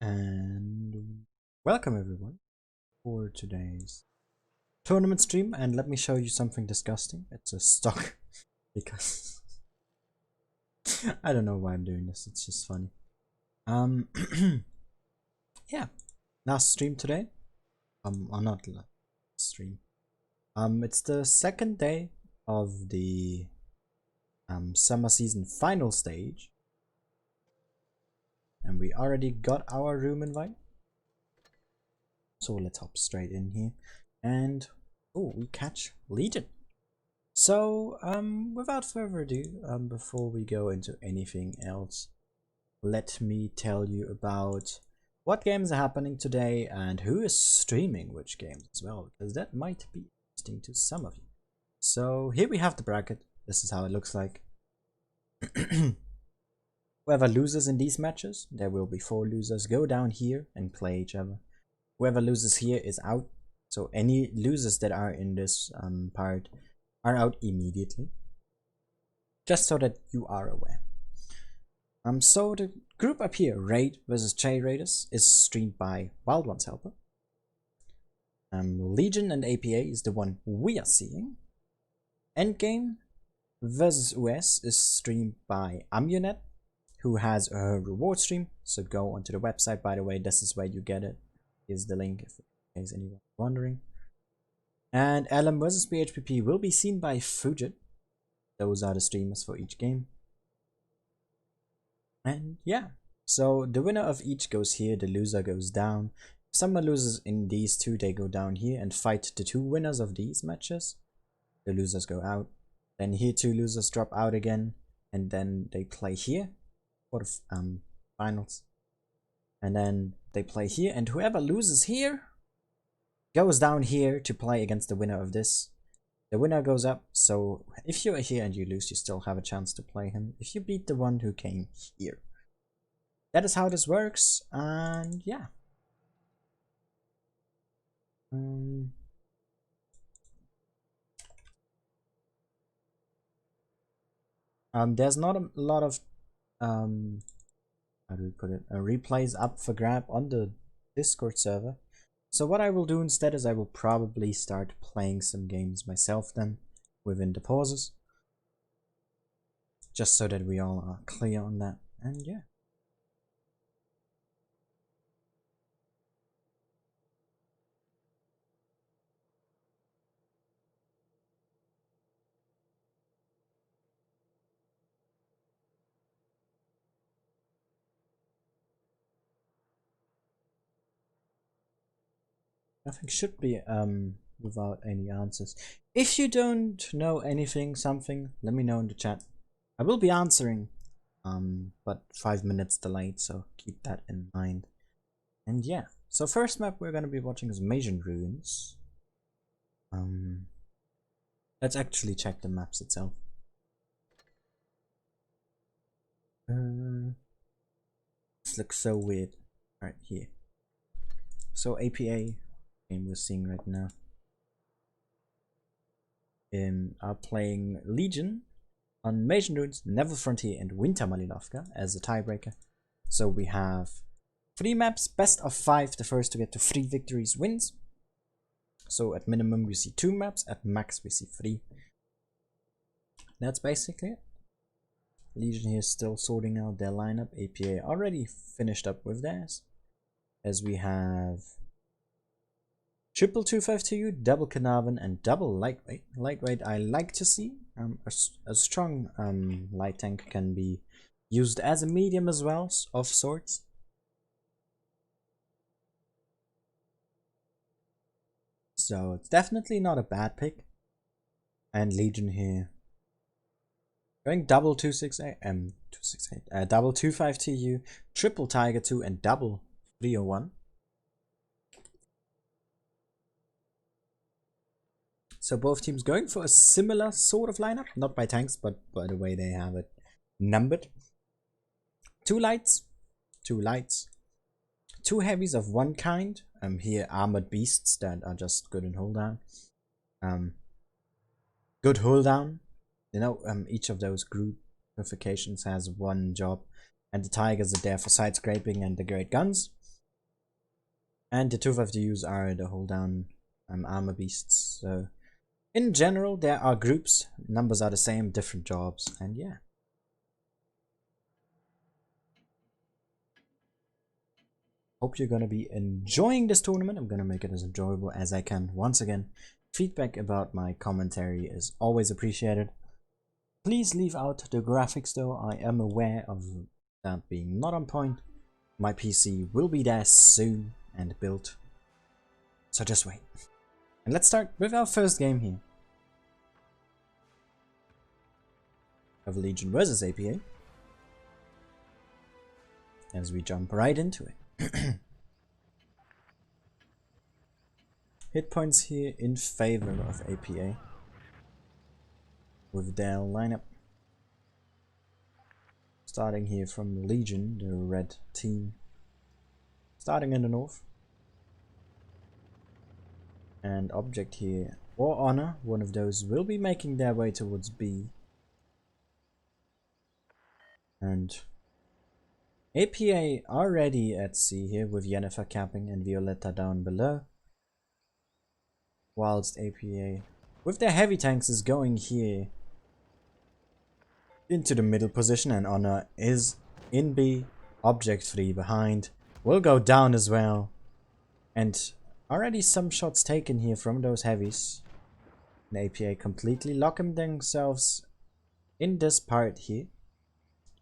And welcome everyone for today's tournament stream. And let me show you something disgusting. It's a stock because I don't know why I'm doing this. It's just funny. Yeah, last stream today. Or not last stream. It's the second day of the summer season final stage, and we already got our room invite. So let's hop straight in here, and oh, we catch Legion. So without further ado, before we go into anything else, let me tell you about what games are happening today and who is streaming which games as well, because that might be interesting to some of you. So here we have the bracket. This is how it looks like. Whoever loses in these matches, there will be 4 losers, go down here and play each other. Whoever loses here is out. So any losers that are in this part are out immediately. Just so that you are aware. So the group up here, Raid versus J Raiders, is streamed by Wild Ones Helper. Legion and APA is the one we are seeing. Endgame versus US is streamed by Amunet, who has a reward stream. So go onto the website, by the way, this is where you get it. Here's the link if in case anyone is wondering. And LM versus BHPP will be seen by Fujit. Those are the streamers for each game. And yeah, so the winner of each goes here, the loser goes down. If someone loses in these two, they go down here and fight the 2 winners of these matches. The losers go out. Then here 2 losers drop out again, and then they play here for the finals. And then they play here, and whoever loses here goes down here to play against the winner of this. The winner goes up, so if you are here and you lose, you still have a chance to play him if you beat the one who came here. That is how this works, and yeah. There's not a lot of how do we put it, replays up for grab on the Discord server. So what I will do instead is I will probably start playing some games myself then within the pauses, just so that we all are clear on that. And yeah, nothing should be without any answers. If you don't know anything, something, let me know in the chat. I will be answering, but 5 minutes delayed, so keep that in mind. And yeah, so first map we're gonna be watching is Majan Ruins. Let's actually check the maps itself. This looks so weird. Right here. So APA game we're seeing right now are playing Legion on Majan Ruins, Never Frontier, and Winter Malinovka as a tiebreaker. So we have 3 maps, best of 5. The first to get to 3 victories wins. So at minimum we see 2 maps, at max we see 3. That's basically it. Legion here is still sorting out their lineup. APA already finished up with theirs, as we have triple 252, double Carnarvon, and double lightweight. Lightweight I like to see. A strong light tank can be used as a medium as well, of sorts. So it's definitely not a bad pick. And Legion here going double 268, double 252, triple Tiger 2, and double 301. So both teams going for a similar sort of lineup, not by tanks, but by the way they have it numbered. 2 lights, 2 lights, 2 heavies of one kind. Here armored beasts that are just good in hold down. Good hold down. You know, each of those groupifications has one job, and the tigers are there for side scraping and the great guns. And the 252s are the hold down armor beasts. So in general, there are groups, numbers are the same, different jobs, and yeah. Hope you're gonna be enjoying this tournament. I'm gonna make it as enjoyable as I can. Once again, feedback about my commentary is always appreciated. Please leave out the graphics though. I am aware of that being not on point. My PC will be there soon and built. So just wait. And let's start with our first game here. Of Legion versus APA. As we jump right into it. Hit points here in favor of APA. With their lineup. Starting here from Legion, the red team. Starting in the north. And object here, or honor, one of those will be making their way towards B. And APA already at C here with Yennefer capping and Violetta down below. Whilst APA with their heavy tanks is going here into the middle position, and honor is in B. Object 3 behind will go down as well. And already some shots taken here from those heavies. And APA completely locking themselves in this part here.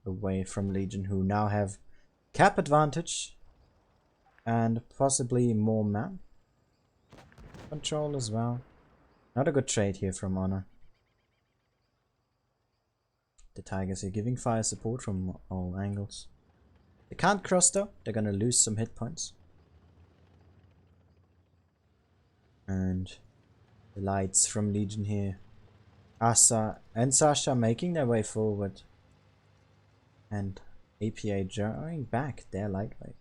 Away from Legion, who now have cap advantage. And possibly more map control as well. Not a good trade here from Honor. The Tigers are giving fire support from all angles. They can't cross though, they're gonna lose some hit points. And the lights from Legion here. Asa and Sasha making their way forward. And APA drawing back their lightweight.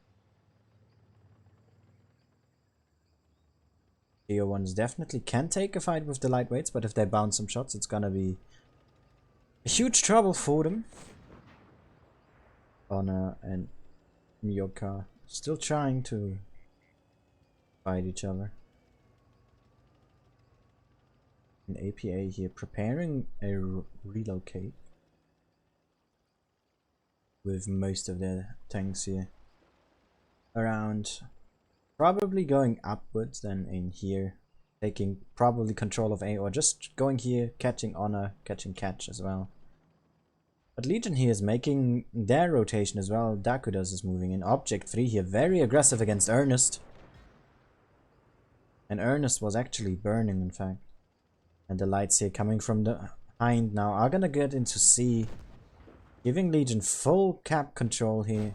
Tier 1s definitely can take a fight with the lightweights, but if they bounce some shots, it's gonna be a huge trouble for them. Honor and Miyoka still trying to fight each other. And APA here preparing a relocate with most of their tanks here around, probably going upwards then in here, taking probably control of A, or just going here, catching Honor, catching Catch as well. But Legion here is making their rotation as well. Dakudas is moving in. Object 3 here, very aggressive against Ernest. And Ernest was actually burning, in fact. And the lights here coming from the behind now are gonna get into C. Giving Legion full cap control here.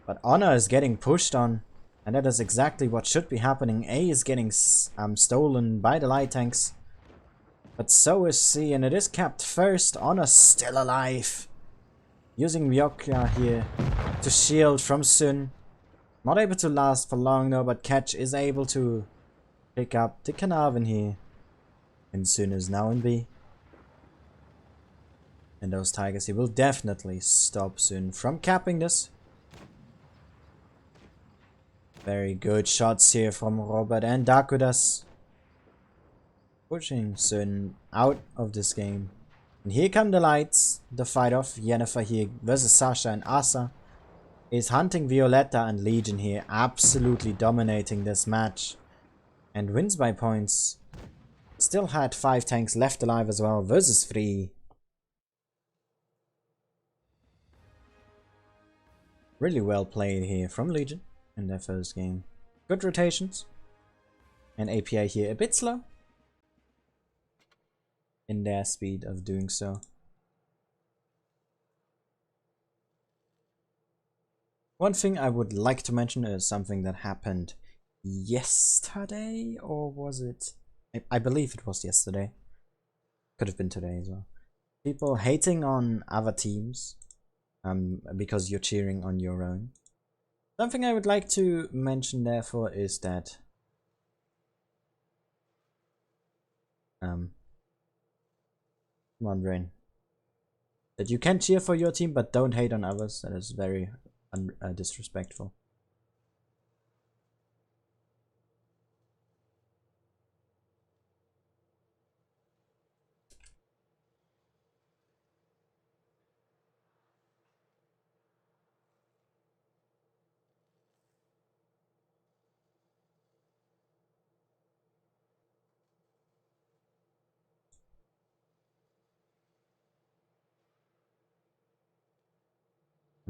But Honor is getting pushed on. And that is exactly what should be happening. A is getting stolen by the light tanks. But so is C, and it is capped first. Honor still alive. Using Myoka here to shield from Sun. Not able to last for long though, but Catch is able to pick up the Carnarvon here. And Sun is now in B. And those Tigers here will definitely stop Sun from capping this. Very good shots here from Robert and Dakudas. Pushing Sun out of this game. And here come the lights. The fight off. Yennefer here versus Sasha, and Asa is hunting Violetta, and Legion here absolutely dominating this match. And wins by points. Still had 5 tanks left alive as well versus 3. Really well played here from Legion in their first game. Good rotations. And APA here a bit slow in their speed of doing so. One thing I would like to mention is something that happened yesterday, or was it? I believe it was yesterday. Could have been today as well. People hating on other teams because you're cheering on your own. Something I would like to mention therefore is that come on, Brain. That you can cheer for your team, but don't hate on others. That is very disrespectful.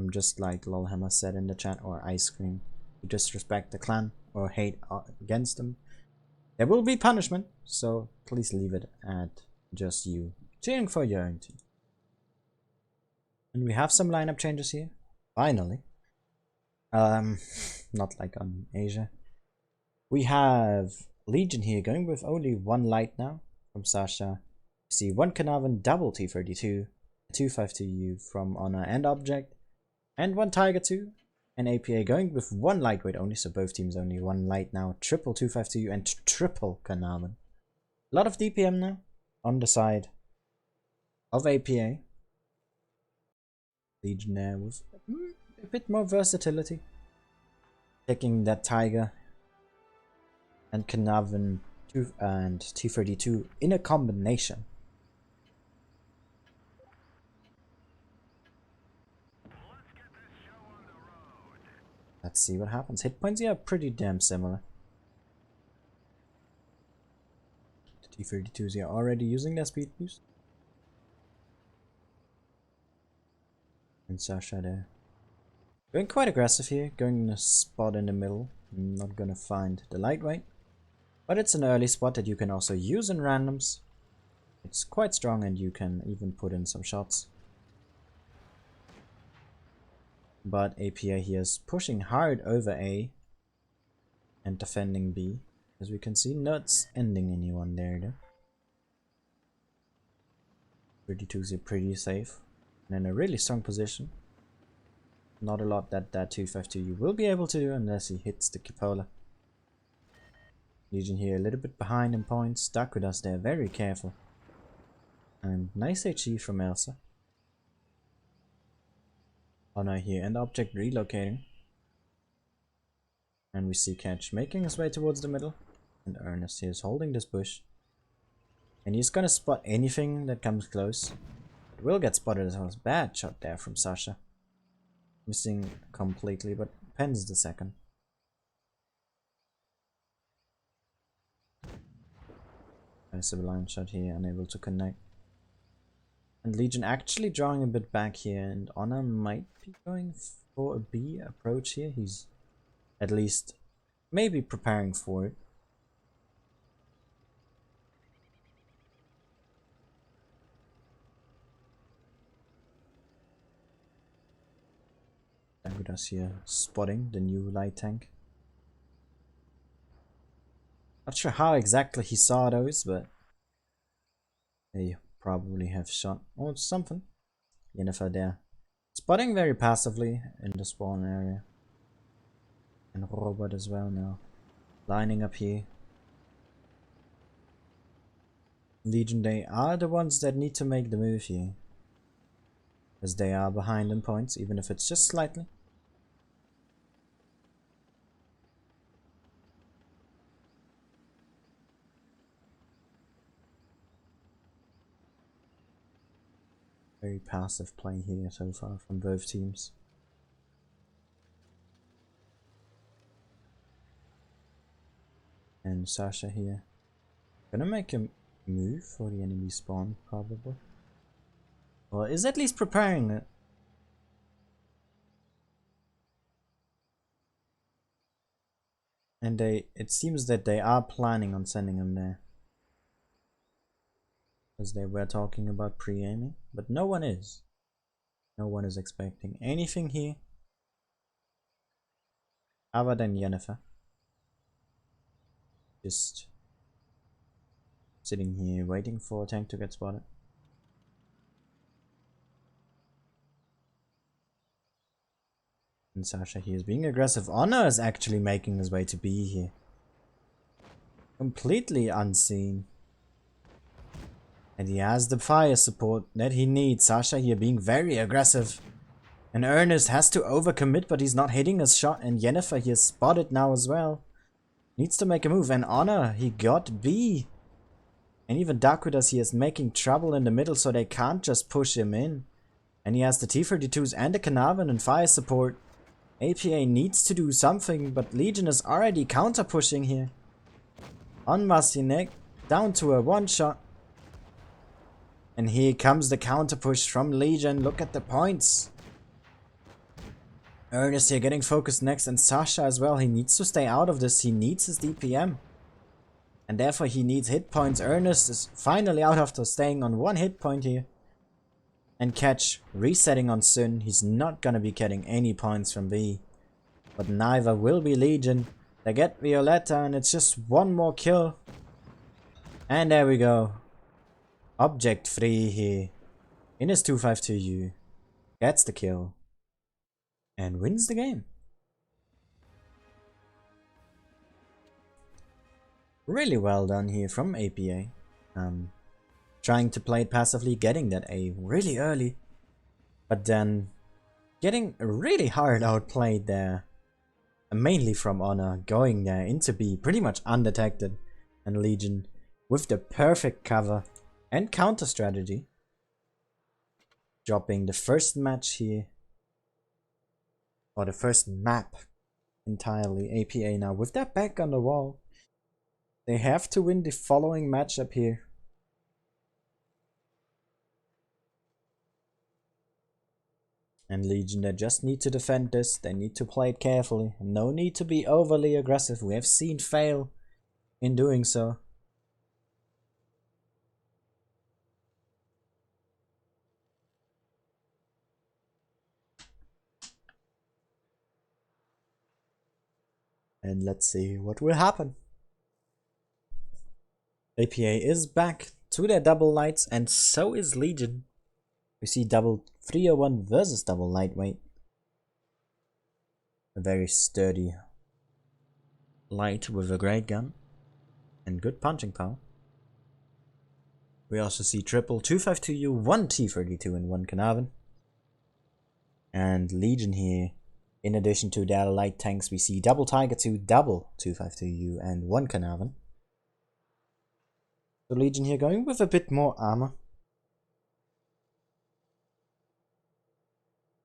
Just like Lolhammer said in the chat, or Ice Cream. You disrespect the clan or hate against them, there will be punishment, so please leave it at just you cheering for your own team. And we have some lineup changes here, finally. Not like on Asia. We have Legion here going with only one light now from Sasha. You see one Carnarvon double T32, a 252U from Honor and Object, and one Tiger 2, and APA going with one lightweight only, so both teams only one light now, triple 252U and triple Carnarvon. A lot of DPM now on the side of APA. Legion there with a bit more versatility, taking that Tiger and Carnarvon and T32 in a combination. Let's see what happens. Hit points here are pretty damn similar. The T32s are already using their speed boost. And Sasha there. Going quite aggressive here, going in a spot in the middle. I'm not gonna find the lightweight. But it's an early spot that you can also use in randoms. It's quite strong and you can even put in some shots. But APA here is pushing hard over A and defending B. As we can see, not ending anyone there though. 32s are pretty safe and in a really strong position. Not a lot that 252 will be able to do unless he hits the cupola. Legion here a little bit behind in points. Dakuda's there, very careful. And nice HE from Elsa. Honor here and Object relocating. And we see Catch making his way towards the middle. And Ernest here is holding this bush. And he's gonna spot anything that comes close. It will get spotted as well. Bad shot there from Sasha. Missing completely, but pens the second. Nice line shot here, unable to connect. And Legion actually drawing a bit back here, and Honor might be going for a B approach here. He's at least maybe preparing for it. Dagudas here spotting the new light tank. Not sure how exactly he saw those, but they probably have shot or something. Yennefer there. Spotting very passively in the spawn area. And Robert as well now. Lining up here. Legion, they are the ones that need to make the move here. As they are behind in points, even if it's just slightly. Very passive play here so far from both teams. And Sasha here. Gonna make a move for the enemy spawn, probably. Well, is at least preparing it. And it seems that they are planning on sending him there. Because they were talking about pre-aiming, but no one is. No one is expecting anything here. Other than Yennefer. Just sitting here waiting for a tank to get spotted. And Sasha here is being aggressive. Honor is actually making his way to B here. Completely unseen. And he has the fire support that he needs. Sasha here being very aggressive. And Ernest has to overcommit, but he's not hitting his shot. And Yennefer here spotted now as well. Needs to make a move. And Honor, he got B. And even Dakudas here is making trouble in the middle, so they can't just push him in. And he has the T-32s and the Carnarvon and fire support. APA needs to do something, but Legion is already counter-pushing here. On Mastinek, down to a one-shot. And here comes the counter-push from Legion. Look at the points. Ernest here getting focused next, and Sasha as well. He needs to stay out of this. He needs his DPM. And therefore he needs hit points. Ernest is finally out after staying on 1 hit point here. And Catch resetting on Sun. He's not gonna be getting any points from B. But neither will be Legion. They get Violetta and it's just one more kill. And there we go. Object free here. In his 252U. Gets the kill. And wins the game. Really well done here from APA. Trying to play it passively, getting that A really early. But then getting really hard outplayed there. And mainly from Honor, going there into B pretty much undetected. And Legion with the perfect cover and counter strategy. Dropping the first match here. Or the first map entirely. APA now with their back on the wall. They have to win the following matchup here. And Legion, they just need to defend this. They need to play it carefully. No need to be overly aggressive. We have seen fail in doing so. And let's see what will happen. APA is back to their double lights, and so is Legion. We see double 301 versus double lightweight. A very sturdy light with a great gun and good punching power. We also see triple 252U, 1 T32 and 1 Carnarvon. And Legion here, in addition to their light tanks, we see double Tiger 2, double 252U and 1 Carnarvon. So Legion here going with a bit more armor.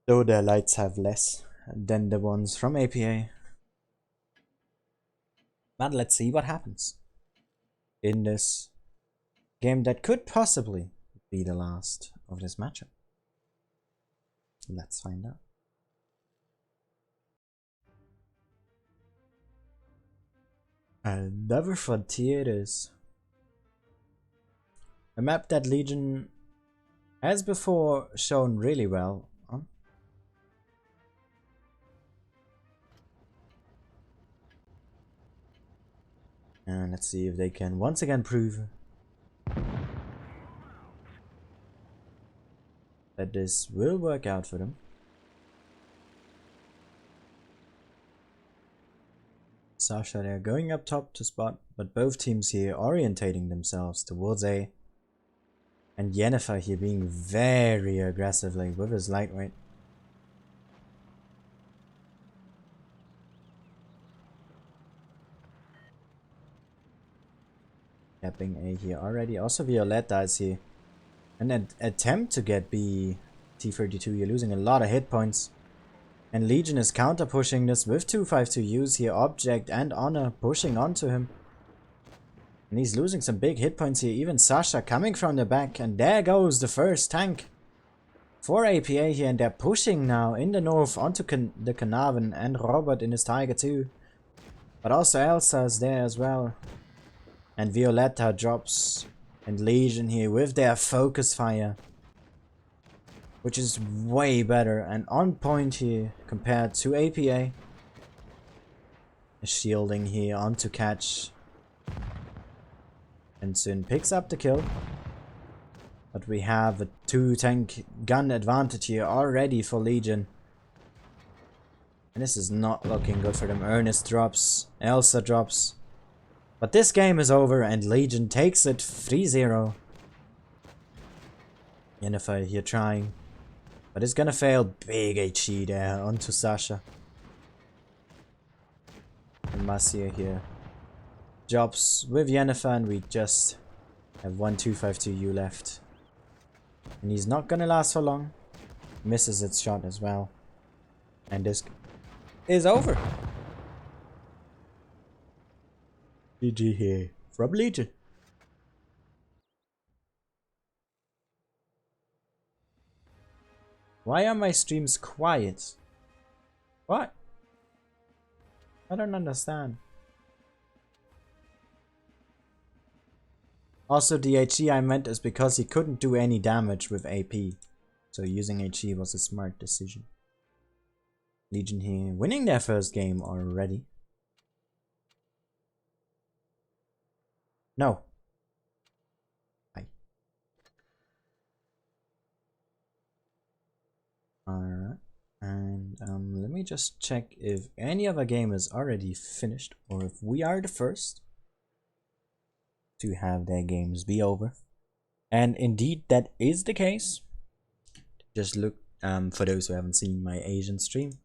Though their lights have less than the ones from APA. But let's see what happens in this game that could possibly be the last of this matchup. Let's find out. Another Frontier it is. A map that Legion has before shown really well on. And let's see if they can once again prove that this will work out for them. Sasha, they're going up top to spot, but both teams here orientating themselves towards A. And Yennefer here being very aggressively with his lightweight. Tapping A here already. Also Violetta is here. An attempt to get B T32. You're losing a lot of hit points. And Legion is counter pushing this with 252Us here. Object and Honor pushing onto him. And he's losing some big hit points here. Even Sasha coming from the back. And there goes the first tank for APA here. And they're pushing now in the north onto the Carnarvon and Robert in his Tiger 2. But also Elsa is there as well. And Violetta drops. And Legion here with their focus fire. Which is way better and on point here compared to APA. Shielding here onto Catch. And Sun picks up the kill. But we have a 2-tank gun advantage here already for Legion. And this is not looking good for them. Ernest drops. Elsa drops. But this game is over and Legion takes it 3-0. Yennefer here trying. But it's gonna fail. Big HE there onto Sasha. And Marcia here drops with Yennefer and we just have 1 252U left. And he's not gonna last for long. Misses its shot as well. And this is over. GG here from Legion. Why are my streams quiet? What? I don't understand. Also, the HE I meant is because he couldn't do any damage with AP. So using HE was a smart decision. Legion here winning their first game already. No. Hi. Alright. And let me just check if any other game is already finished or if we are the first to have their games be over. And indeed that is the case. Just look for those who haven't seen my Asian stream.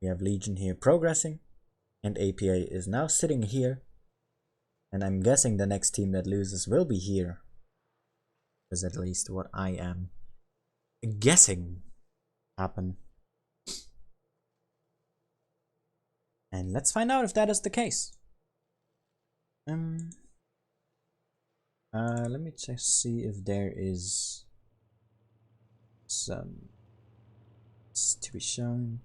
We have Legion here progressing and APA is now sitting here, and I'm guessing the next team that loses will be here. Is at least what I am guessing happen. And let's find out if that is the case. Let me just see if there is some to be shown.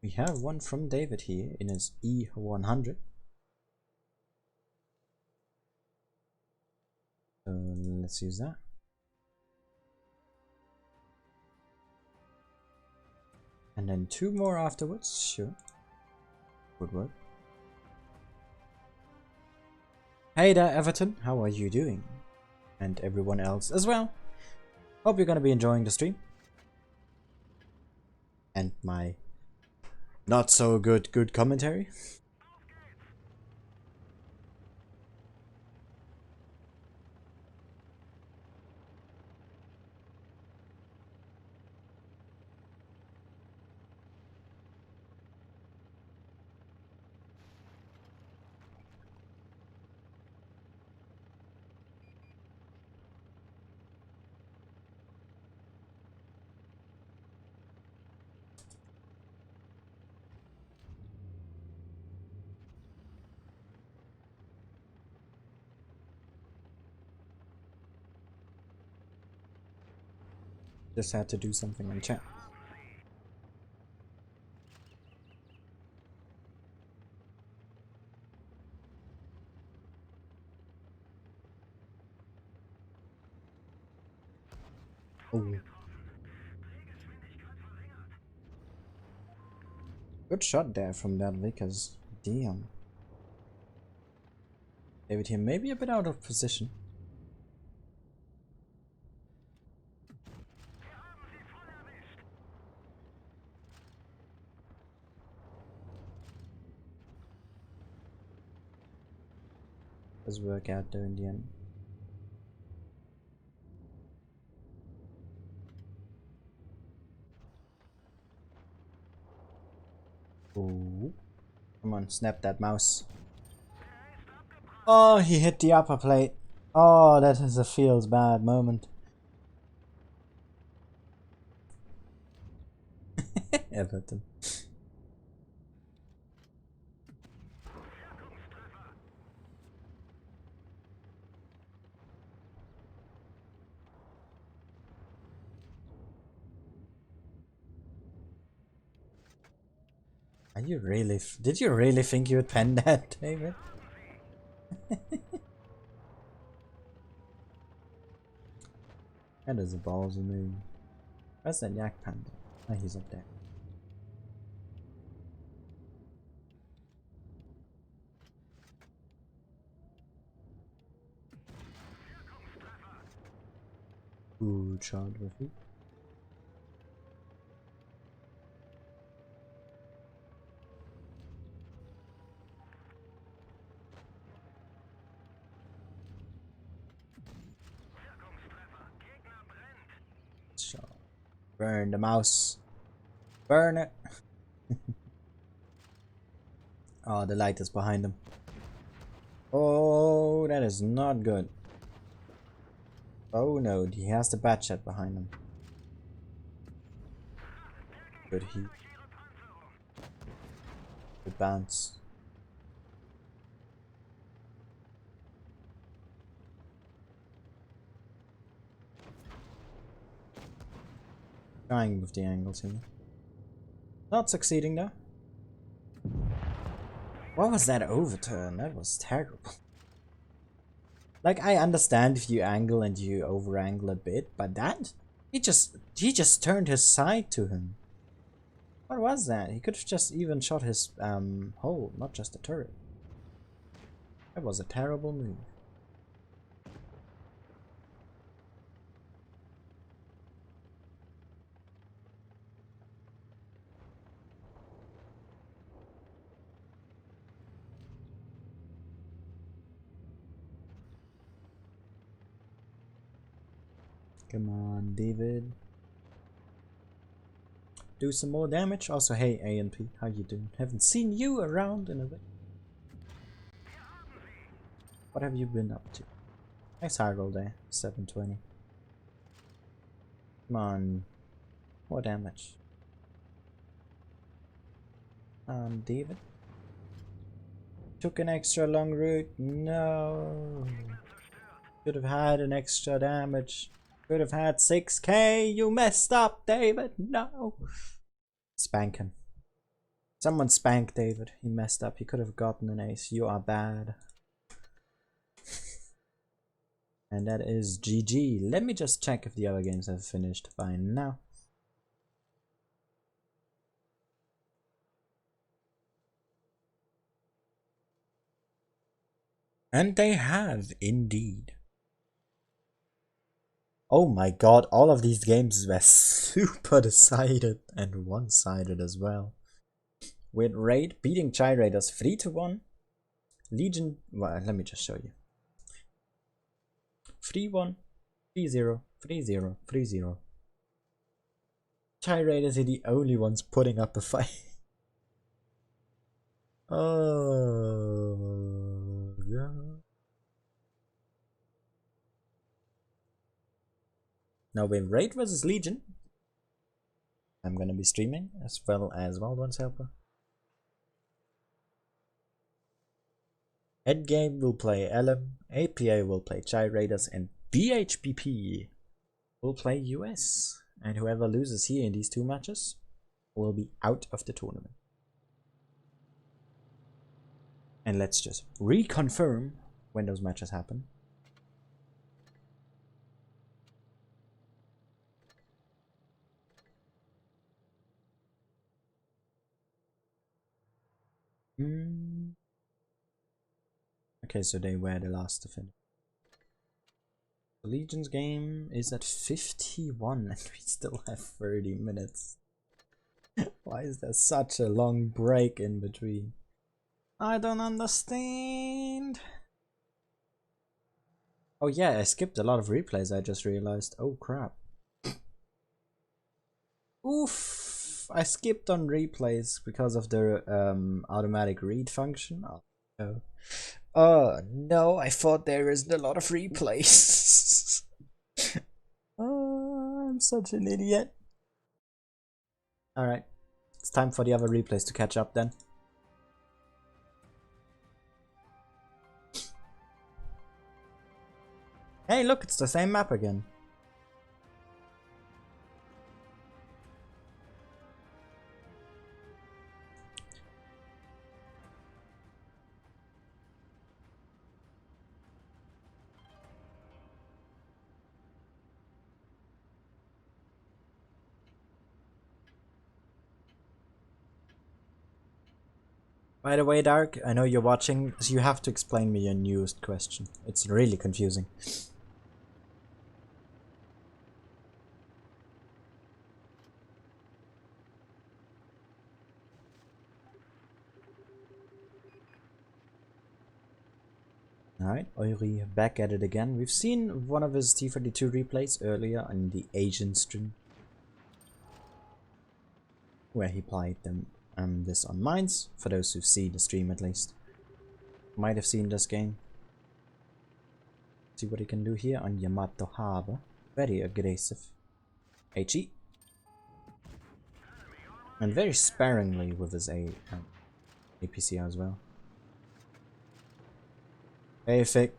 We have one from David here in his E100. So let's use that. And then 2 more afterwards, sure. Would work. Hey there, Everton, how are you doing? And everyone else as well. Hope you're gonna be enjoying the stream. And my not so good commentary. Just had to do something in chat. Oh. Good shot there from that Vickers. Damn. David here maybe a bit out of position. Does work out there in the end. Oh. Come on, snap that mouse. Oh, he hit the upper plate. Oh, that is a feels bad moment. Everton. Are you really? Did you really think you would pen that, David? That is a ballsy move. Where's that yak panda? Oh, he's up there. Ooh, child with it. Burn the mouse. Burn it. Oh, the light is behind him. Oh, that is not good. Oh no, he has the bat shot behind him. Good heat. Good bounce. Trying with the angles here. Not succeeding though. What was that overturn? That was terrible. Like, I understand if you angle and you over angle a bit, but that he just turned his side to him. What was that? He could have just even shot his hole, not just the turret. That was a terrible move. Come on, David. Do some more damage. Also, hey, A&P, how you doing? Haven't seen you around in a bit. What have you been up to? Nice hard roll there. 720. Come on. More damage. David. Took an extra long route. No. Could have had an extra damage. Could have had 6k. You messed up, David. No. Spank him. Someone spank David. He messed up. He could have gotten an ace. You are bad. And that is GG. Let me just check if the other games have finished by now. And they have, indeed. Oh my god, all of these games were super decided and one-sided as well. With Raid beating Chai Raiders 3-1. Legion, well, let me just show you. 3-1, 3-0, 3-0, 3-0. Chai Raiders are the only ones putting up a fight. Oh, yeah. Now with Raid vs Legion, I'm gonna be streaming as well as Wild Ones Helper. Endgame will play LM, APA will play Chai Raiders, and BHBP will play US. And whoever loses here in these two matches will be out of the tournament. And let's just reconfirm when those matches happen. Okay, so they were the last to finish. The Legion's game is at 51 and we still have 30 minutes. Why is there such a long break in between? I don't understand. Oh yeah, I skipped a lot of replays, I just realized. Oh crap. Oof, I skipped on replays because of the automatic read function. Oh no, I thought there isn't a lot of replays. Oh, I'm such an idiot. Alright, it's time for the other replays to catch up then. Hey look, it's the same map again. By the way, Dark, I know you're watching, so you have to explain me your newest question. It's really confusing. Alright, Euri back at it again. We've seen one of his T32 replays earlier in the Asian stream, where he played them this on mines, for those who've seen the stream at least. Might have seen this game. See what he can do here on Yamato Harbor. Very aggressive. HE. And very sparingly with his A. APC as well. Hey, Fick.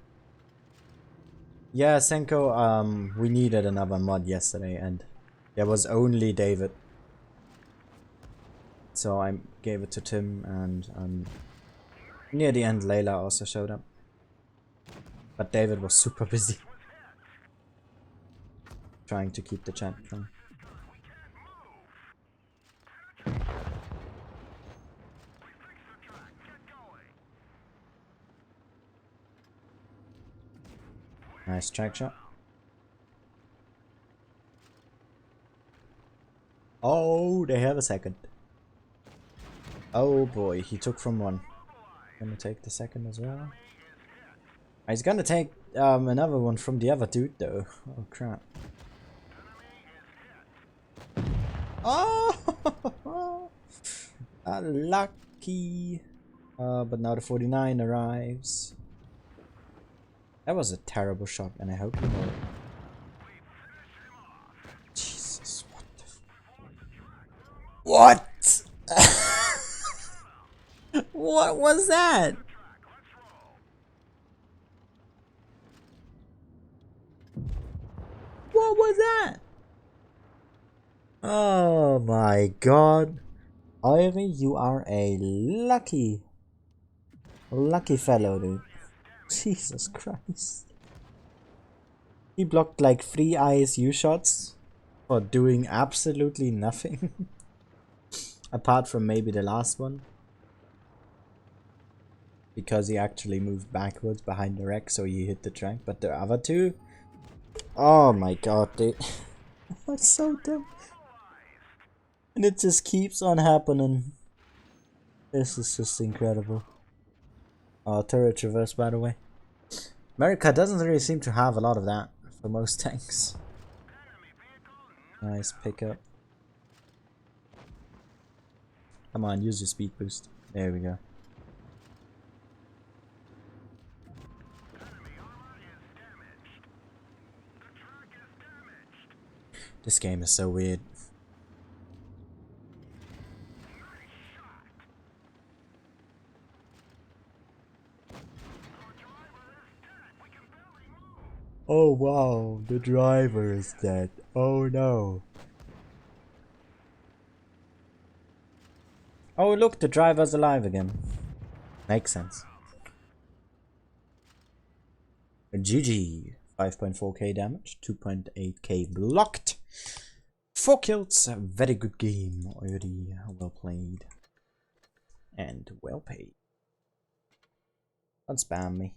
Yeah, Senko, we needed another mod yesterday and there was only David. So I gave it to Tim and near the end Layla also showed up. But David was super busy. Trying to keep the chat going. Nice track shot. Oh, they have a second. Oh boy, he took from one. Gonna take the second as well. He's gonna take another one from the other dude though. Oh crap. Oh! Lucky. But now the 49 arrives. That was a terrible shot, and I hope you know it. Jesus, what the What? What was that? What was that? Oh my god. Ivy, you are a lucky fellow, dude. Jesus Christ. He blocked like 3 ISU shots for doing absolutely nothing. Apart from maybe the last one. Because he actually moved backwards behind the wreck, so he hit the track. But the other two? Oh my god, dude. That's so dumb. And it just keeps on happening. This is just incredible. Oh, turret reverse, by the way. America doesn't really seem to have a lot of that for most tanks. Nice pickup. Come on, use your speed boost. There we go. This game is so weird. Oh wow, the driver is dead. Oh no. Oh look, the driver's alive again. Makes sense. GG. 5.4k damage, 2.8k blocked. 4 kills, a very good game already. Well played. And well paid. Don't spam me.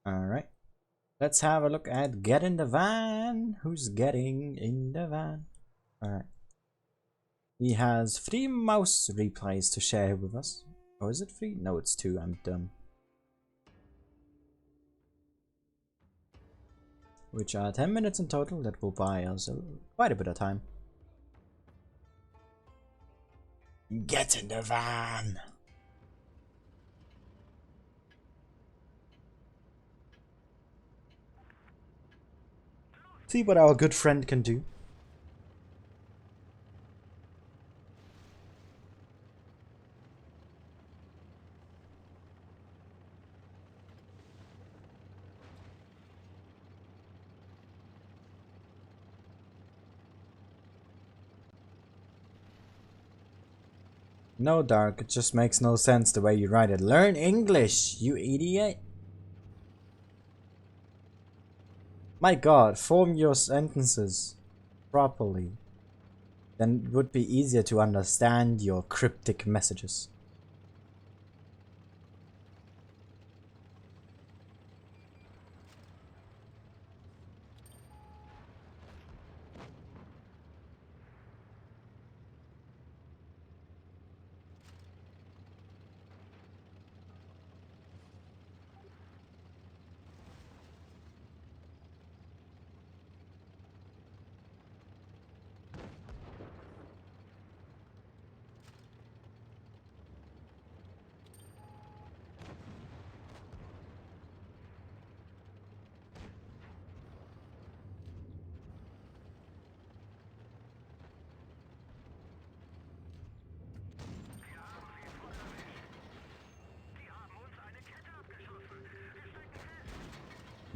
Alright. Let's have a look at Get in the Van. Who's getting in the van? Alright. He has 3 mouse replays to share with us. Oh, is it 3? No, it's 2. I'm dumb. Which are 10 minutes in total. That will buy us quite a bit of time. Get in the van! See what our good friend can do. No, Dark, it just makes no sense the way you write it. Learn English, you idiot! My god, form your sentences properly. Then it would be easier to understand your cryptic messages.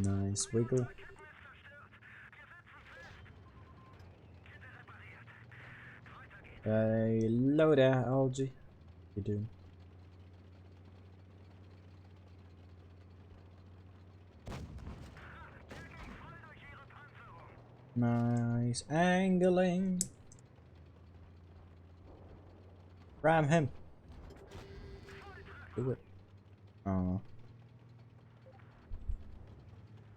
Nice wiggle. Hello there, Algie. How you doing? Nice angling. Ram him. Do it. Oh.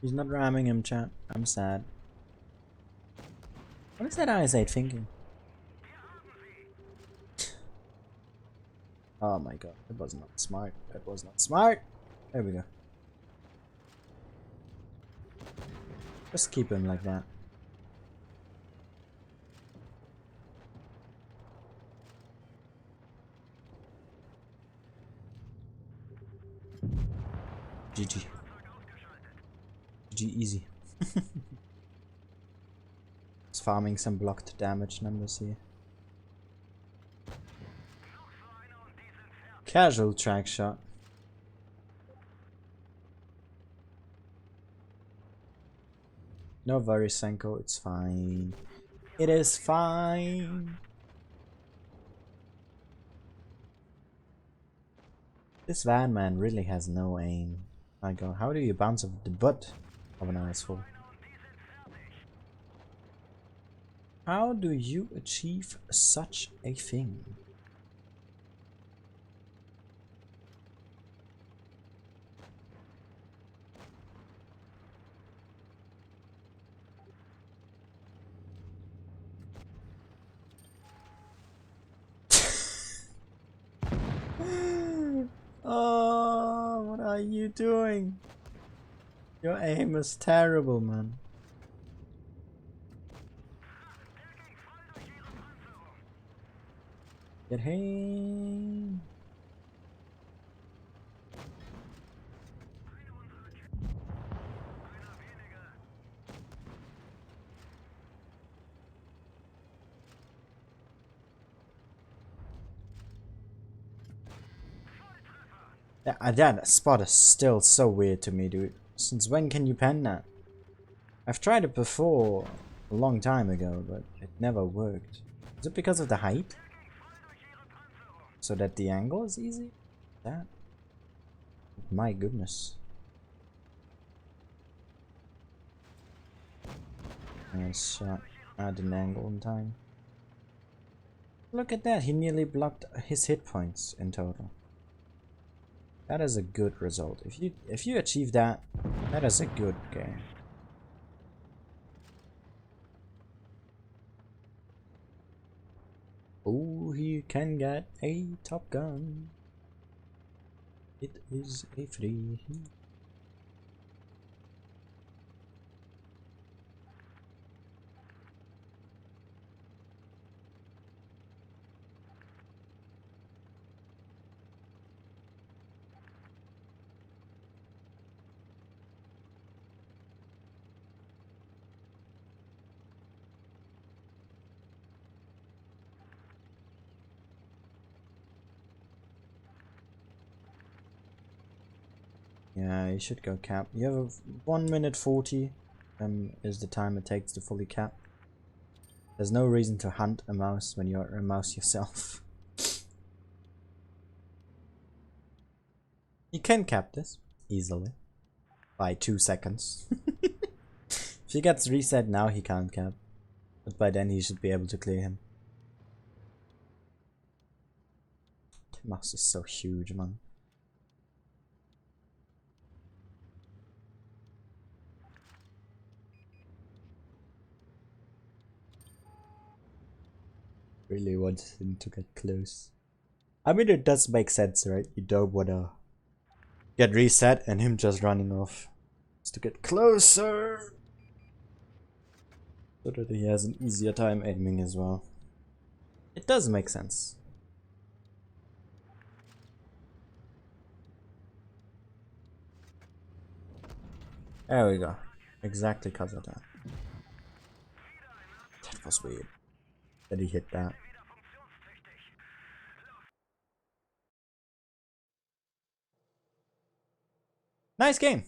He's not ramming him, chat. I'm sad. What is that IS-8 thinking? Oh my god, that was not smart. That was not smart. There we go. Just keep him like that. GG. GG easy. Just farming some blocked damage numbers here. Casual track shot. No worries, Senko, it's fine. It is fine. This van man really has no aim. My god, how do you bounce off the butt of an IS-4? How do you achieve such a thing? Oh, what are you doing? Your aim is terrible, man. Get him. That spot is still so weird to me, dude. Since when can you pen that? I've tried it before, a long time ago, but it never worked. Is it because of the height? So that the angle is easy? That? My goodness. Nice shot. Add an angle in time. Look at that, he nearly blocked his hit points in total. That is a good result. If you achieve that, that is a good game. Oh, he can get a Top Gun. It is a free. Yeah, you should go cap. You have 1 minute 40 is the time it takes to fully cap. There's no reason to hunt a mouse when you're a mouse yourself. You can cap this easily by 2 seconds. If he gets reset now, he can't cap, but by then he should be able to clear him. The mouse is so huge, man. Really want him to get close. I mean, it does make sense, right? You don't wanna get reset and him just running off. Just to get closer, so that he has an easier time aiming as well. It does make sense. There we go. Exactly because of that. That was weird that he hit that. Nice game.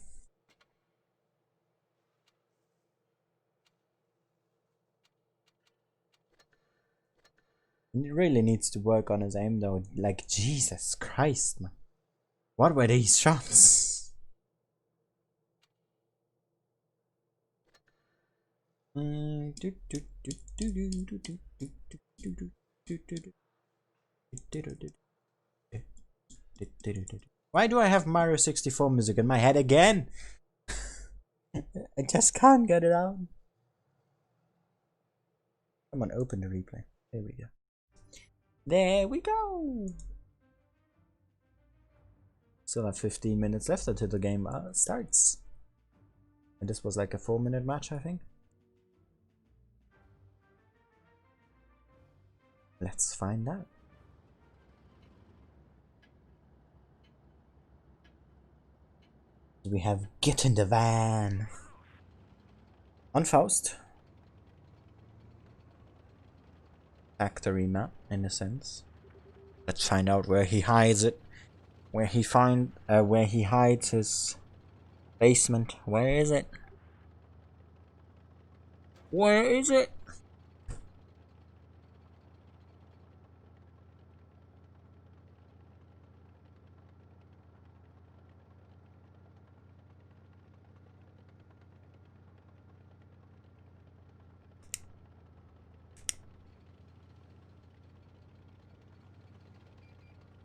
He really needs to work on his aim though. Like, Jesus Christ, man. What were these shots? Why do I have Mario 64 music in my head again? I just can't get it out. Come on, open the replay. There we go. There we go. Still have 15 minutes left until the game starts. And this was like a 4-minute match, I think. Let's find out. We have Get in the Van. On Faust. Factory map, in a sense. Let's find out where he hides it. Where he hides his basement. Where is it? Where is it?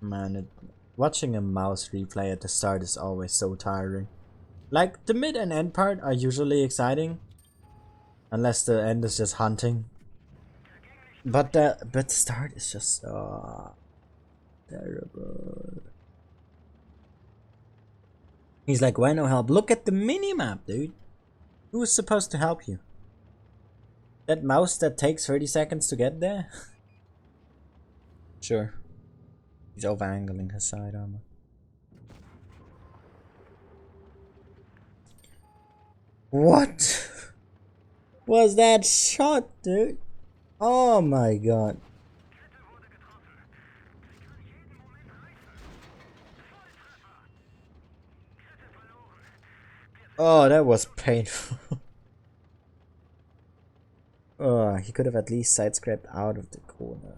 Man, watching a mouse replay at the start is always so tiring. Like, the mid and end part are usually exciting. Unless the end is just hunting. But the start is just terrible. He's like, why no help? Look at the minimap, dude. Who is supposed to help you? That mouse that takes 30 seconds to get there? Sure. He's over-angling his side armor. What was that shot, dude? Oh my god. Oh, that was painful. Oh, he could have at least side-scraped out of the corner.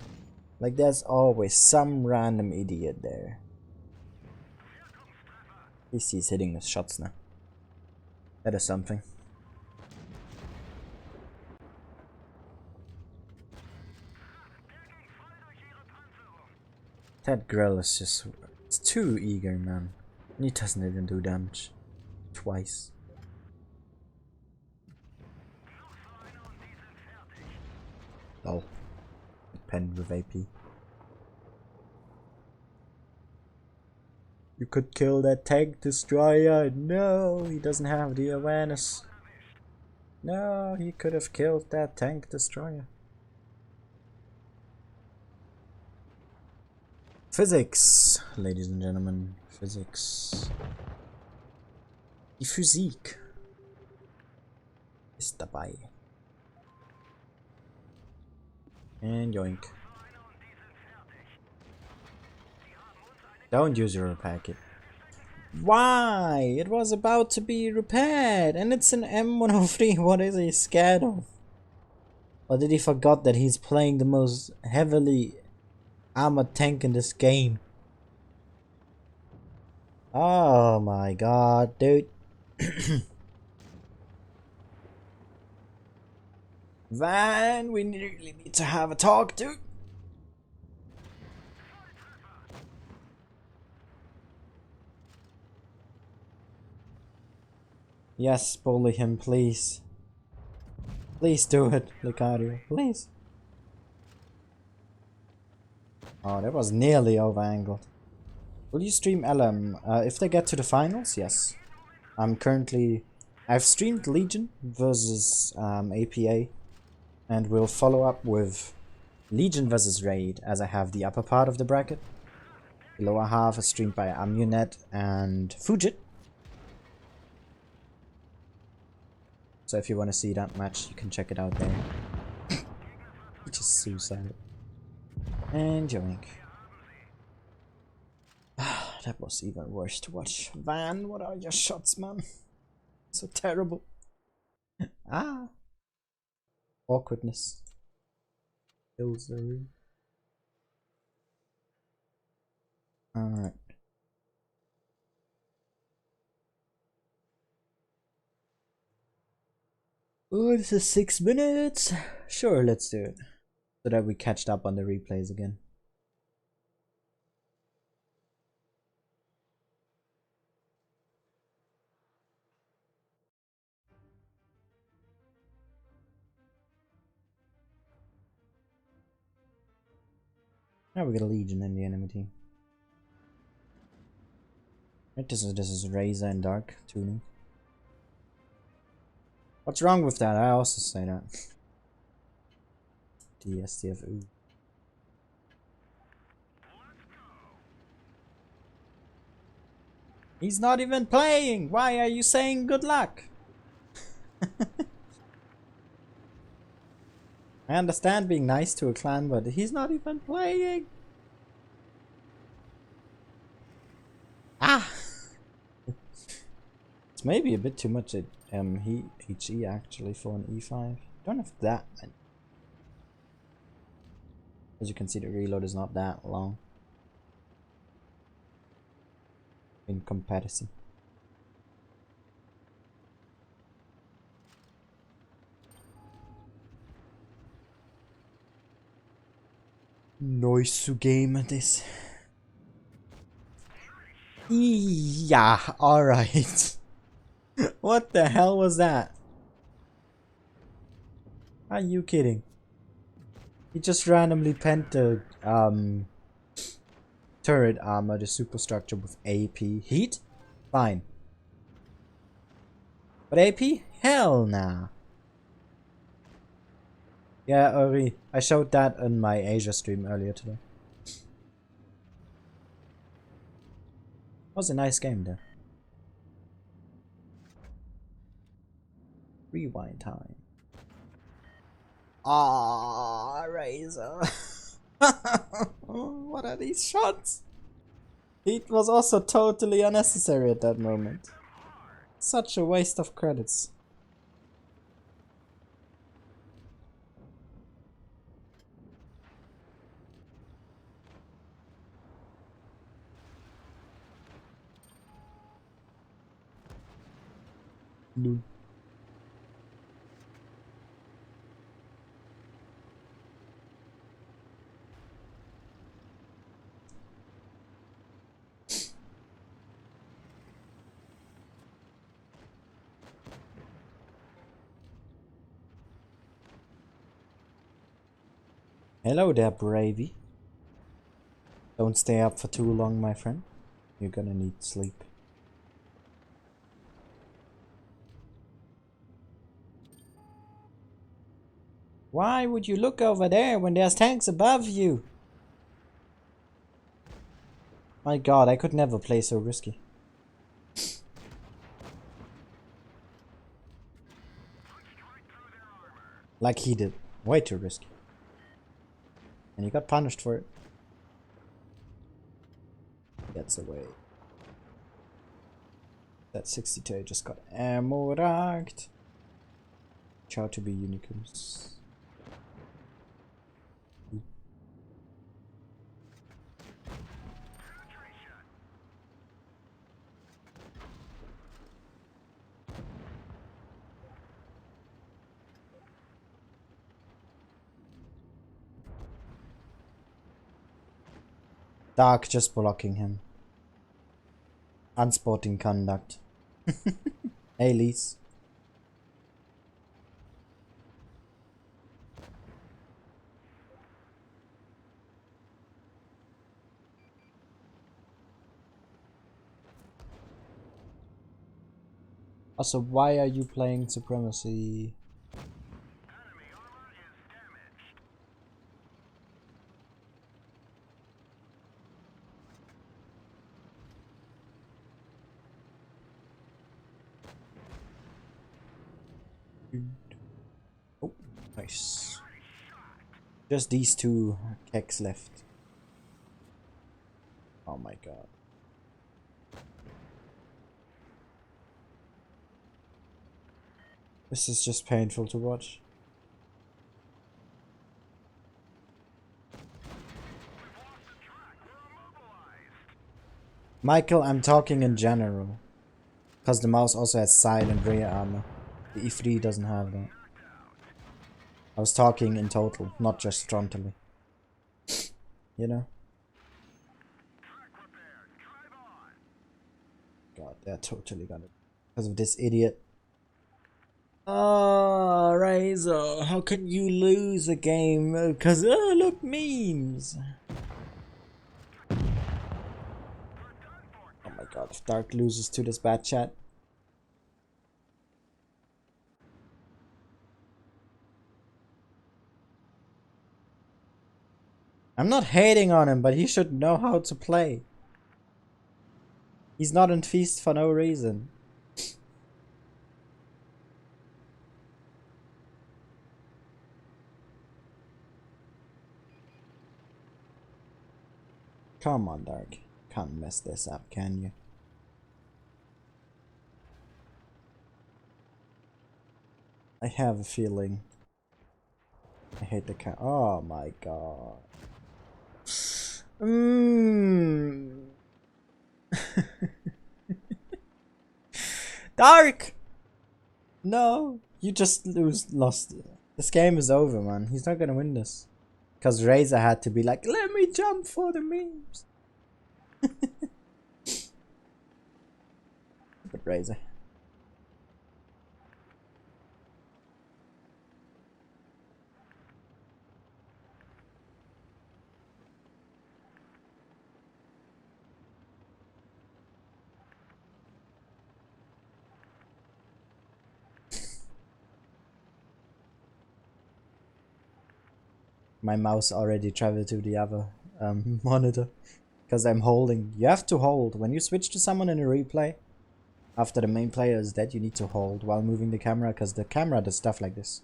Like, there's always some random idiot there. At least he's hitting his shots now. That is something. That grill is just... it's too eager, man. And he doesn't even do damage. Twice. Oh. Pen with AP. You could kill that tank destroyer. No, he doesn't have the awareness. No, he could have killed that tank destroyer. Physics, ladies and gentlemen. Physics. Die Physik ist dabei. And yoink. Don't use your packet. Why? It was about to be repaired and it's an M103. What is he scared of? Or did he forgot that he's playing the most heavily armored tank in this game? Oh my god, dude. Van, we really need to have a talk, dude. Yes, bully him, please. Please do it, Lucario, please. Oh, that was nearly over-angled. Will you stream LM? If they get to the finals, yes. I've streamed Legion versus APA. And we'll follow up with Legion versus Raid, as I have the upper part of the bracket. The lower half is streamed by Amunet and Fujit. So if you want to see that match, you can check it out there. Which is suicide. And yoink. That was even worse to watch. Van, what are your shots, man? So terrible. Ah. Awkwardness. Kills the room. Alright. Oh, this is 6 minutes. Sure, let's do it. So that we catched up on the replays again. Now we got a Legion in the enemy team. Right, this is Razor and Dark tuning. What's wrong with that? I also say that. DSTF. Ooh. He's not even playing! Why are you saying good luck? I understand being nice to a clan, but he's not even playing! Ah! It's maybe a bit too much at HE actually for an E5. Don't have that many. As you can see, the reload is not that long in comparison. Nice game this. Yeah, alright. What the hell was that? Are you kidding? He just randomly pent the turret armor, the superstructure with AP. Heat? Fine. But AP? Hell nah. Yeah, Uri, I showed that on my Asia stream earlier today. Was a nice game there. Rewind time. Ah, Razor. What are these shots? Heat was also totally unnecessary at that moment. Such a waste of credits. No. Hello there, Bravey. Don't stay up for too long, my friend. You're gonna need sleep. Why would you look over there when there's tanks above you? My god, I could never play so risky. Like he did. Way too risky. And he got punished for it. Gets away. That 62 just got ammo racked. Ciao to be unicorns. Dark just blocking him. Unsporting conduct. Hey, Lise. Also, why are you playing Supremacy? Oh, nice. Just these two keks left. Oh my god. This is just painful to watch. Michael, I'm talking in general. Because the mouse also has side and rear armor. The E3 doesn't have that. I was talking in total, not just frontally. You know? God, they're totally gonna... Because of this idiot. Oh, Razor, how can you lose a game? Because, oh, look, memes. Oh my god, if Dark loses to this bad chat. I'm not hating on him, but he should know how to play. He's not in Feast for no reason. Come on, Dark. Can't mess this up, can you? I have a feeling. I hate the cat. Oh my god. Dark! No! You just lost. This game is over, man. He's not gonna win this. Because Razor had to be like, let me jump for the memes. But Razor. My mouse already traveled to the other monitor. Because I'm holding. You have to hold. When you switch to someone in a replay, after the main player is dead, you need to hold while moving the camera. Because the camera does stuff like this.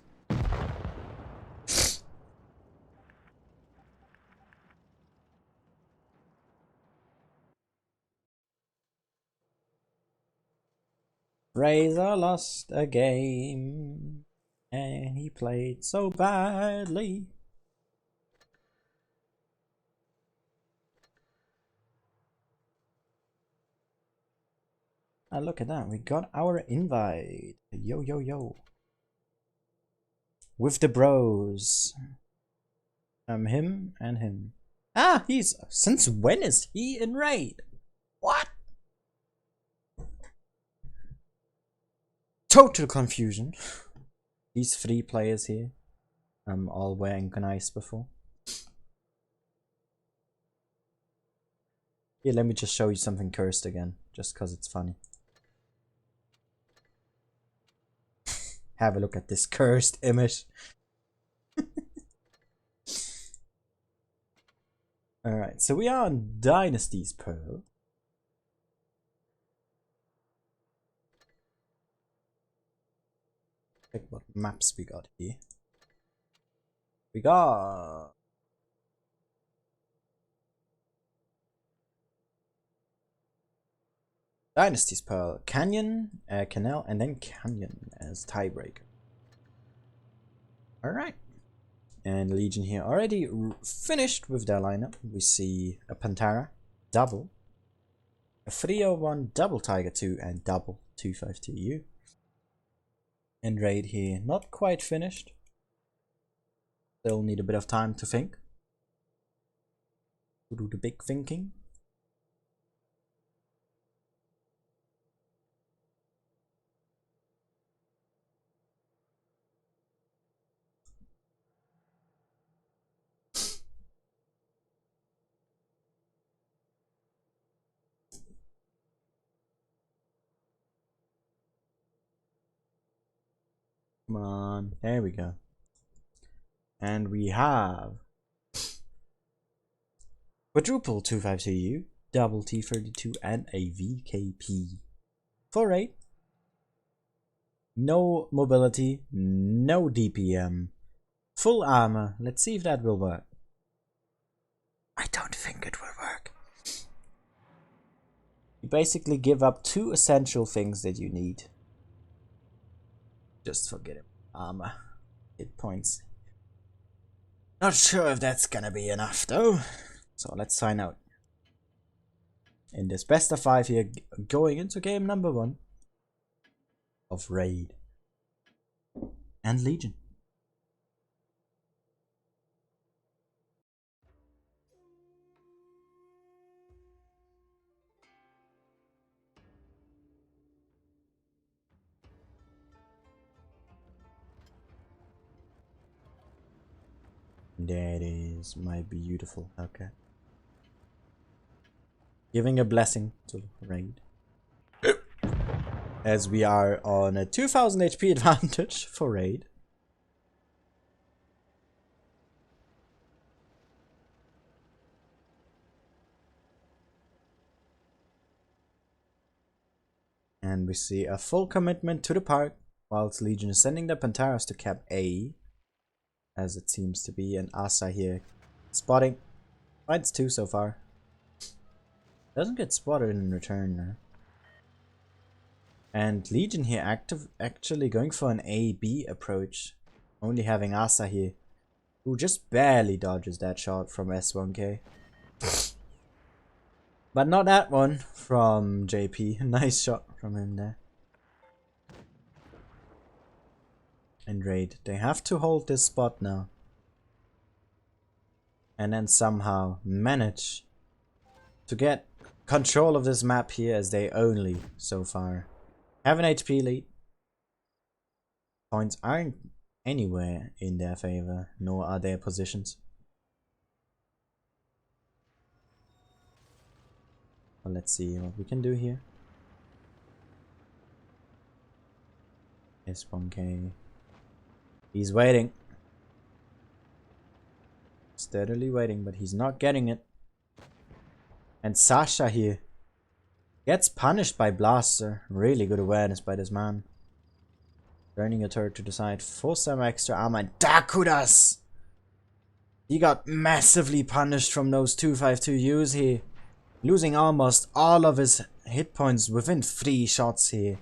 Razor lost a game. And he played so badly. Ah, look at that. We got our invite. Yo, yo, yo. With the bros. Him and him. Ah, he's... Since when is he in raid? What? Total confusion. These 3 players here. All wearing nice before. Here, let me just show you something cursed again. Just because it's funny. Have a look at this cursed image. Alright, so we are on Dynasty's Pearl. Check what maps we got here. We got... Dynasty's Pearl, Canyon, Canal, and then Canyon as tiebreaker. Alright. And Legion here already finished with their lineup. We see a Pantera, double, a 301 double Tiger 2, and double 252U. And Raid here not quite finished. They'll need a bit of time to think. To do the big thinking. Come on, there we go. And we have quadruple 252U, double T32, and a VKP. For Raid. No mobility, no DPM, full armor. Let's see if that will work. I don't think it will work. You basically give up 2 essential things that you need. Just forget it. Armor, hit points. Not sure if that's gonna be enough though. So let's sign out. in this best of 5 here, going into game number 1 of Raid and Legion. There it is, my beautiful Hellcat. Giving a blessing to Raid. As we are on a 2000 HP advantage for Raid. And we see a full commitment to the park, whilst Legion is sending the Panteras to cap A. As it seems to be, and Asa here spotting. Finds 2 so far. Doesn't get spotted in return now. And Legion here actually going for an A-B approach. Only having Asa here, who just barely dodges that shot from S1K. But not that one from JP. Nice shot from him there. And Raid, they have to hold this spot now. And then somehow manage to get control of this map here, as they only, so far, have an HP lead. Points aren't anywhere in their favor, nor are their positions. Well, let's see what we can do here. S1K. He's waiting. Steadily waiting, but he's not getting it. And Sasha here gets punished by Blaster. Really good awareness by this man. Turning a turret to the side for some extra armor. And Dakudas! He got massively punished from those 252Us here. Losing almost all of his hit points within 3 shots here.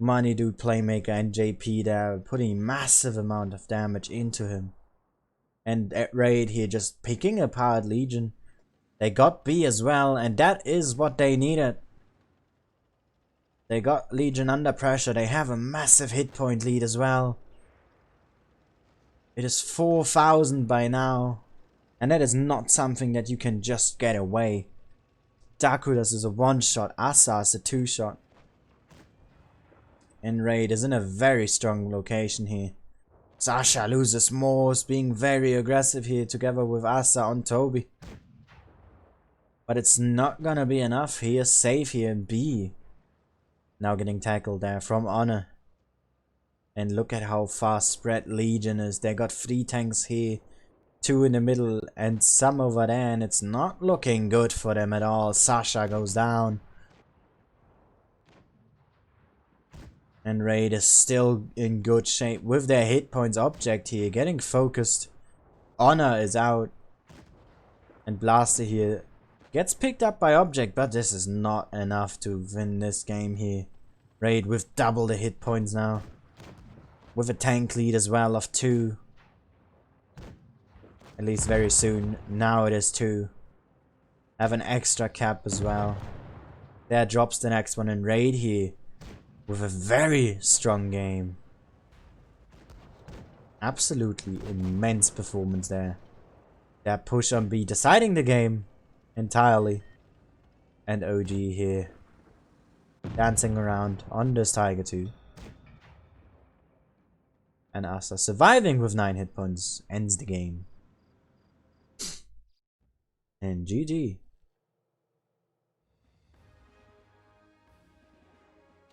Money Dude Playmaker and JP there putting massive amount of damage into him. And at Raid here just picking apart Legion. They got B as well, and that is what they needed. They got Legion under pressure. They have a massive hit point lead as well. It is 4,000 by now. And that is not something that you can just get away. Dakudas is a 1-shot. Asa is a 2-shot. And Raid is in a very strong location here. Sasha loses Morse, being very aggressive here together with Asa on Toby. But it's not gonna be enough. He is safe here in B. Now getting tackled there from Honor. And look at how fast spread Legion is. They got 3 tanks here, 2 in the middle, and some over there, and it's not looking good for them at all. Sasha goes down. And Raid is still in good shape with their hit points object here, getting focused. Honor is out. And Blaster here gets picked up by object, but this is not enough to win this game here. Raid with double the hit points now. With a tank lead as well of 2. At least very soon. Now it is 2. Have an extra cap as well. There drops the next one in Raid here. With a very strong game. Absolutely immense performance there. That push on B deciding the game entirely. And OG here dancing around on this Tiger 2. And Asa surviving with 9 hit points ends the game. And GG.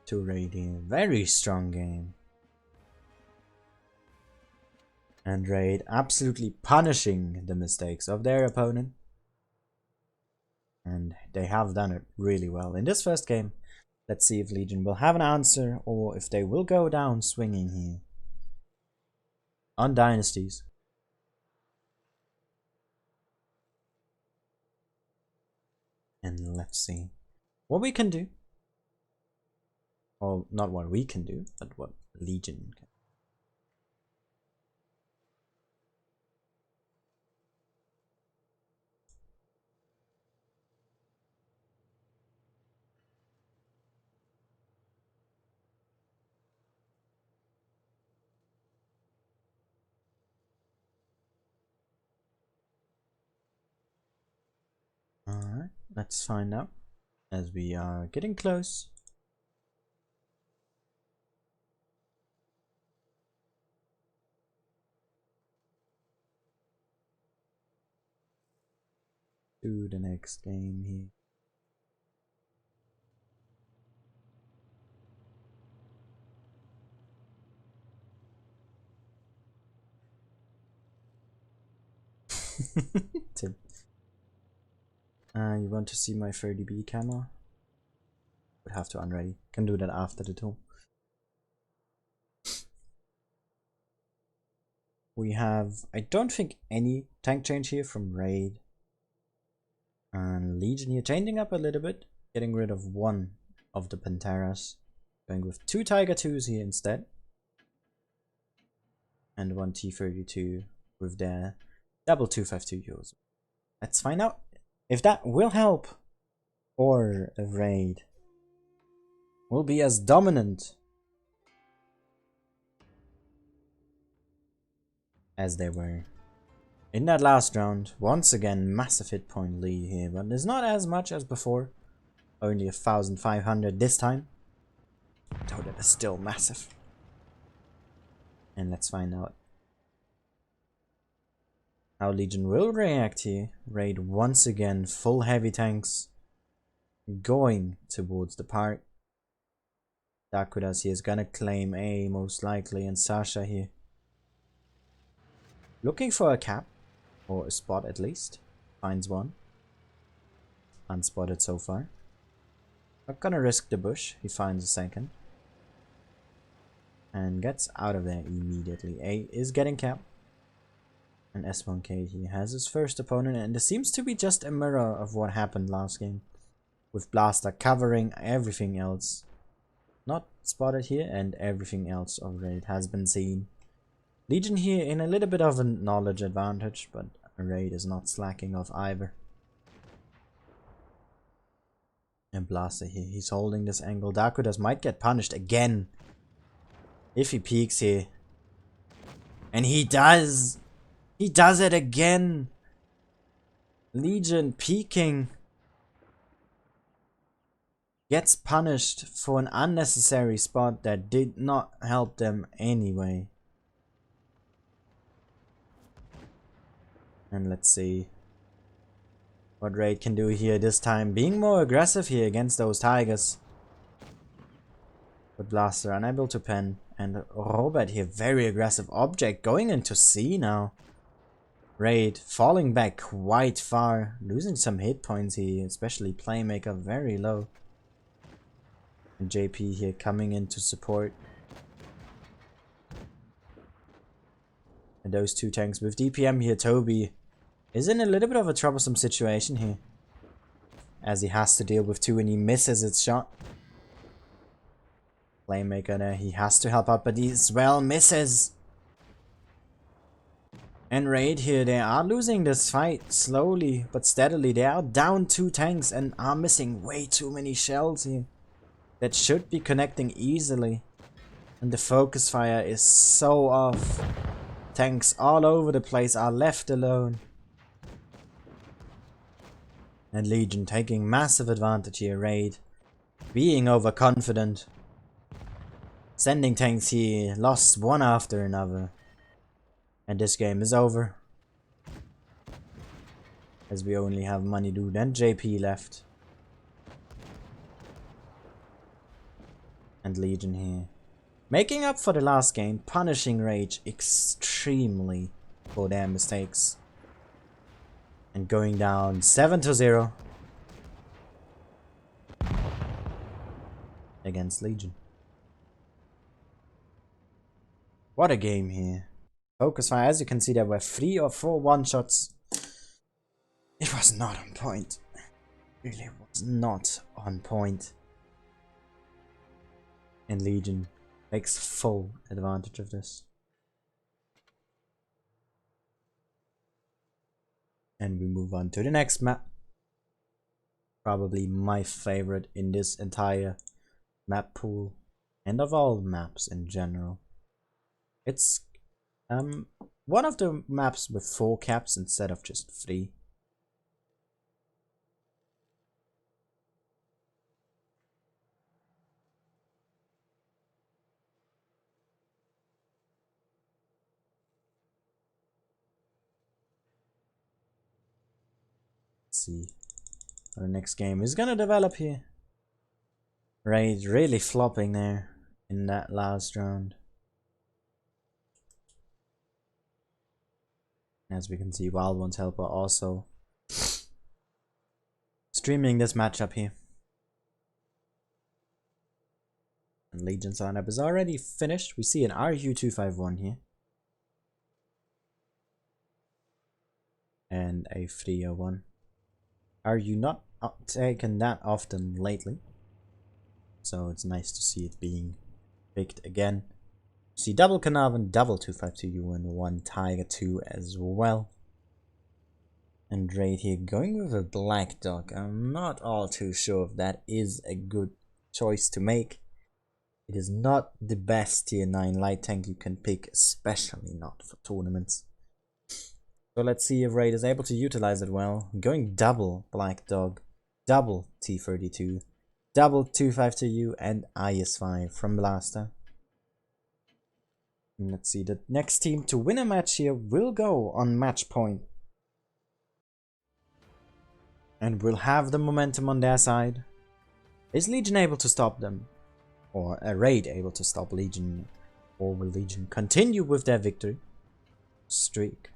To Raid here. Very strong game. And Raid absolutely punishing the mistakes of their opponent. And they have done it really well in this first game. Let's see if Legion will have an answer or if they will go down swinging here. On Dynasties. And let's see what we can do. Well, not what we can do, but what Legion can. Alright, let's find out as we are getting close. To the next game here. Tim. You want to see my 30B camera? Would have to unready. Can do that after the tool. We have, I don't think, any tank change here from Raid. And Legion here changing up a little bit. Getting rid of one of the Panteras. Going with 2 Tiger 2s here instead. And 1 T32 with their double 252 euros. Let's find out if that will help, or a Raid will be as dominant as they were in that last round. Once again, massive hit point lead here, but there's not as much as before. Only 1,500 this time, though that is still massive. And let's find out how Legion will react here. Raid once again, full heavy tanks going towards the park. Dakudas here is gonna claim A most likely, and Sasha here looking for a cap, or a spot at least. Finds one. Unspotted so far. Not gonna risk the bush, he finds a second. And gets out of there immediately. A is getting capped. And S1K, he has his first opponent, and this seems to be just a mirror of what happened last game. With Blaster covering everything else. Not spotted here, and everything else already has been seen. Legion here in a little bit of a knowledge advantage, but Raid is not slacking off either. And Blaster here, he's holding this angle. Dakudas might get punished again if he peeks here. And he does! He does it again! Legion peeking gets punished for an unnecessary spot that did not help them anyway. And let's see what Raid can do here this time, being more aggressive here against those Tigers. But Blaster unable to pen, and Robert here very aggressive. Object going into C now. Raid falling back quite far, losing some hit points here, especially Playmaker very low. And JP here coming in to support. And those 2 tanks with DPM here, Toby is in a little bit of a troublesome situation here, as he has to deal with 2 and he misses his shot. Playmaker there, he has to help out, but he as well misses. And Raid here, they are losing this fight slowly but steadily. They are down 2 tanks and are missing way too many shells here that should be connecting easily. And the focus fire is so off. Tanks all over the place are left alone. And Legion taking massive advantage here. Raid being overconfident. Sending tanks here, lost one after another. And this game is over, as we only have Money Dude and JP left. And Legion here making up for the last game, punishing Rage extremely for their mistakes. And going down 7-0 against Legion. What a game here. Focus fire, as you can see, there were 3 or 4 one-shots. It was not on point. It really was not on point. And Legion takes full advantage of this. And we move on to the next map. Probably my favorite in this entire map pool, and of all maps in general. It's one of the maps with 4 caps instead of just 3. see how the next game is gonna develop here. Raid really flopping there in that last round. As we can see, Wild One's helper also streaming this matchup here. And Legion's lineup is already finished. We see an RU251 here. And a 301. RU not taken that often lately. So it's nice to see it being picked again. You see double Carnarvon, double 252U and one Tiger 2 as well. And Raid here going with a Black Dog. I'm not all too sure if that is a good choice to make. It is not the best tier 9 light tank you can pick, especially not for tournaments. So let's see if Raid is able to utilize it well. Going double Black Dog, double T32, double 252U and IS-5 from Blaster. And let's see, the next team to win a match here will go on match point. And will have the momentum on their side. Is Legion able to stop them? Or a Raid able to stop Legion? Or will Legion continue with their victory streak?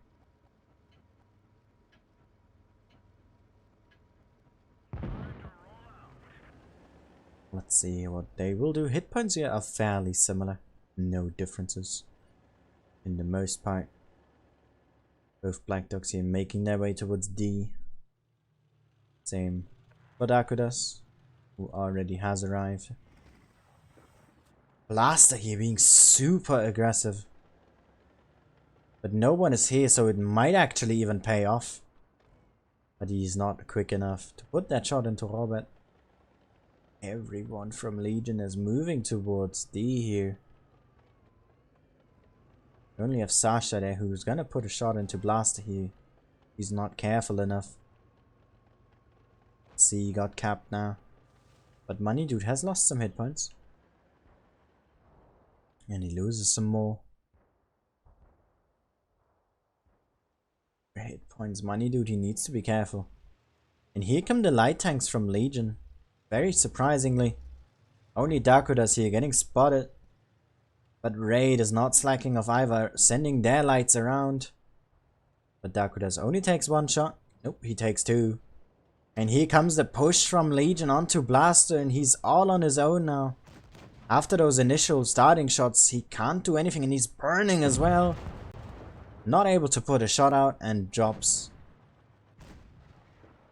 Let's see what they will do. Hit points here are fairly similar. No differences in the most part. Both Black Dogs here making their way towards D. Same for Dakudas, who already has arrived. Blaster here being super aggressive. But no one is here, so it might actually even pay off. But he's not quick enough to put that shot into Robert. Everyone from Legion is moving towards D here. We only have Sasha there who's gonna put a shot into Blaster here. He's not careful enough. Let's see, he got capped now. But Money Dude has lost some hit points. And he loses some more. Hit points, Money Dude, he needs to be careful. And here come the light tanks from Legion. Very surprisingly. Only Dakudas here getting spotted. But Raid is not slacking off either, sending their lights around. But Dakudas only takes one shot. Nope, he takes two. And here comes the push from Legion onto Blaster, and he's all on his own now. After those initial starting shots, he can't do anything, and he's burning as well. Not able to put a shot out and drops.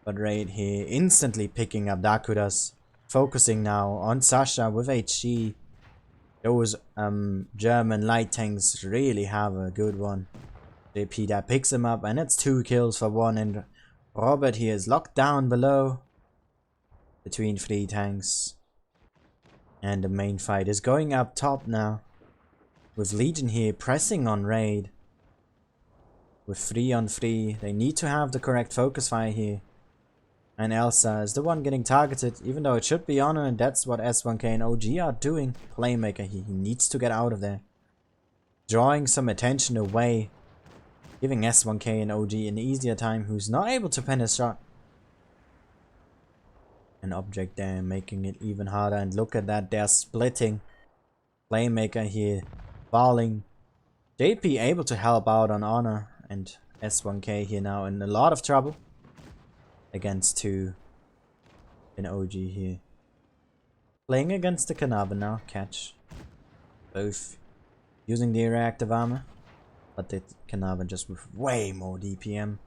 But Raid here instantly picking up Dakudas. Focusing now on Sasha with HG. Those German light tanks really have a good one. JP that picks him up, and it's 2 kills for 1, and Robert here is locked down below between 3 tanks. And the main fight is going up top now. With Legion here pressing on Raid. With 3 on 3, they need to have the correct focus fire here. And Elsa is the one getting targeted, even though it should be Honor, and that's what S1K and OG are doing. Playmaker here, he needs to get out of there. Drawing some attention away. Giving S1K and OG an easier time, who's not able to pen his shot. An object there, making it even harder, and look at that, they're splitting. Playmaker here, falling. JP able to help out on Honor, and S1K here now in a lot of trouble. Against 2 in OG here. Playing against the Carnarvon now, catch. Both using the reactive armor, but the Carnarvon just with way more DPM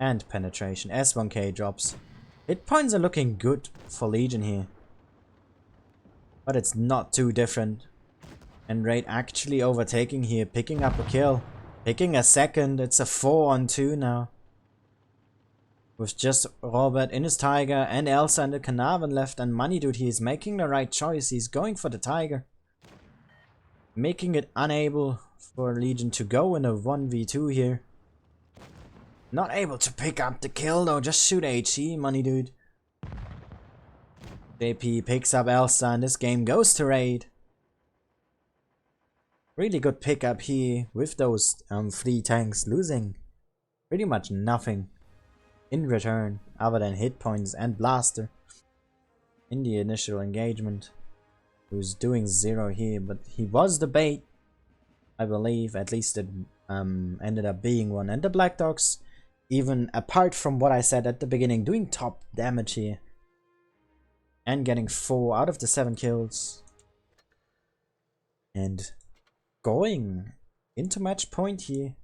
and penetration. S1K drops. Hit points are looking good for Legion here, but it's not too different. And Raid actually overtaking here, picking up a kill, picking a second. It's a 4 on 2 now. With just Robert in his Tiger and Elsa and the Carnarvon left, and Money Dude, he's making the right choice. He's going for the Tiger. Making it unable for Legion to go in a 1v2 here. Not able to pick up the kill though, just shoot HE, Money Dude. JP picks up Elsa, and this game goes to Raid. Really good pickup here with those 3 tanks losing pretty much nothing. in return, other than hit points and blaster in the initial engagement. He was doing 0 here, but he was the bait, I believe. At least it ended up being one. And the Black Dogs, even apart from what I said at the beginning, doing top damage here. And getting 4 out of the 7 kills. And going into match point here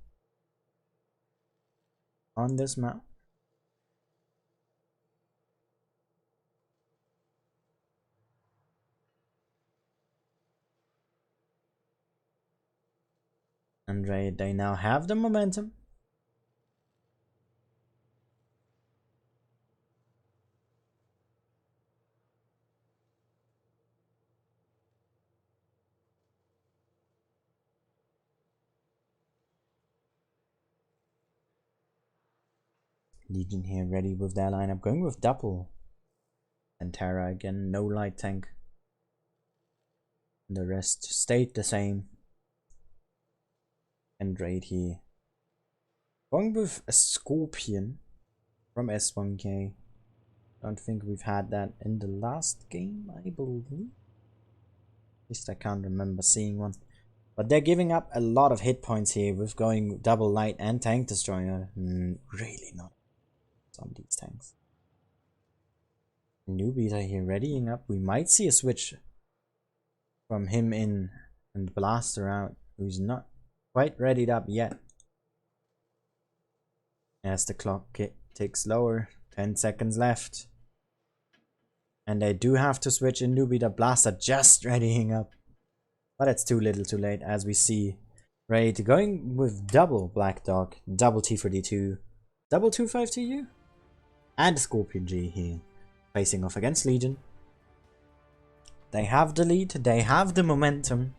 on this map. And they now have the momentum. Legion here ready with their lineup, going with double. And Terra again, no light tank. The rest stayed the same. And Raid here. Going with a Scorpion from S1K. Don't think we've had that in the last game, I believe. At least I can't remember seeing one. But they're giving up a lot of hit points here with going double light and tank destroyer. Really not on these tanks. Newbies are here readying up. We might see a switch from him in and Blaster out, who's not quite readied up yet. As the clock ticks lower, 10 seconds left. And they do have to switch in Newbie. The Blaster just readying up. But it's too little too late, as we see Raid going with double Black Dog, double T4D2, double 252U, and Scorpion G here, facing off against Legion. They have the lead, they have the momentum.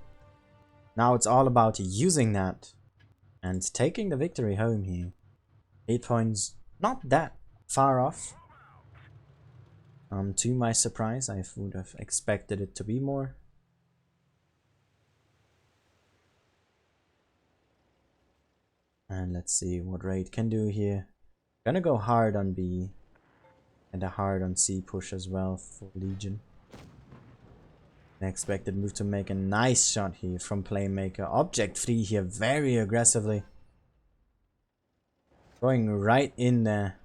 Now it's all about using that and taking the victory home here. 8 points, not that far off. To my surprise, I would have expected it to be more. And let's see what Raid can do here. Gonna go hard on B. And a hard on C push as well for Legion. An expected move to make a nice shot here from Playmaker. Object 3 here very aggressively. Going right in there.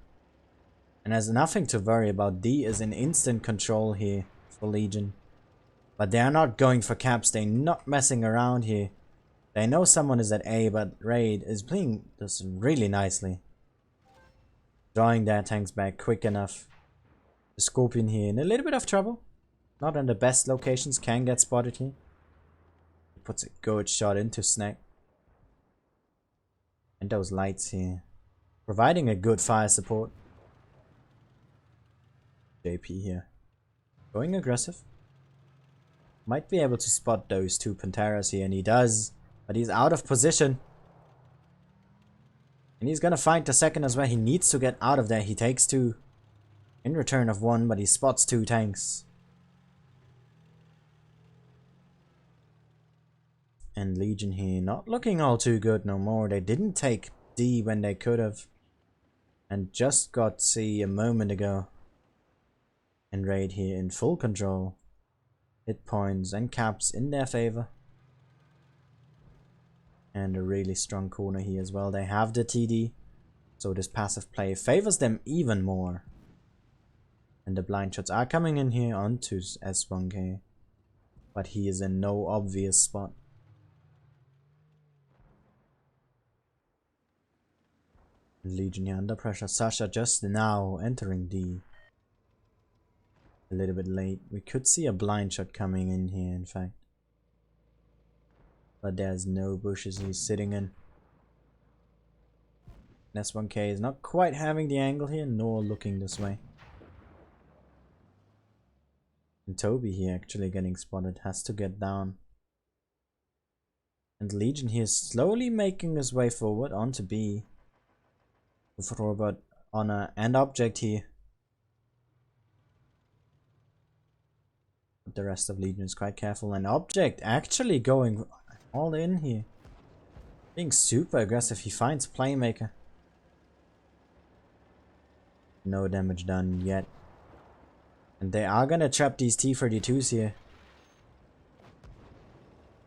And has nothing to worry about. D is in instant control here for Legion. But they are not going for caps. They're not messing around here. They know someone is at A, but Raid is playing this really nicely. Drawing their tanks back quick enough. The Scorpion here in a little bit of trouble. Not in the best locations, can get spotted here. Puts a good shot into Snack. And those lights here. Providing a good fire support. JP here. Going aggressive. Might be able to spot those two Panteras here, and he does. But he's out of position. And he's gonna find the second as well. He needs to get out of there. He takes 2 in return of 1, but he spots 2 tanks. And Legion here not looking all too good no more. They didn't take D when they could have. And just got C a moment ago. And Raid here in full control. Hit points and caps in their favor. And a really strong corner here as well. They have the TD. So this passive play favors them even more. And the blind shots are coming in here onto S1K. But he is in no obvious spot. Legion here under pressure. Sasha just now entering D. A little bit late. We could see a blind shot coming in here, in fact. But there's no bushes he's sitting in. S1K is not quite having the angle here, nor looking this way. And Toby here actually getting spotted, has to get down. And Legion here is slowly making his way forward onto B. With Robert, Honor, and Object here. But the rest of Legion is quite careful, and Object actually going all in here. Being super aggressive, he finds Playmaker. No damage done yet. And they are gonna trap these T-32s here.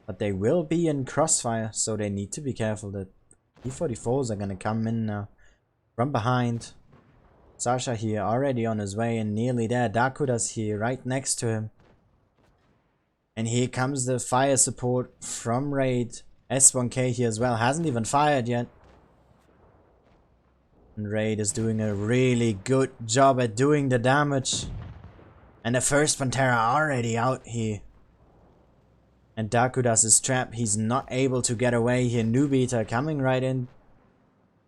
But they will be in crossfire, so they need to be careful. The T-44s are gonna come in now from behind. Sasha here already on his way and nearly there. Dakuda's here right next to him. And here comes the fire support from Raid. S1K here as well, hasn't even fired yet. And Raid is doing a really good job at doing the damage. And the first Pantera already out here. And Dakuda's is trapped, he's not able to get away here. Nubita coming right in.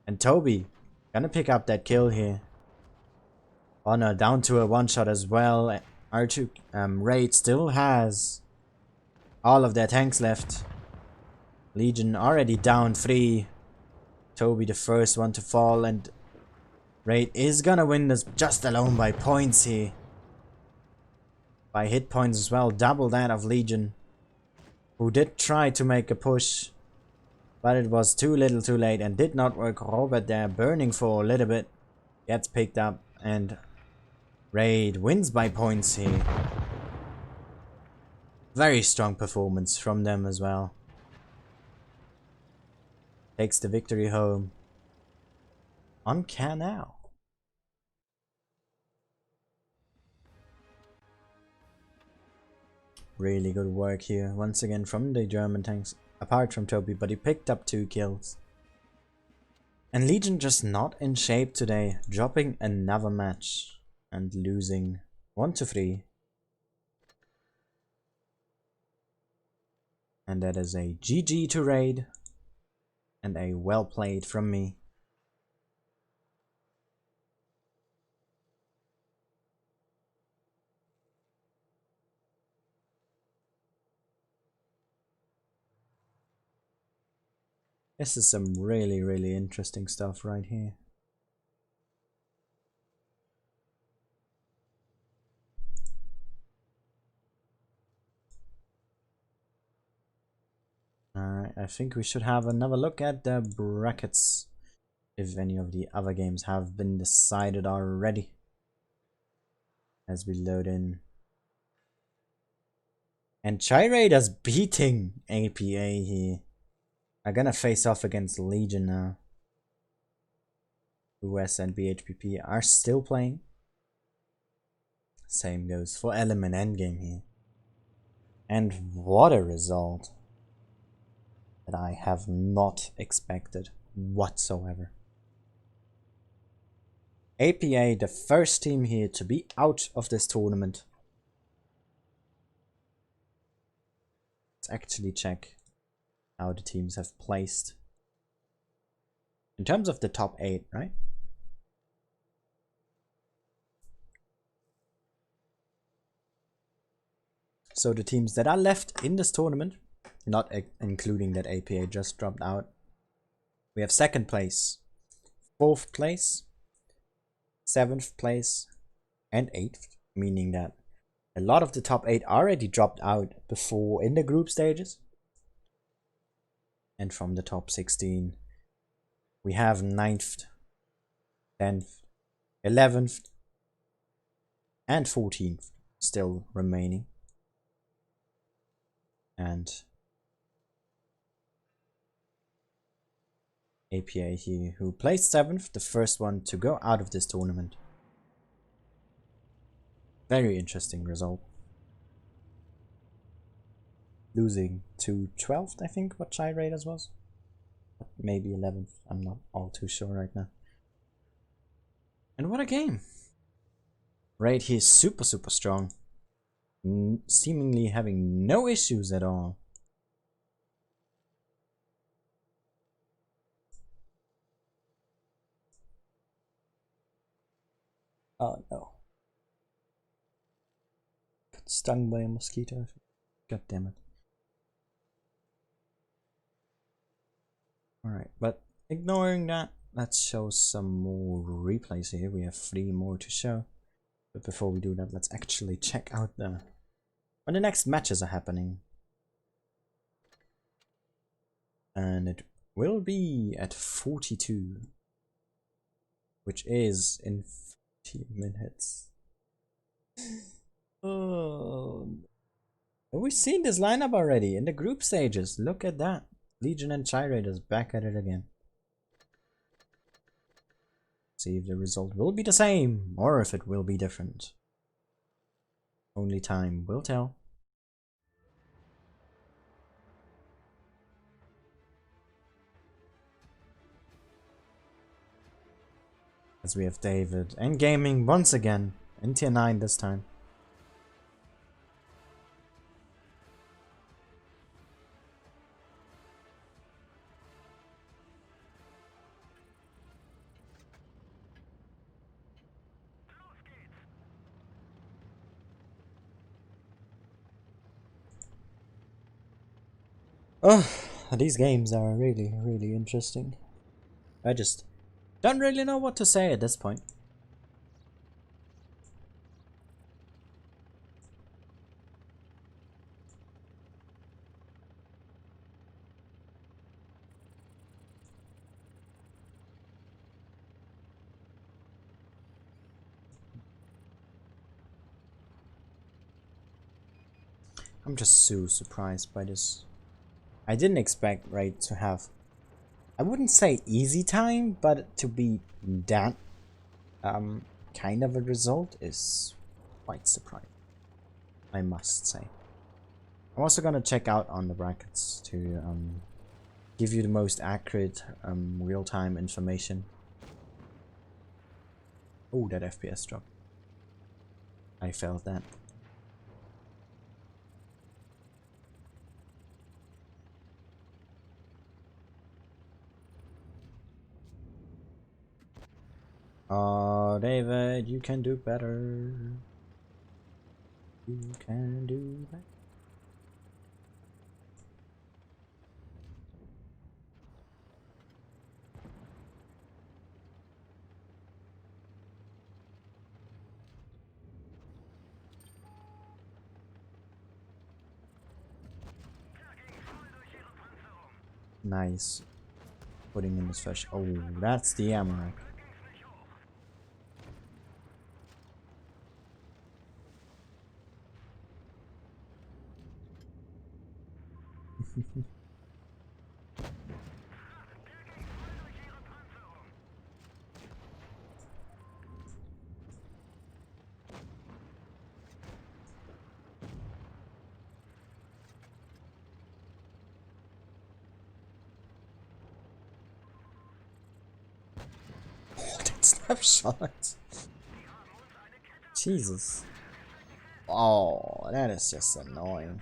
And Toby gonna pick up that kill here. Honor down to a one shot as well. R2 Raid still has all of their tanks left. Legion already down 3. Toby the first one to fall, and Raid is gonna win this just alone by points here. By hit points as well, double that of Legion, who did try to make a push, but it was too little too late and did not work. Robert there burning for a little bit, gets picked up, and Raid wins by points here. Very strong performance from them as well. Takes the victory home on Canal. Really good work here once again from the German tanks, apart from Toby, but he picked up 2 kills. And Legion just not in shape today, dropping another match and losing 1-3. And that is a GG to Raid and a well played from me. This is some really interesting stuff right here. Alright, I think we should have another look at the brackets, if any of the other games have been decided already, as we load in. And Chai Raiders beating APA here. Are gonna face off against Legion now. US and BHPP are still playing. Same goes for Element Endgame here. And what a result that I have not expected whatsoever. APA, the first team here to be out of this tournament. Let's actually check how the teams have placed. In terms of the top 8, right? So the teams that are left in this tournament, not including that APA just dropped out. We have 2nd place, 4th place, 7th place, and 8th, meaning that a lot of the top 8 already dropped out before in the group stages. And from the top 16, we have 9th, 10th, 11th, and 14th still remaining. And APA here, who placed 7th, the first one to go out of this tournament. Very interesting result. Losing to 12th, I think, what Chai Raiders was. Maybe 11th, I'm not all too sure right now. And what a game! Raid here is super strong. Seemingly having no issues at all. Oh no. Got stung by a mosquito. God damn it. Alright, but ignoring that, let's show some more replays here. We have 3 more to show. But before we do that, let's actually check out when the next matches are happening. And it will be at 42, which is in minutes. Oh, we've seen this lineup already in the group stages. Look at that. Legion and Gyrator's back at it again. See if the result will be the same or if it will be different. Only time will tell. As we have David and gaming once again in tier 9 this time. Oh, these games are really, really interesting. I just don't really know what to say at this point. I'm just so surprised by this. I didn't expect Raid to have, I wouldn't say easy time, but to be that kind of a result is quite surprising, I must say. I'm also gonna check out on the brackets to give you the most accurate real-time information. Oh, that FPS drop. I felt that. Oh, David, you can do better. You can do better. Nice. Putting in this fish. Oh, that's the ammo rack. Oh, that snapshot. Jesus. Oh, that is just annoying.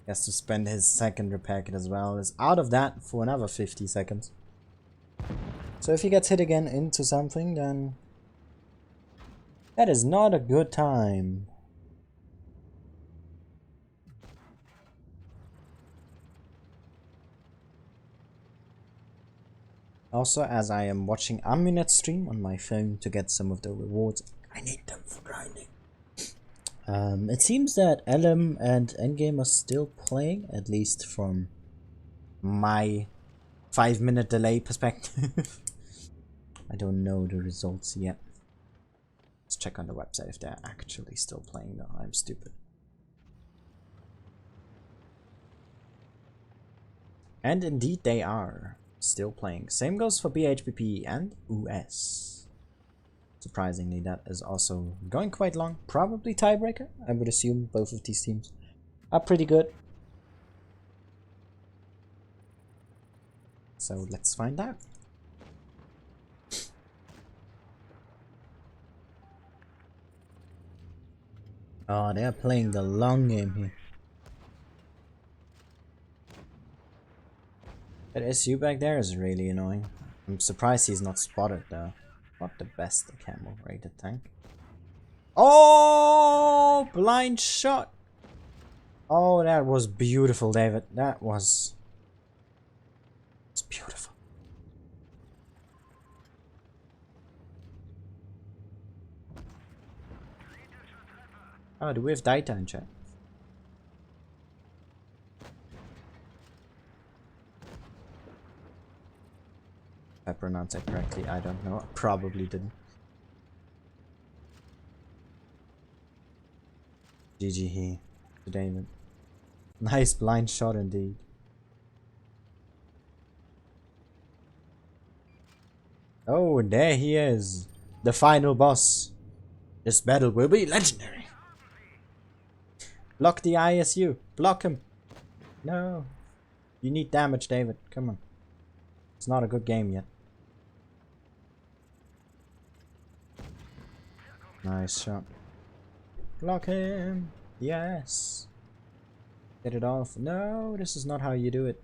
He has to spend his second repair kit as well. Is out of that for another 50 seconds. So if he gets hit again into something, then that is not a good time. Also, as I am watching Aminet's stream on my phone to get some of the rewards, I need them for grinding. It seems that LM and Endgame are still playing, at least from my 5-minute delay perspective. I don't know the results yet. Let's check on the website if they're actually still playing though. I'm stupid. And indeed they are still playing. Same goes for BHPP and US. Surprisingly, that is also going quite long. Probably tiebreaker. I would assume both of these teams are pretty good. So let's find out. Oh, they're playing the long game here. That SU back there is really annoying. I'm surprised he's not spotted though. Not the best camo rated tank. Oh, blind shot. Oh, that was beautiful, David. That was beautiful. Oh, do we have data in chat? If I pronounced it correctly, I don't know. I probably didn't. GG here to David. Nice blind shot indeed. Oh, there he is. The final boss. This battle will be legendary. Block the ISU. Block him. No. You need damage, David. Come on. It's not a good game yet. Nice shot. Block him. Yes. Get it off. No, this is not how you do it.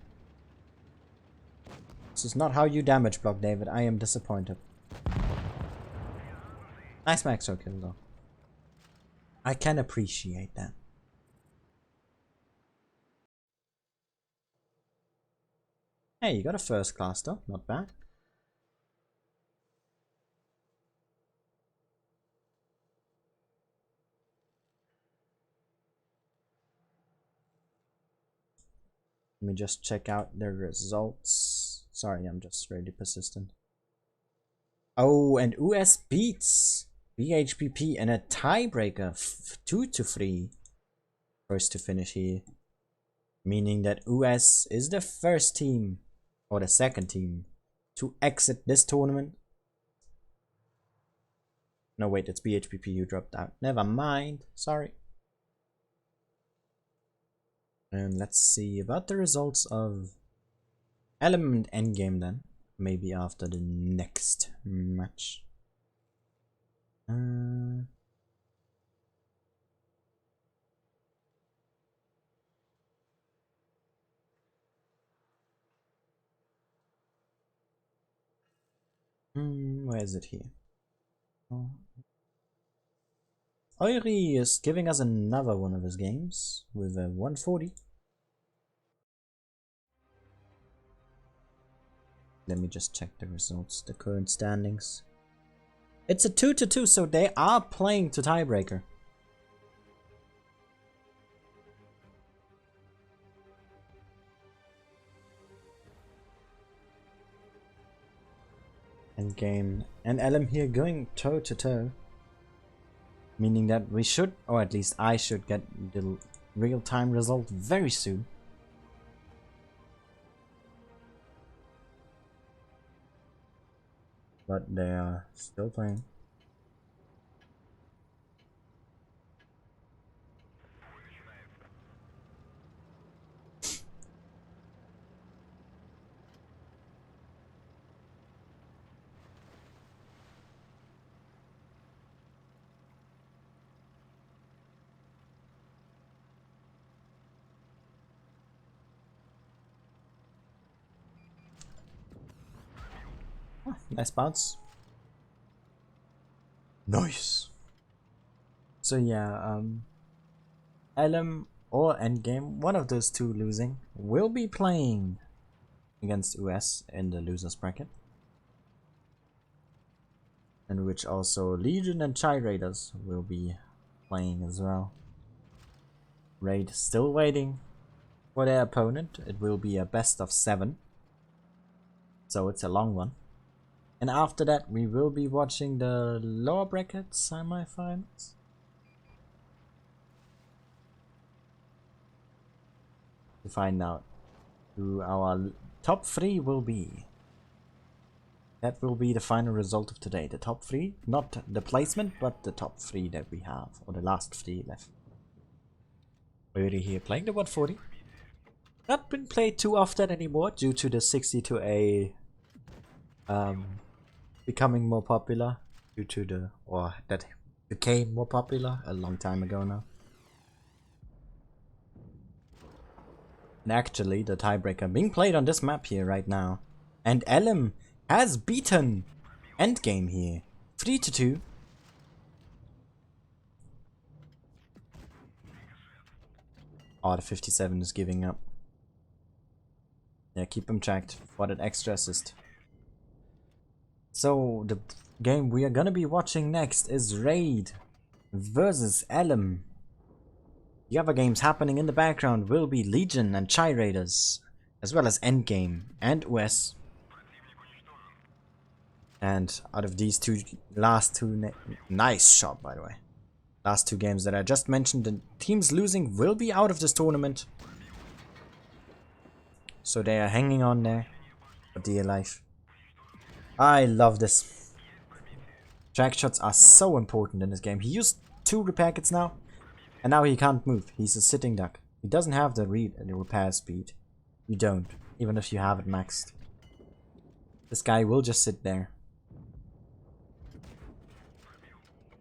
This is not how you damage block, David. I am disappointed. Nice maxo kill though. I can appreciate that. Hey, you got a first class though. Not bad. Let me just check out the results. Sorry, I'm just really persistent. Oh, and US beats BHPP in a tiebreaker 2-3. First to finish here. Meaning that US is the first team, or the second team, to exit this tournament. No, wait, it's BHPP who dropped out. Never mind. Sorry. And let's see about the results of Element Endgame then. Maybe after the next match. Where is it here? Oh. Oiri is giving us another one of his games with a 140. Let me just check the results, the current standings. It's a 2-2, so they are playing to tiebreaker. Endgame and LM here going toe to toe. Meaning that we should, or at least I should, get the real-time result very soon. But they are still playing. Oh, nice bounce. Nice. So yeah, LM or Endgame, one of those two losing, will be playing against US in the losers bracket. In which also Legion and Chai Raiders will be playing as well. Raid still waiting for their opponent. It will be a best of 7. So it's a long one. And after that we will be watching the lower bracket semi-finals. To find out who our top 3 will be. That will be the final result of today. The top 3, not the placement, but the top 3 that we have, or the last 3 left. We're here playing the 140. Not been played too often anymore due to the 62A becoming more popular, due to the, or that became more popular a long time ago now. And actually the tiebreaker being played on this map here right now. And LM has beaten Endgame here. 3-2. Oh, the 57 is giving up. Yeah, keep him tracked for that extra assist. So the game we are gonna be watching next is Raid versus LM. The other games happening in the background will be Legion and Chai Raiders, as well as Endgame and US. And out of these two, last two, nice shot by the way. Last two games that I just mentioned, the teams losing will be out of this tournament. So they are hanging on there for dear life. I love this. Track shots are so important in this game. He used 2 repair kits now, and now he can't move. He's a sitting duck. He doesn't have the repair speed. You don't, even if you have it maxed. This guy will just sit there.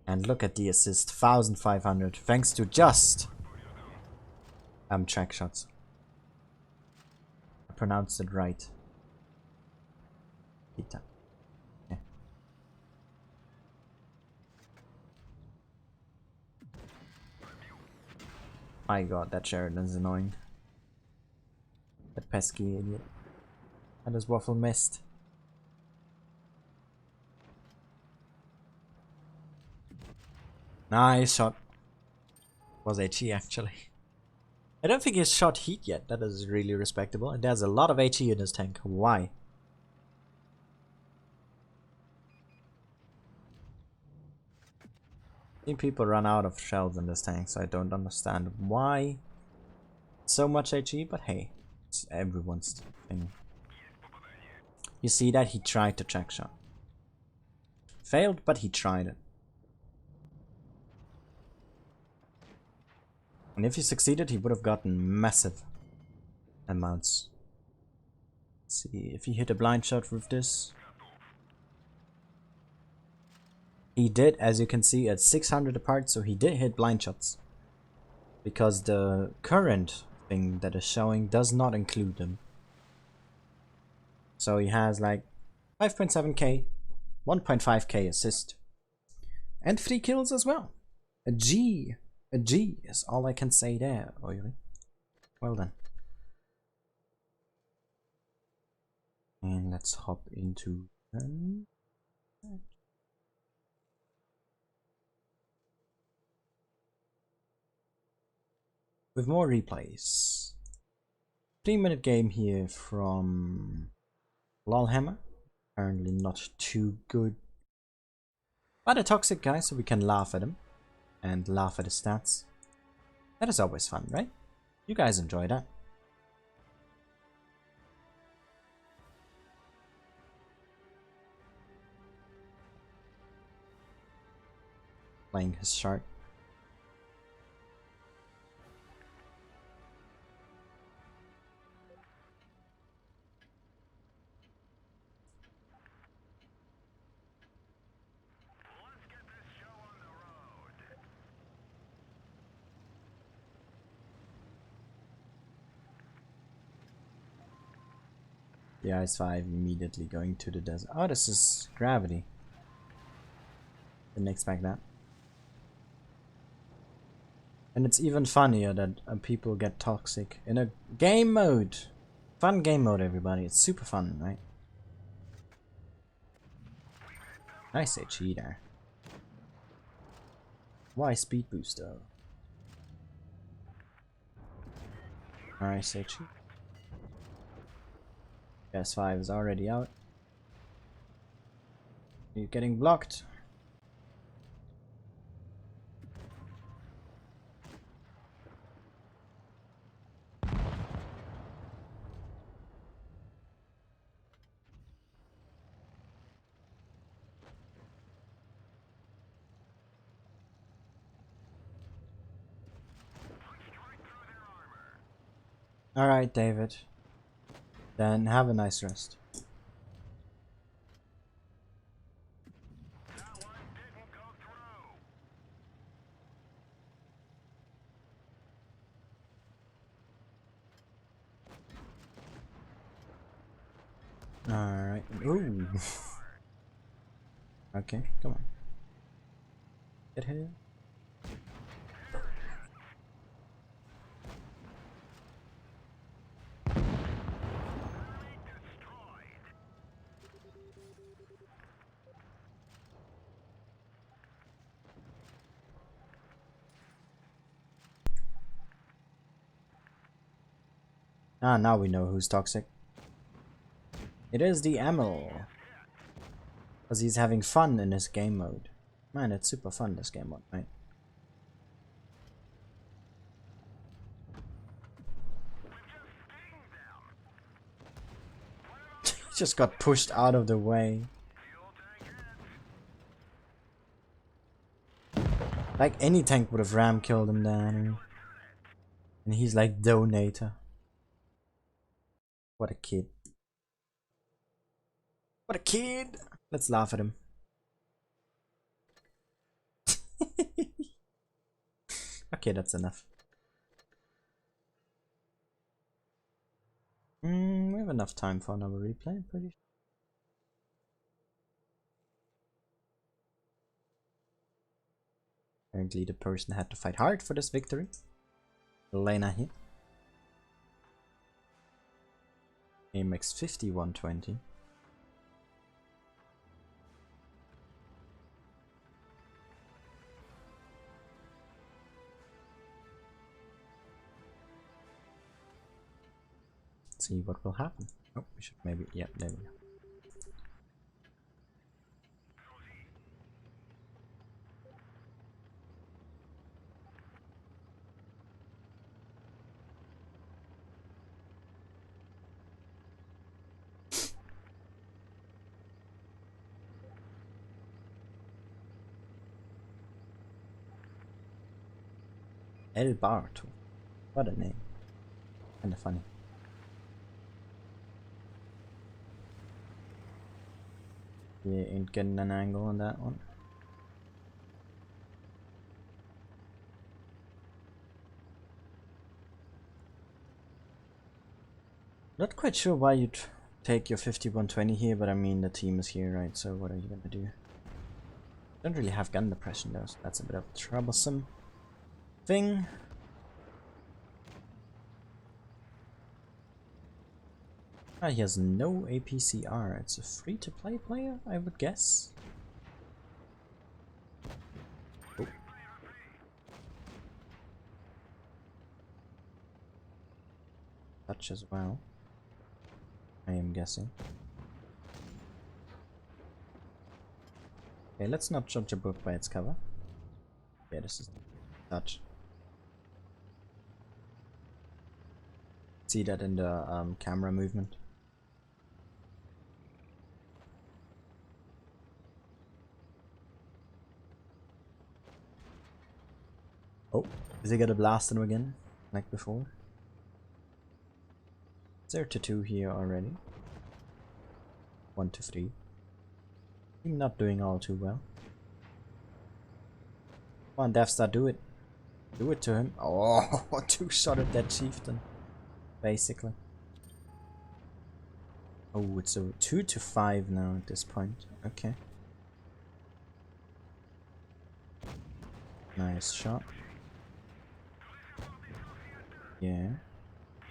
And look at the assist, 1500, thanks to just track shots. I pronounced it right. Yeah. My god, that Sheridan's annoying. That pesky idiot. And his waffle missed. Nice shot. Was HE actually. I don't think he's shot heat yet. That is really respectable. And there's a lot of HE in his tank. Why? I think people run out of shells in this tank, so I don't understand why so much HE, but hey, it's everyone's thing. You see that? He tried to track shot. Failed, but he tried it. And if he succeeded, he would have gotten massive amounts. Let's see if he hit a blind shot with this. He did, as you can see, at 600 apart, so he did hit blind shots. Because the current thing that is showing does not include them. So he has like 5.7k, 1.5k assist, and 3 kills as well. A G is all I can say there, Oiri. Well done. And let's hop into with more replays. 3-minute game here from Lolhammer. Apparently not too good. But a toxic guy, so we can laugh at him. And laugh at his stats. That is always fun, right? You guys enjoy that. Playing his shark. The Ice 5 immediately going to the desert. Oh, this is gravity. Didn't expect that. And it's even funnier that people get toxic in a game mode. Fun game mode, everybody. It's super fun, right? Nice HE there. Why speed boost though? Nice HE. PS5 is already out. You're getting blocked. Alright, David. Then have a nice rest. Alright. Ooh. Okay, come on. Get here. Ah, now we know who's toxic. It is the Emil. Because he's having fun in his game mode. Man, it's super fun, this game mode, right? just got pushed out of the way. Like any tank would have ram killed him then. And he's like donator. What a kid. What a kid! Let's laugh at him. Okay, that's enough. We have enough time for another replay, I'm pretty sure. Apparently the person had to fight hard for this victory. Elena here. AMX 5120. See what will happen. Oh, we should maybe, yeah, there we go. El Barto. What a name. Kinda funny. Yeah, ain't getting an angle on that one. Not quite sure why you'd take your 5120 here, but I mean the team is here, right? So what are you gonna do? Don't really have gun depression though, so that's a bit of a troublesome thing. Ah, he has no APCR. It's a free-to-play player, I would guess. Oh. Touch as well, I am guessing. Okay, let's not judge a book by its cover. Yeah, this is touch. See that in the camera movement. Oh, is he gonna blast him again, like before? 0 to 2 here already. 1 to 3. I'm not doing all too well. Come on, Death Star, do it. Do it to him. Oh, two-shot at that chieftain, basically. Oh, it's a 2 to 5 now at this point. Okay. Nice shot. Yeah.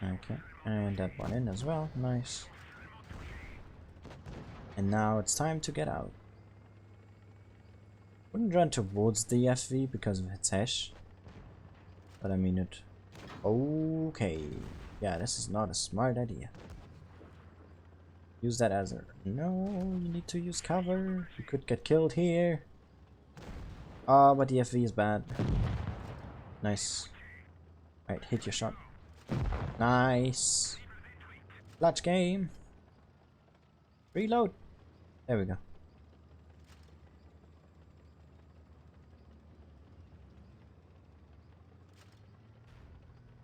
Okay. And that one in as well. Nice. And now it's time to get out. Wouldn't run towards the FV because of its hash. But I mean it. Okay. Yeah, this is not a smart idea. Use that as a... No, you need to use cover. You could get killed here. Oh, but the FV is bad. Nice. Alright, hit your shot. Nice. Clutch game. Reload. There we go.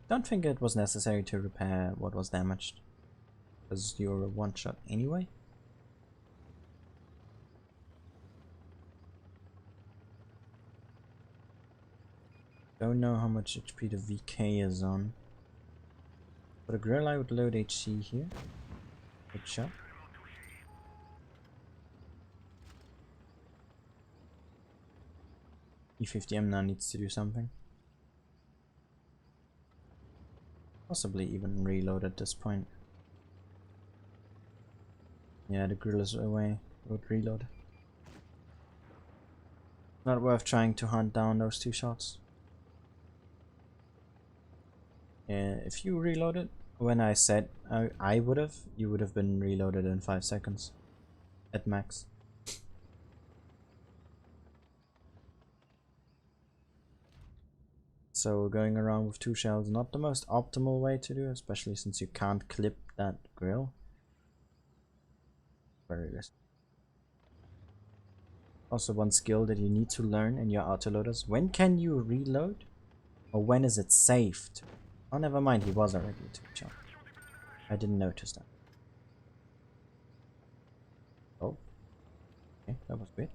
Don't think it was necessary to repair what was damaged, because you're a one-shot anyway. Don't know how much HP the VK is on. For the grill I would load HC here. Good shot. E50M now needs to do something. Possibly even reload at this point. Yeah, the grill is away. Would reload. Not worth trying to hunt down those two shots. Yeah, if you reloaded when I said I would have, you would have been reloaded in 5 seconds at max. So going around with 2 shells, not the most optimal way to do, especially since you can't clip that grill. Very risky. Also, one skill that you need to learn in your autoloaders. When can you reload? Or when is it saved? Oh, never mind. He was already a two-jump. I didn't notice that. Oh. Okay, that was weird.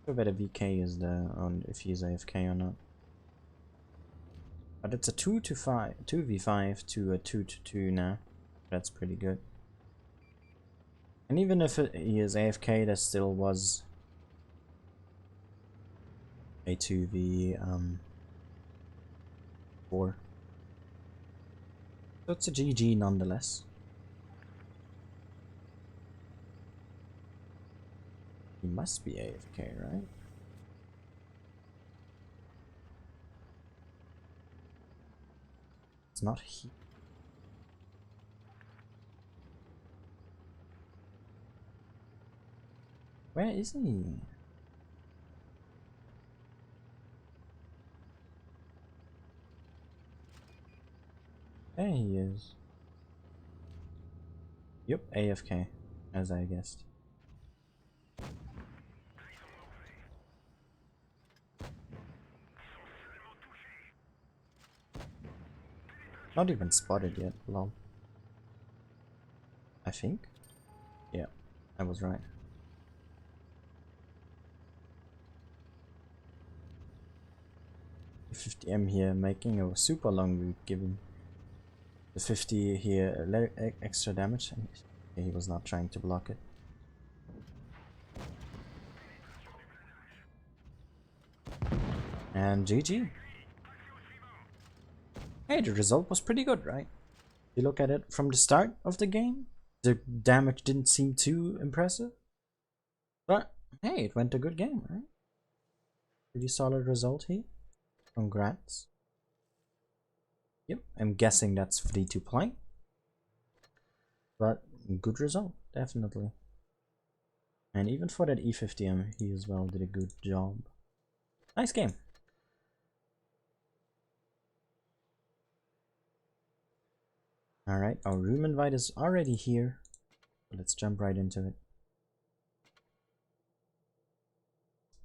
Sure whether VK is there on if he's AFK or not. But it's a 2v5 to a 2-2 now. That's pretty good. And even if he is AFK, there still was a 2v4. So it's a GG nonetheless. He must be AFK, right? It's not he. Where is he? There he is. Yep, AFK, as I guessed. Not even spotted yet, lol. I think? Yeah, I was right. The 50M here making a super long route, giving the 50 here extra damage, and he was not trying to block it. And GG. Hey, the result was pretty good, right? You look at it from the start of the game, the damage didn't seem too impressive. But hey, it went a good game, right? Pretty solid result here. Congrats. Yep, I'm guessing that's free to play. But good result, definitely. And even for that E50M, he as well did a good job. Nice game. Alright, our room invite is already here. Let's jump right into it.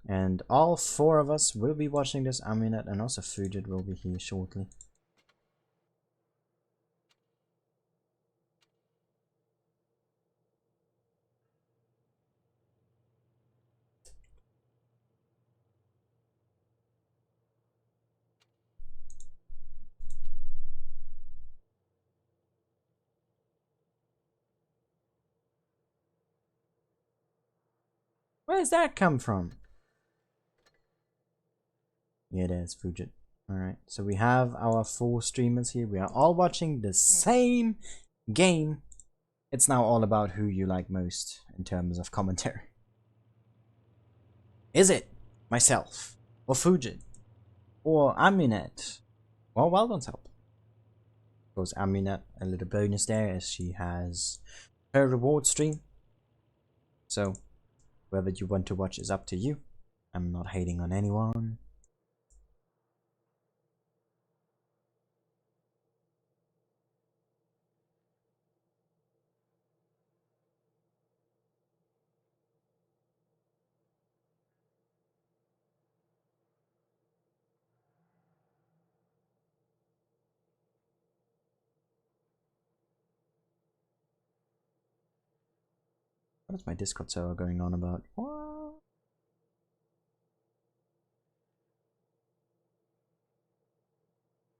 And all four of us will be watching this. Aminat and also Fujit will be here shortly. Where does that come from? Yeah, it is Fujit. Alright, so we have our four streamers here. We are all watching the same game. It's now all about who you like most in terms of commentary. Is it myself, or Fujit, or Aminet, or Wildon's help? Of course, Aminet, a little bonus there as she has her reward stream. So, whether you want to watch is up to you. I'm not hating on anyone. What is my Discord server going on about? What?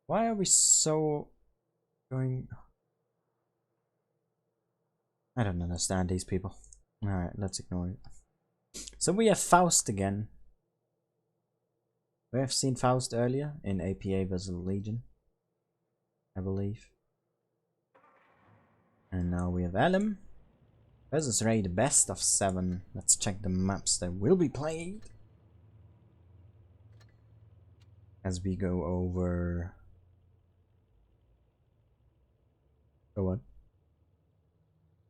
Why are we so going? I don't understand these people. Alright, let's ignore it. So we have Faust again. We have seen Faust earlier in APA vs Legion, I believe. And now we have Elim versus Ray, the best of 7. Let's check the maps that will be played as we go over. Go on.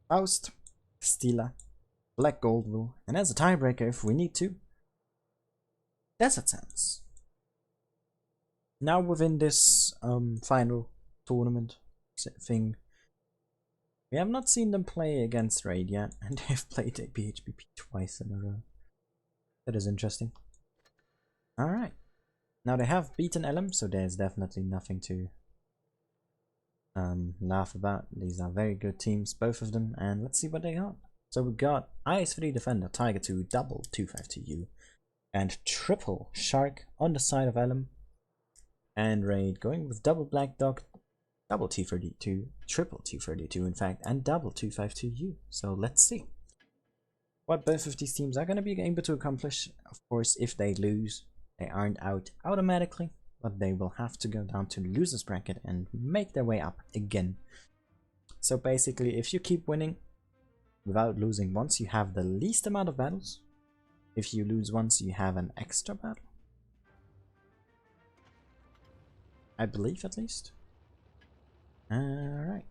Faust, Stila, Black Goldville, and as a tiebreaker if we need to, Desert Sands. Now within this final tournament thing, We have not seen them play against Raid yet, and they've played a BHBP twice in a row. That is interesting. Alright. Now they have beaten Elm, so there's definitely nothing to laugh about. These are very good teams, both of them, and let's see what they got. So we got IS3 Defender, Tiger 2, double 252U, and triple Shark on the side of Elm, and Raid going with double Black Dog, double T32, triple T32 in fact, and double 252U. So let's see what both of these teams are going to be able to accomplish. Of course, if they lose, they aren't out automatically, but they will have to go down to the losers bracket and make their way up again. So basically, if you keep winning without losing once, you have the least amount of battles. If you lose once, you have an extra battle, I believe, at least. Alright.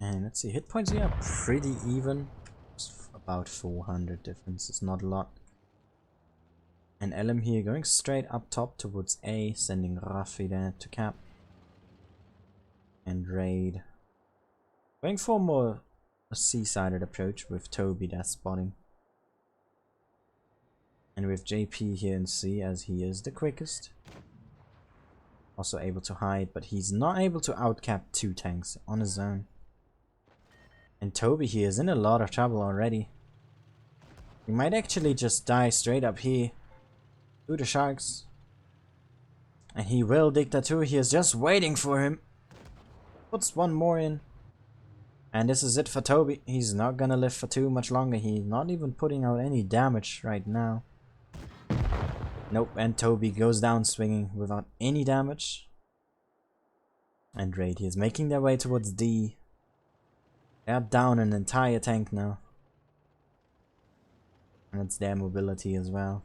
And let's see, hit points here are pretty even. It's about 400 difference, it's not a lot. And Elm here going straight up top towards A, sending Rafi there to cap. And Raid going for more a C-sided approach with Toby there spotting. And with JP here in C, as he is the quickest. Also able to hide, but he's not able to outcap 2 tanks on his own. And Toby here is in a lot of trouble already. He might actually just die straight up here to the Sharks. And he will Dictator, he is just waiting for him. Puts one more in. And this is it for Toby. He's not gonna live for too much longer. He's not even putting out any damage right now. Nope, and Toby goes down swinging without any damage. And Raid is making their way towards D. They are down an entire tank now. And it's their mobility as well.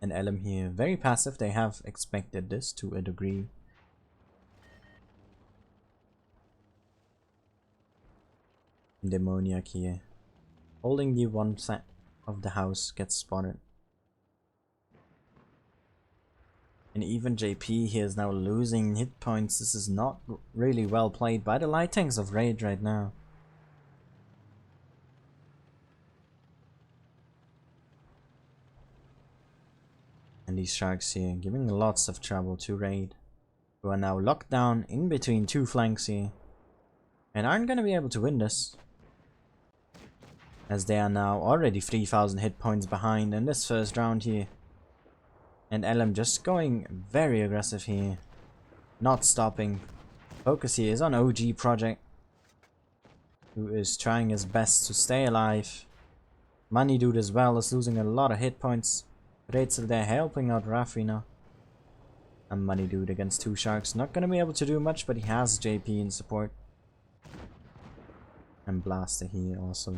And Elm here, very passive. They have expected this to a degree. And Demoniac here, holding the one side of the house, gets spotted. And even JP here is now losing hit points. This is not really well played by the light tanks of Raid right now. And these Sharks here giving lots of trouble to Raid, who are now locked down in between 2 flanks here. And aren't going to be able to win this, as they are now already 3000 hit points behind in this first round here. And Elm just going very aggressive here, not stopping. Focus here is on OG Project, who is trying his best to stay alive. Money Dude as well is losing a lot of hit points. Raid's there helping out Rafina. And Money Dude against 2 Sharks, not gonna be able to do much, but he has JP in support. And Blaster here also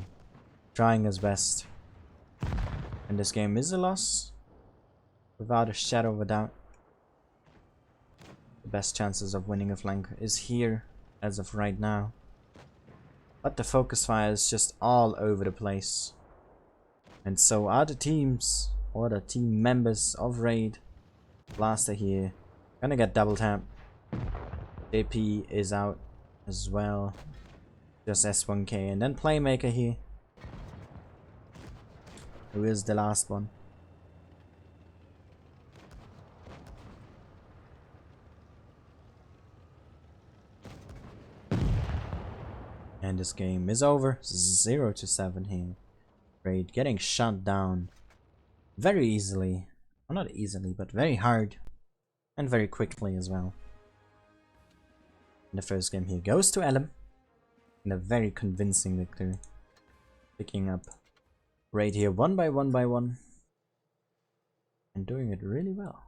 trying his best. And this game is a loss, without a shadow of a doubt. The best chances of winning a flank is here as of right now. But the focus fire is just all over the place. And so are the teams, or the team members of Raid. Blaster here, gonna get double tap. JP is out as well. Just S1K, and then Playmaker here, who is the last one. And this game is over. 0-7 here. Raid getting shut down very easily. Well, not easily, but very hard. And very quickly as well. And the first game here goes to Elm. In a very convincing victory. Picking up Raid here one by one. And doing it really well.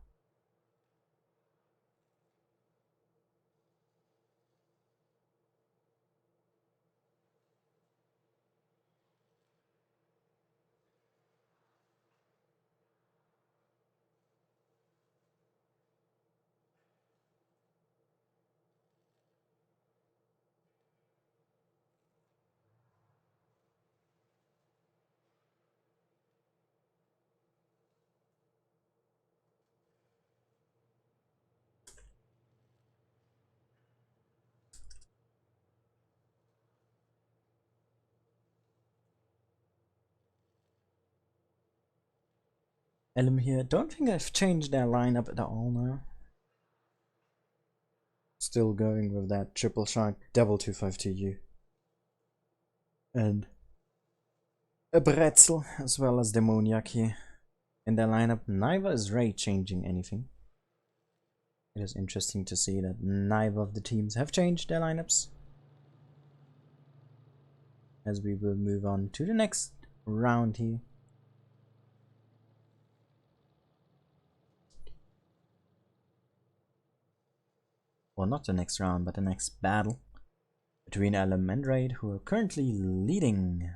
Elm here. Don't think I've changed their lineup at all now. Still going with that triple shark, double 252U. And a Bretzel as well as Demoniac here in their lineup. Neither is Ray changing anything. It is interesting to see that neither of the teams have changed their lineups. As we will move on to the next round here. Well, not the next round, but the next battle between Elm and Raid, who are currently leading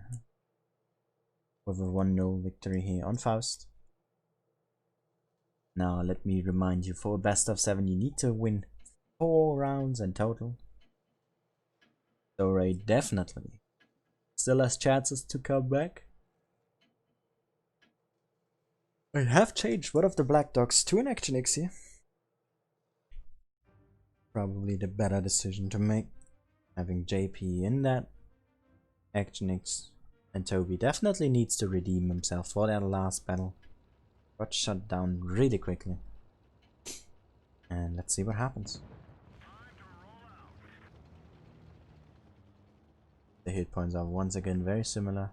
with a 1-0 victory here on Faust. Now let me remind you, for a best of 7 you need to win 4 rounds in total. So Raid definitely still has chances to come back. I have changed one of the Black Dogs to an Action X here. Probably the better decision to make. Having JP in that Action X, and Toby definitely needs to redeem himself for that last battle. Got shut down really quickly. And let's see what happens. The hit points are once again very similar.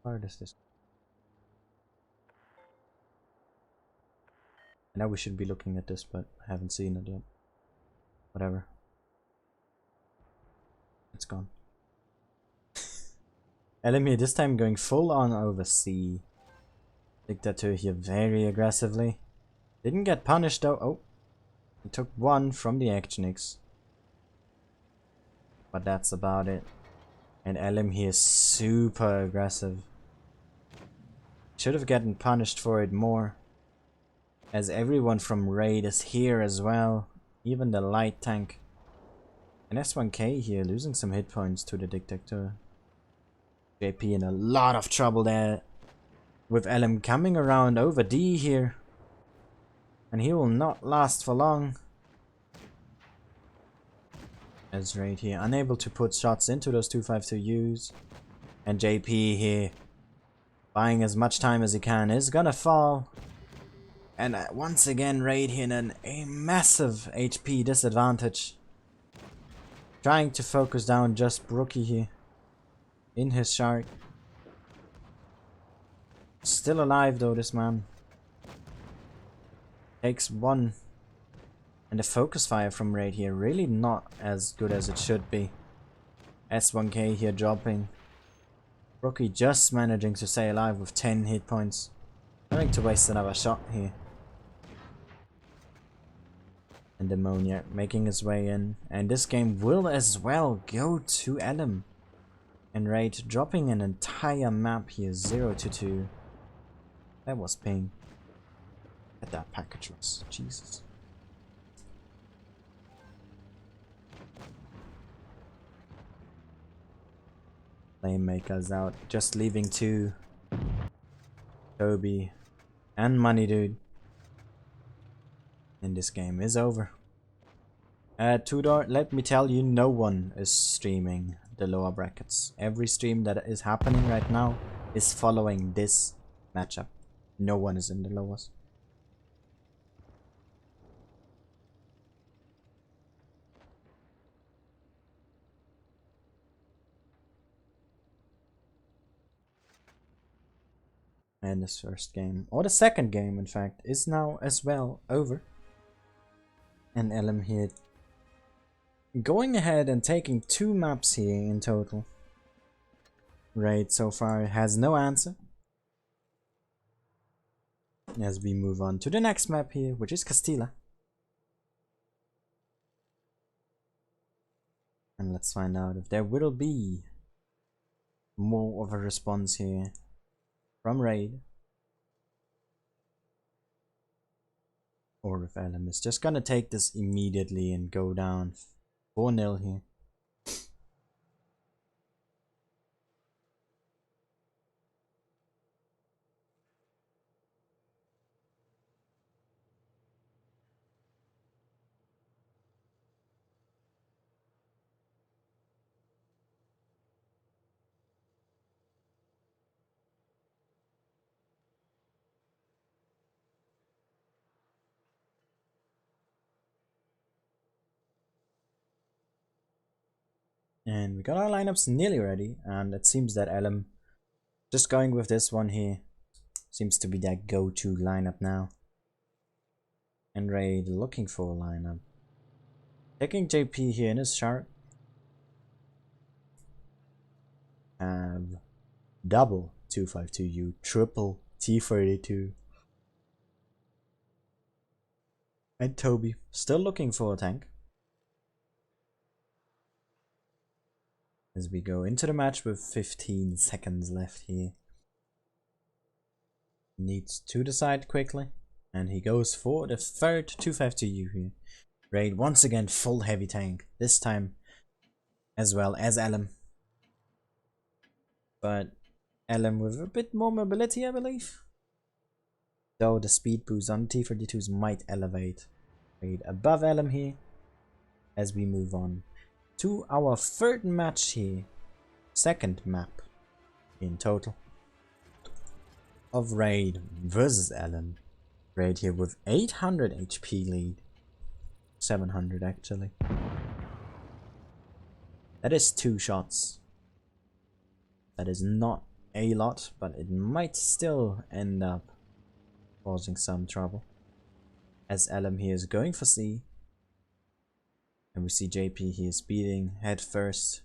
Where does this? I know we should be looking at this, but I haven't seen it yet. Whatever. It's gone. Elimir this time going full on over C. Dictator here very aggressively. Didn't get punished though. Oh. He took one from the Action X. But that's about it. And Elim here is super aggressive. Should have gotten punished for it more. As everyone from Raid is here as well. Even the light tank. And S1K here losing some hit points to the Dictator. JP in a lot of trouble there. With Elim coming around over D here. And he will not last for long. As Raid here unable to put shots into those 252Us. And JP here buying as much time as he can is gonna fall. And once again Raid here in a massive HP disadvantage. Trying to focus down just Brookie here. In his shark. Still alive though, this man. Takes one. And the focus fire from Raid here really not as good as it should be. S1K here dropping. Brookie just managing to stay alive with 10 hit points. Going to waste another shot here. And Demoniac making his way in. And this game will as well go to Elm. And Raid dropping an entire map here, 0-2. That was pain. At that package was, Jesus. Playmakers out, just leaving 2. Toby and Money Dude. And this game is over. Tudor, let me tell you, no one is streaming the lower brackets. Every stream that is happening right now is following this matchup. No one is in the lowers. And this first game, or the second game in fact, is now as well over. And Elm here going ahead and taking 2 maps here in total. Raid so far has no answer. As we move on to the next map here, which is Castilla. And let's find out if there will be more of a response here from Raid. Or if Elm is just gonna take this immediately and go down 4-0 here. And we got our lineups nearly ready, and it seems that Elm just going with this one here seems to be that go-to lineup now. And Raid looking for a lineup. Taking JP here in his shark. Have double 252U, triple T32. And Toby still looking for a tank. As we go into the match with 15 seconds left here. Needs to decide quickly. And he goes for the third 252U here. Raid once again full heavy tank. This time as well as Elm. But Elm with a bit more mobility, I believe. Though the speed boost on T32s might elevate Raid above Elm here. As we move on to our third match here. Second map in total. Of Raid versus Elm. Raid here with 800 HP lead. 700 actually. That is 2 shots. That is not a lot, but it might still end up causing some trouble. As Elm here is going for C. And we see JP here speeding head first.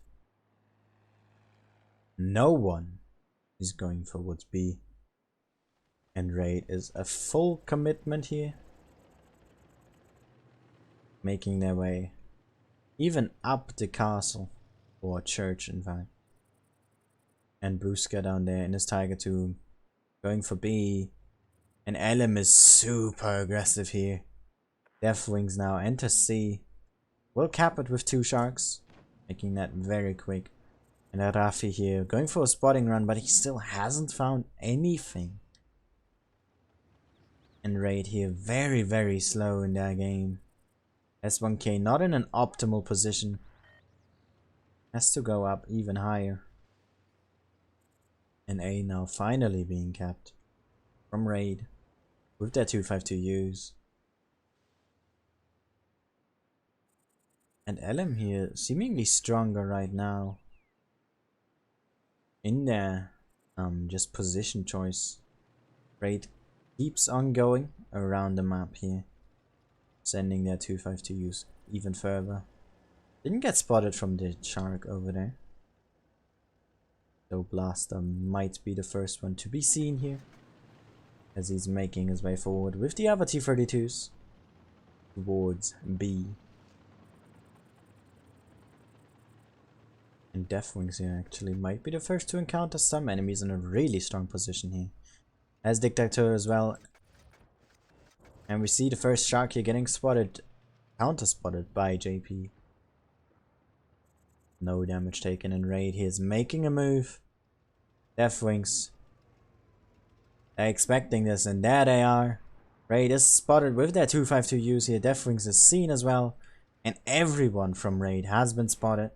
No one is going for what's B. And Raid is a full commitment here. Making their way even up the castle, or church in fact. And Brusca down there in his Tiger Tomb going for B. And Elm is super aggressive here. Deathwings now enter C. Will cap it with 2 sharks, making that very quick. And Rafi here going for a spotting run, but he still hasn't found anything. And Raid here very slow in that game. S1K not in an optimal position. Has to go up even higher. And A now finally being capped from Raid with their 252Us. And Elm here seemingly stronger right now in their just position choice. Raid keeps on going around the map here, sending their 252Us even further. Didn't get spotted from the shark over there. Though Blaster might be the first one to be seen here, as he's making his way forward with the other T32s towards B. And Deathwings here actually might be the first to encounter some enemies in a really strong position here. As Dictator as well. And we see the first shark here getting spotted, counter spotted by JP. No damage taken in Raid. He is making a move. Deathwings. They're expecting this, and there they are. Raid is spotted with their 252Us here. Deathwings is seen as well. And everyone from Raid has been spotted.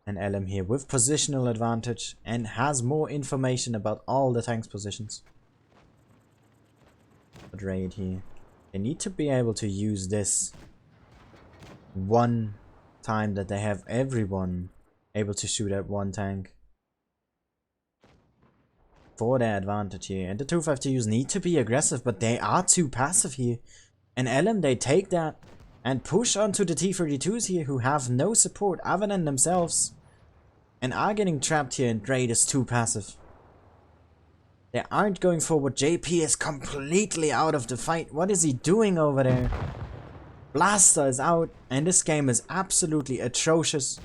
And Elm here with positional advantage and has more information about all the tanks' positions. But Raid here, they need to be able to use this one time that they have everyone able to shoot at one tank for their advantage here. And the 252Us need to be aggressive, but they are too passive here. And Elm, they take that and push onto the T32s here, who have no support other than themselves. And are getting trapped here, and Raid is too passive. They aren't going forward. JP is completely out of the fight. What is he doing over there? Blaster is out, and this game is absolutely atrocious.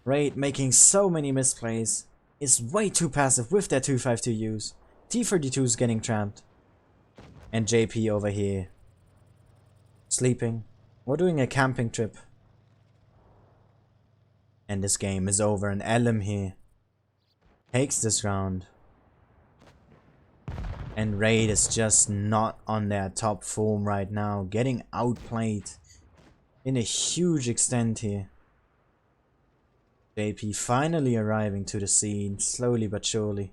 Raid making so many misplays. Is way too passive with their 252Us. T32 is getting trapped. And JP over here sleeping or doing a camping trip. And this game is over, and Elm here takes this round. And Raid is just not on their top form right now, getting outplayed in a huge extent here. JP finally arriving to the scene, slowly but surely.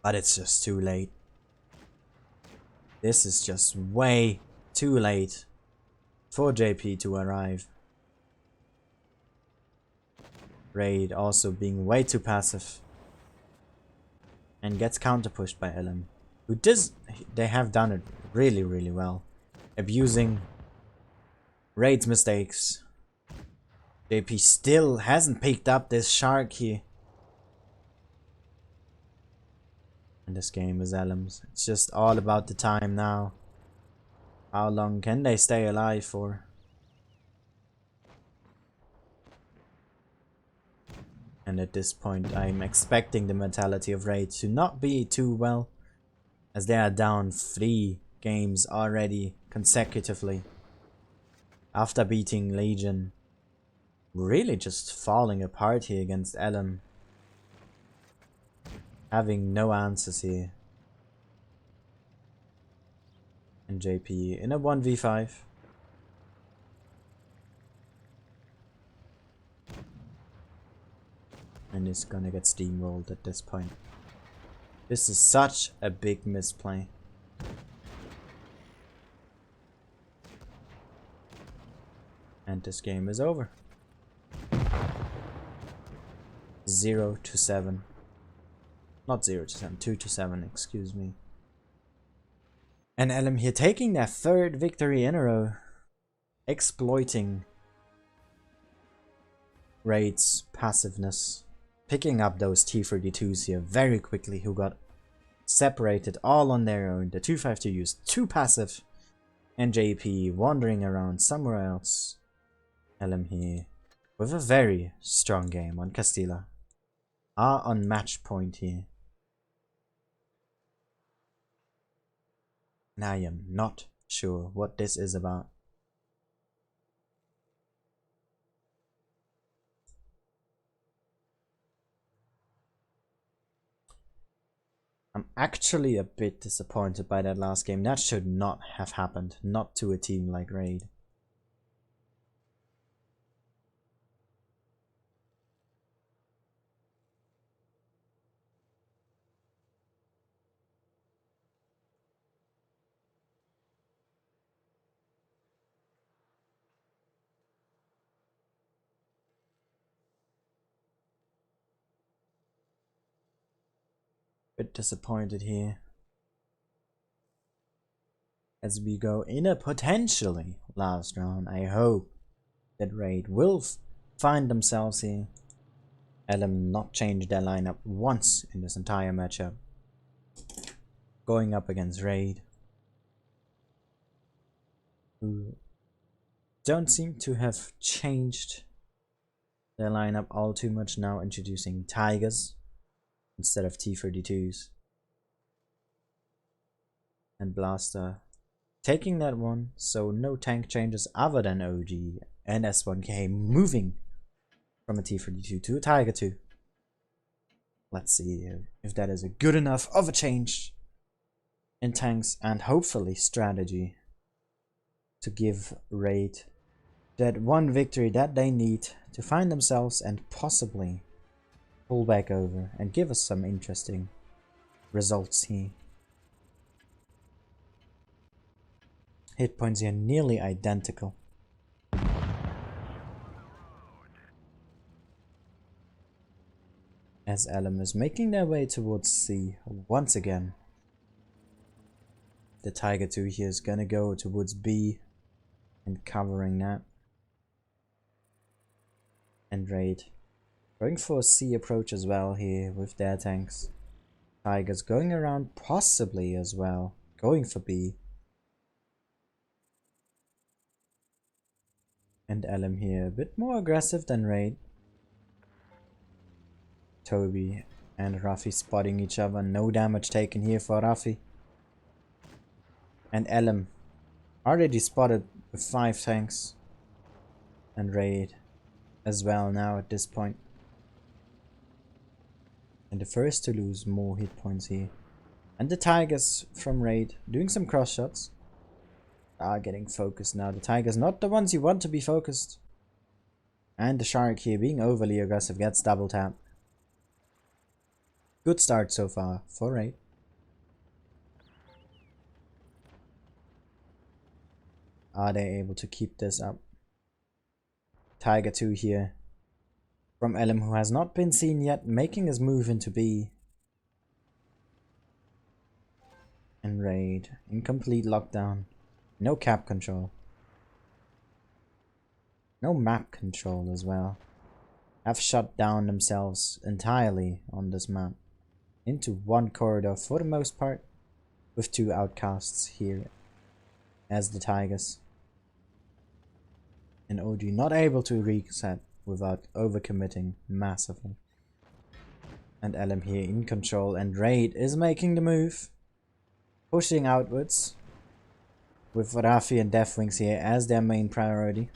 But it's just too late. This is just way too late for JP to arrive. Raid also being way too passive. And gets counter pushed by LM. Who does, they have done it really, really well. Abusing Raid's mistakes. JP still hasn't picked up this shark here. And this game is LM's. It's just all about the time now. How long can they stay alive for? And at this point, I'm expecting the mentality of Raid to not be too well, as they are down 3 games already consecutively. After beating Legion, really just falling apart here against LM. Having no answers here. And JP in a 1v5. And is gonna get steamrolled at this point. This is such a big misplay. And this game is over. 0-7. Not 0-7, 2-7, excuse me. And LM here taking their 3rd victory in a row. Exploiting Raid's passiveness. Picking up those T-32s here very quickly, who got separated all on their own. The 252 used too passive. And JP wandering around somewhere else. LM here with a very strong game on Castilla. Are on match point here. And I am not sure what this is about. I'm actually a bit disappointed by that last game. That should not have happened. Not to a team like Raid. Bit disappointed here. As we go in a potentially last round, I hope that Raid will find themselves here. LM not change their lineup once in this entire matchup. Going up against Raid, who don't seem to have changed their lineup all too much now, introducing Tigers instead of T-32s. And Blaster taking that one, so no tank changes other than OG and S1K moving from a T-32 to a Tiger 2. Let's see if that is a good enough of a change in tanks and hopefully strategy to give Raid that one victory that they need to find themselves and possibly pull back over and give us some interesting results here. Hit points here nearly identical. As LM is making their way towards C once again. The Tiger 2 here is gonna go towards B and covering that. And Raid going for a C approach as well here with their tanks. Tigers going around possibly as well, going for B. And LM here a bit more aggressive than Raid. Toby and Rafi spotting each other, no damage taken here for Rafi. And LM already spotted with 5 tanks. And Raid as well now at this point. And the first to lose more hit points here. And the Tigers from Raid doing some cross shots. Are getting focused now. The Tigers not the ones you want to be focused. And the Shark here being overly aggressive gets double tap. Good start so far for Raid. Are they able to keep this up? Tiger 2 here from Elim, who has not been seen yet, making his move into B. And Raid in complete lockdown. No cap control. No map control as well. Have shut down themselves entirely on this map. Into one corridor for the most part. With two outcasts here as the Tigers. And OG not able to reset without overcommitting massively. And Elim here in control, and Raid is making the move. Pushing outwards. With Rafi and Deathwings here as their main priority.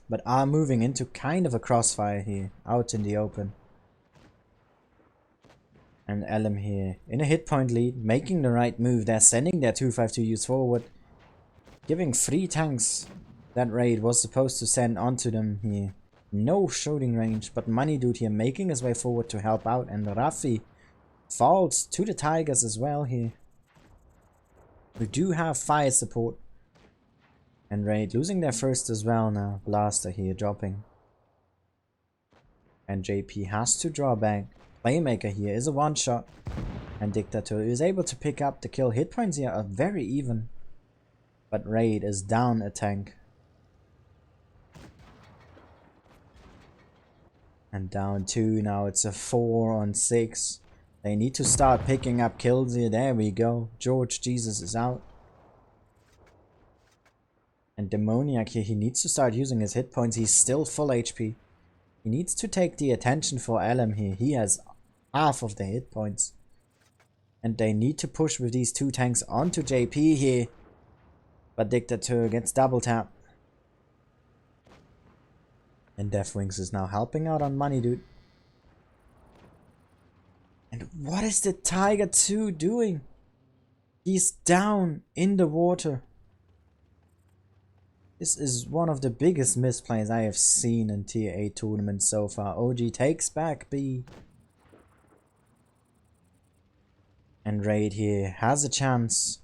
But are moving into kind of a crossfire here, out in the open. And Elim here in a hit point lead, making the right move. They're sending their 252Us forward. Giving 3 tanks that Raid was supposed to send onto them here. No shooting range, but Money Dude here making his way forward to help out. And Rafi falls to the Tigers as well here. We do have fire support. And Raid losing their first as well now. Blaster here dropping. And JP has to draw back. Playmaker here is a one-shot. And Dictator is able to pick up the kill. Hit points here are very even. But Raid is down a tank. And down 2 now. It's a 4 on 6. They need to start picking up kills here. There we go. George Jesus is out. And Demoniac here, he needs to start using his hit points. He's still full HP. He needs to take the attention for Elim here. He has half of the hit points. And they need to push with these 2 tanks onto JP here. But Dictator gets double tap. And Deathwings is now helping out on Money Dude. And what is the Tiger 2 doing? He's down in the water. This is one of the biggest misplays I have seen in Tier 8 tournaments so far. OG takes back B. And Raid here has a chance.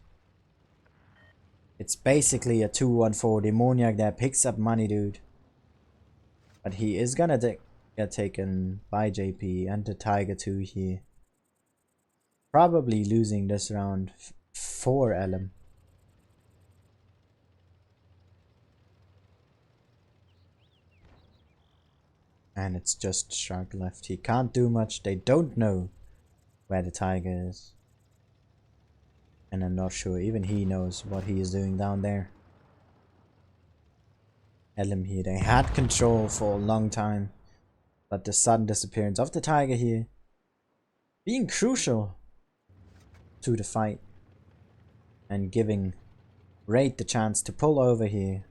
It's basically a 2-1-4 Demoniac that picks up Money Dude. But he is gonna get taken by JP and the Tiger 2 here. Probably losing this round for Elim. And it's just Shark left. He can't do much. They don't know where the Tiger is. And I'm not sure even he knows what he is doing down there. Elim here, they had control for a long time. But the sudden disappearance of the Tiger here being crucial to the fight. And giving Raid the chance to pull over here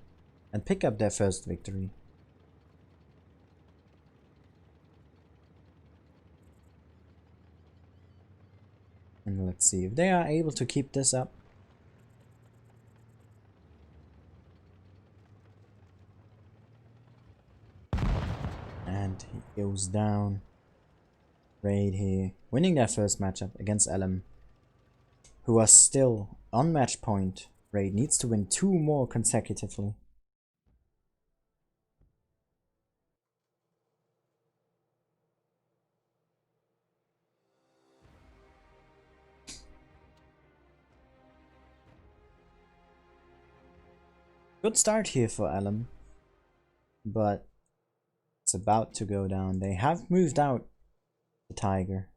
and pick up their first victory. And let's see if they are able to keep this up. And he goes down. Raid here, winning their first matchup against Elim, who are still on match point. Raid needs to win 2 more consecutively. Good start here for Elim, but it's about to go down. They have moved out the Tiger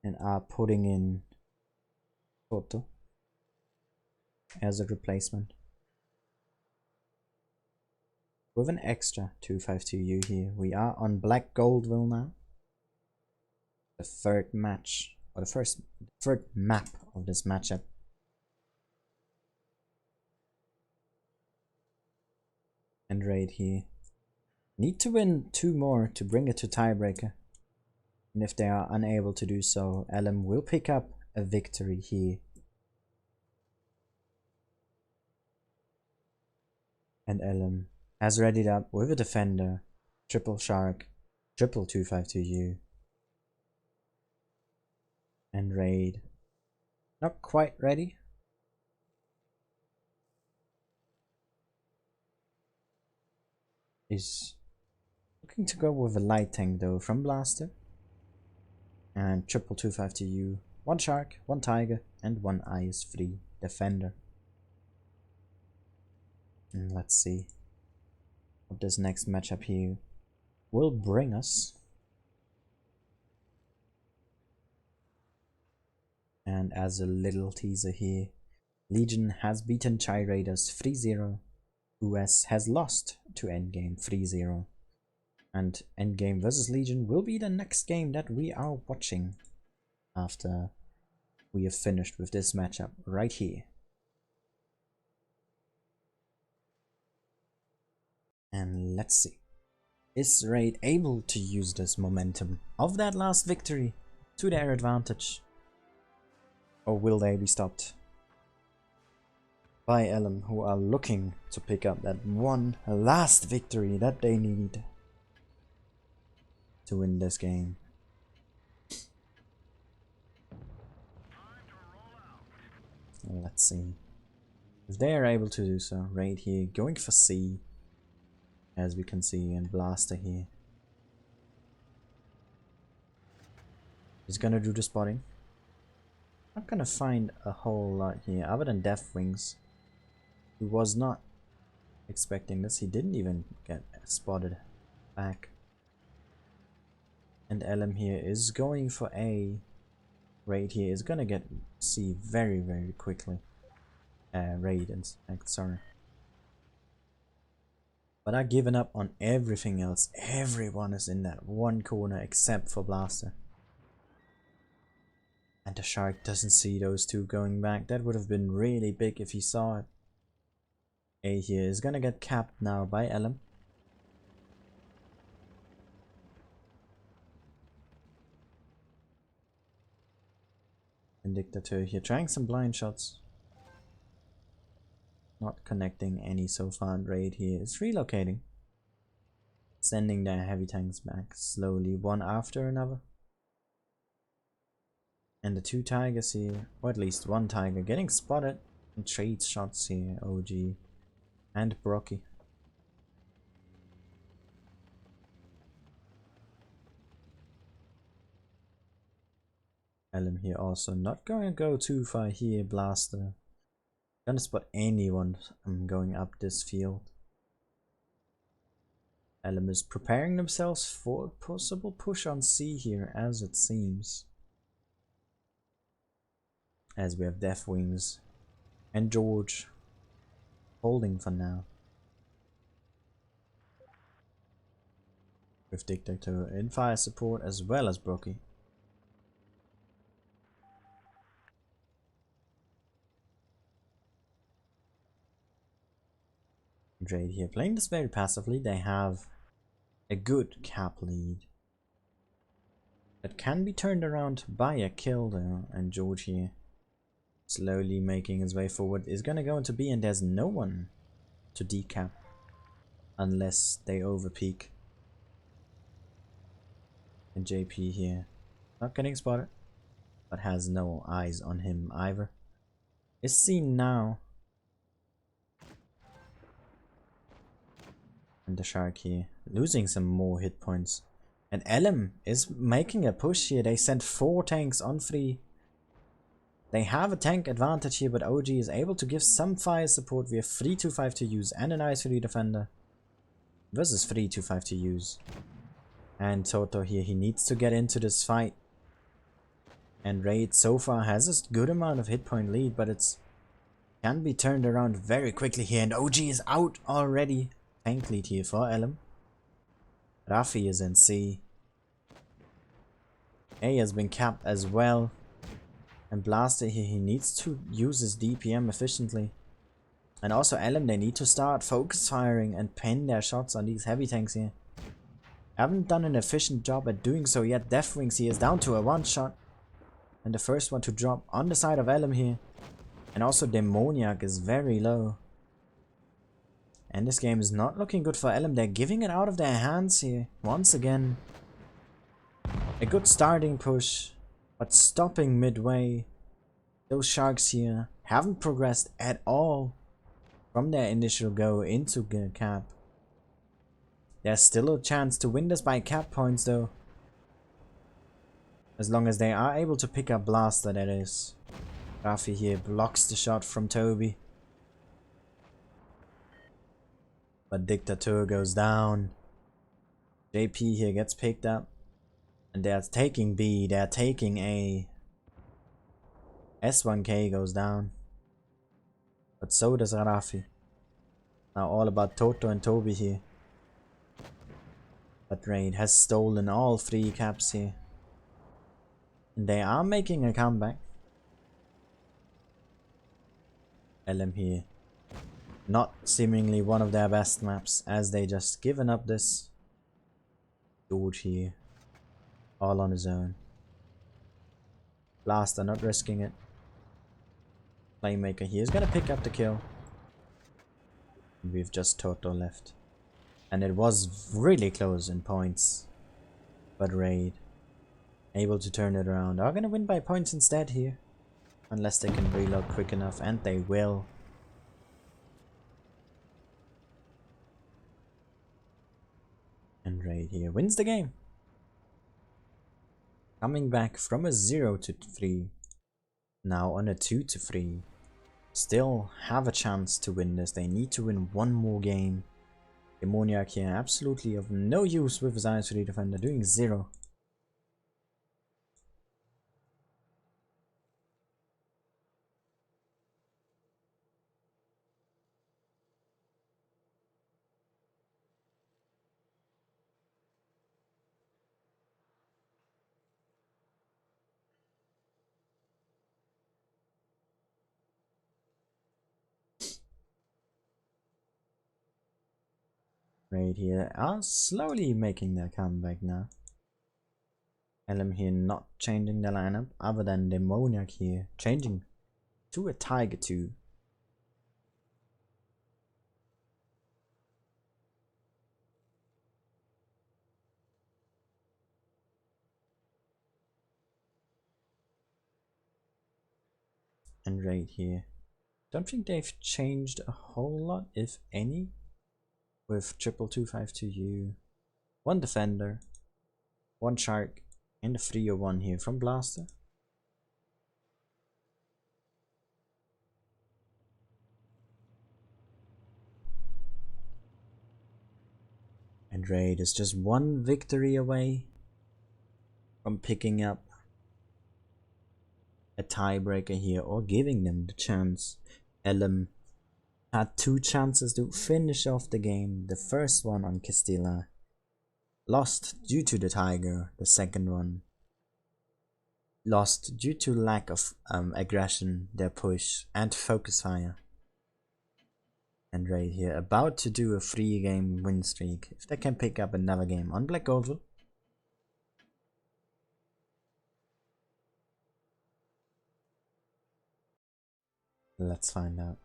and are putting in Toto as a replacement with an extra 252U here. We are on Black Goldville now. The third match, or the third map of this matchup. And Raid here need to win 2 more to bring it to tiebreaker. And if they are unable to do so, Elim will pick up a victory here. And Elim has readied up with a defender, triple Shark, triple 252U. And Raid not quite ready. is looking to go with a light tank though from Blaster. And triple 252U, 1 Shark, 1 Tiger, and 1 IS-3 Defender. And let's see what this next matchup here will bring us. And as a little teaser here, Legion has beaten Chai Raiders 3-0. US has lost to Endgame 3-0. And Endgame versus Legion will be the next game that we are watching after we have finished with this matchup right here. And let's see. Is Raid able to use this momentum of that last victory to their advantage? Or will they be stopped by LM, who are looking to pick up that one last victory that they need to win this game? Let's see if they are able to do so. Raid here going for C, as we can see, and Blaster here is gonna do the spotting. Not gonna find a whole lot here other than Death Wings, who was not expecting this. He didn't even get spotted back. And LM here is going for A. Raid here is gonna get C very, very quickly. Raid, in fact, sorry. But I've given up on everything else. Everyone is in that one corner except for Blaster. And the Shark doesn't see those two going back. That would have been really big if he saw it. A here is gonna get capped now by LM. And Dictator here trying some blind shots. Not connecting any so far. And Raid here is relocating. Sending their heavy tanks back slowly, one after another. And the 2 Tigers here, or at least 1 Tiger, getting spotted and trades shots here. OG and Brocky. LM here also not going to go too far here. Blaster gonna spot anyone going up this field. LM is preparing themselves for a possible push on C here, as it seems. As we have Death Wings and George holding for now. With Dictator in fire support as well as Brocky. Raid here playing this very passively. They have a good cap lead that can be turned around by a kill though, and George here slowly making his way forward is gonna go into B, and there's no one to decap unless they overpeak. And JP here not getting spotted, but has no eyes on him either. Is seen now. And the Shark here losing some more hit points. And LM is making a push here. They sent 4 tanks on 3. They have a tank advantage here, but OG is able to give some fire support. We have 3 252Us and an IS-3 Defender versus 3 252Us. And Toto here, he needs to get into this fight. And Raid so far has a good amount of hit point lead, but it's can be turned around very quickly here. And OG is out already. Tank lead here for LM. Rafi is in C. A has been capped as well. And Blaster here, he needs to use his DPM efficiently. And also LM, they need to start focus firing and pin their shots on these heavy tanks here. Haven't done an efficient job at doing so yet. Deathwings here is down to a 1 shot. And the first one to drop on the side of LM here. And also Demoniac is very low. And this game is not looking good for LM. They're giving it out of their hands here. Once again. A good starting push, but stopping midway. Those Sharks here haven't progressed at all from their initial go into cap. There's still a chance to win this by cap points though. As long as they are able to pick up Blaster, that is. Rafi here blocks the shot from Toby. But Dictator goes down. JP here gets picked up. And they're taking B, they're taking A. S1K goes down. But so does Rafi. Now all about Toto and Toby here. But Raid has stolen all 3 caps here. And they are making a comeback. LM here. Not seemingly one of their best maps, as they just given up this. George here. All on his own. Blaster not risking it. Playmaker here is gonna pick up the kill. And we've just Toto left. And it was really close in points. But Raid, able to turn it around, are gonna win by points instead here. Unless they can reload quick enough, and they will. And Raid here wins the game. Coming back from a 0-3. Now on a 2-3. Still have a chance to win this. They need to win one more game. Demoniac here absolutely of no use with his IS3 defender, doing 0. Raid here are slowly making their comeback now. LM here not changing the lineup, other than Demoniac here changing to a Tiger 2. And Raid here. Don't think they've changed a whole lot, if any. With 22252U, 1 defender, 1 shark, and a 301 here from Blaster. And Raid is just 1 victory away from picking up a tiebreaker here, or giving them the chance. LM had 2 chances to finish off the game. The first one on Castilla lost due to the Tiger. The second one lost due to lack of aggression, their push, and focus fire. And Raid here about to do a 3-game win streak. If they can pick up another game on Black Goldville. Let's find out.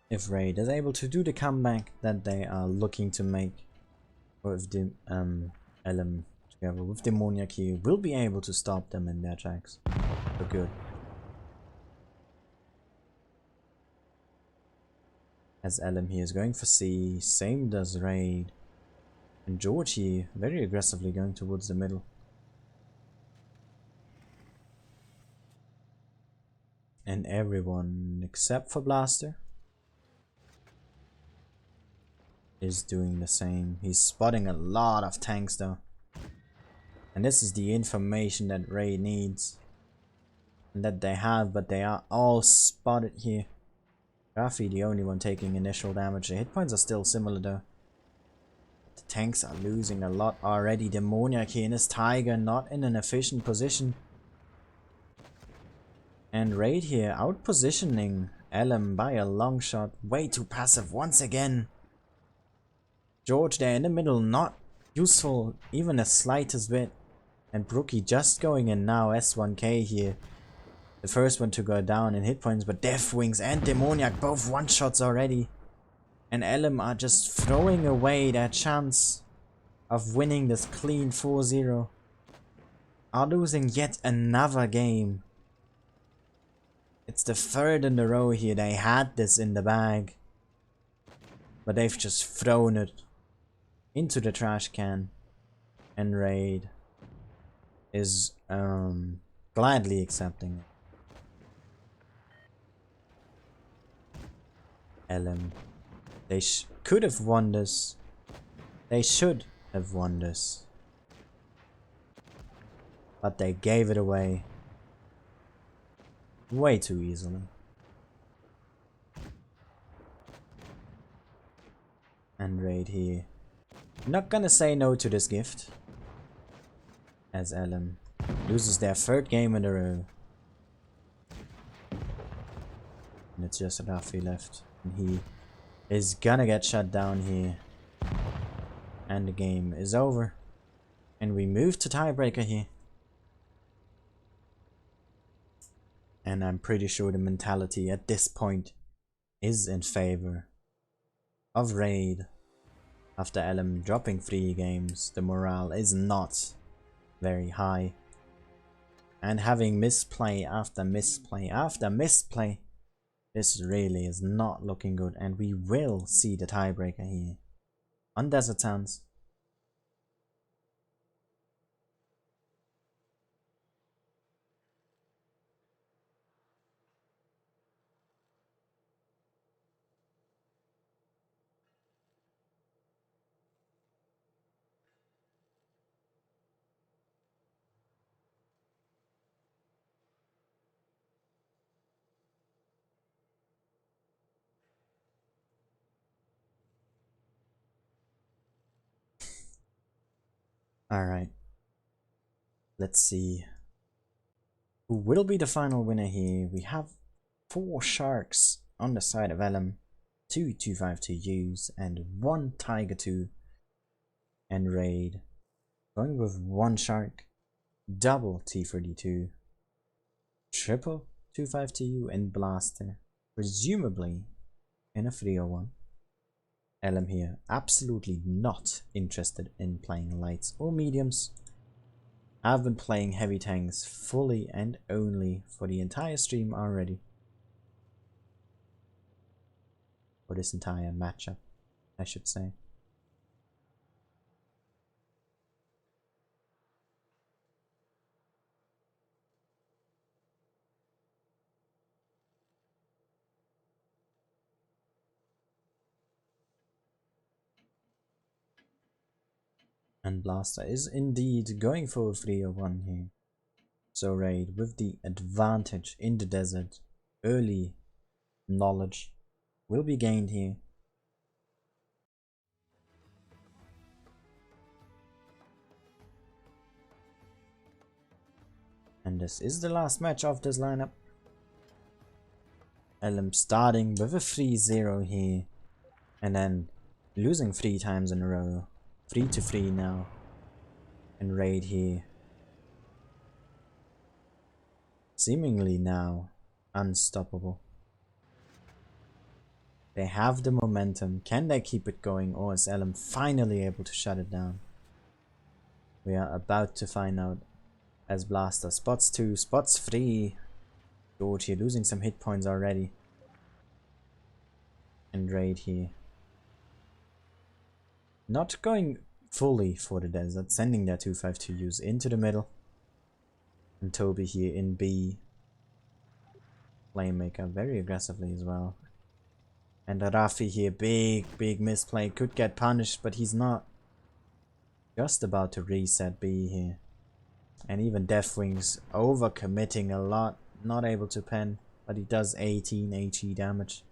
If Raid is able to do the comeback that they are looking to make with the LM together with Demoniac here, will be able to stop them in their tracks for good. As LM here is going for C, same does Raid. And George here very aggressively going towards the middle. And everyone except for Blaster is doing the same. He's spotting a lot of tanks though. And this is the information that Raid needs. And that they have, but they are all spotted here. Rafi the only one taking initial damage. The hit points are still similar though. The tanks are losing a lot already. Demoniac here in his Tiger, not in an efficient position. And Raid here out positioning LM by a long shot. Way too passive once again. George there in the middle, not useful even the slightest bit. And Brookie just going in now, S1K here. The first one to go down in hit points, but Deathwings and Demoniac both one-shots already. And LM are just throwing away their chance of winning this clean 4-0. Are losing yet another game. It's the 3rd in a row here, they had this in the bag. But they've just thrown it into the trash can, and Raid is gladly accepting it. LM. They could have won this. They should have won this. But they gave it away way too easily. And Raid here. Not gonna say no to this gift. As LM loses their third game in a row. And it's just Rafi left. And he is gonna get shut down here. And the game is over. And we move to tiebreaker here. And I'm pretty sure the mentality at this point is in favor of Raid. After LM dropping 3 games, the morale is not very high. And having misplay after misplay after misplay, this really is not looking good. And we will see the tiebreaker here on Desert Sands. Alright. Let's see who will be the final winner here. We have 4 Sharks on the side of LM, 2 252Us, and 1 Tiger 2. And Raid going with 1 Shark, double T32, triple 252U, and Blaster, presumably in a 301. LM here, absolutely not interested in playing lights or mediums. I've been playing heavy tanks fully and only for the entire stream already. For this entire matchup, I should say. And Blaster is indeed going for a 301 here. So Raid with the advantage in the desert, early knowledge will be gained here. And this is the last match of this lineup. LM starting with a 3-0 here, and then losing 3 times in a row. 3-3 now. And Raid here, seemingly now unstoppable. They have the momentum. Can they keep it going, or is LM finally able to shut it down? We are about to find out, as Blaster spots 2, spots 3. George here losing some hit points already. And Raid here not going fully for the desert, sending their 252Us into the middle. And Toby here in B. Playmaker very aggressively as well. And Rafi here, big misplay, could get punished, but he's not. Just about to reset B here. And even Deathwings overcommitting a lot, not able to pen, but he does 18 HE damage.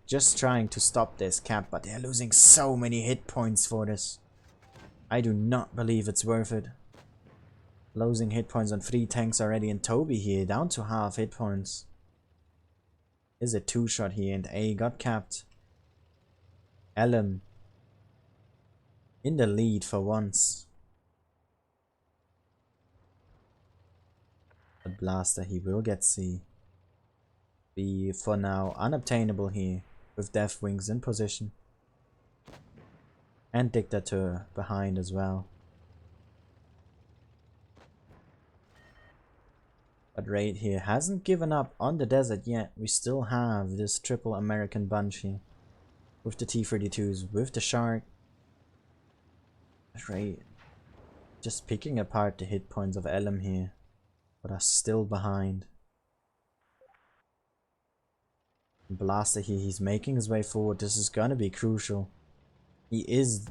Just trying to stop this cap, but they're losing so many hit points for this. I do not believe it's worth it. Losing hit points on 3 tanks already, and Toby here down to half hit points. Is a 2-shot here, and A got capped. LM in the lead for once. But Blaster, he will get C. B for now unobtainable here, with Deathwings in position. And Dictator behind as well. But Raid here hasn't given up on the desert yet. We still have this triple American bunch here, with the T-32s, with the Shark. Right, just picking apart the hit points of Elm here, but are still behind. Blaster here, he's making his way forward. This is gonna be crucial. He is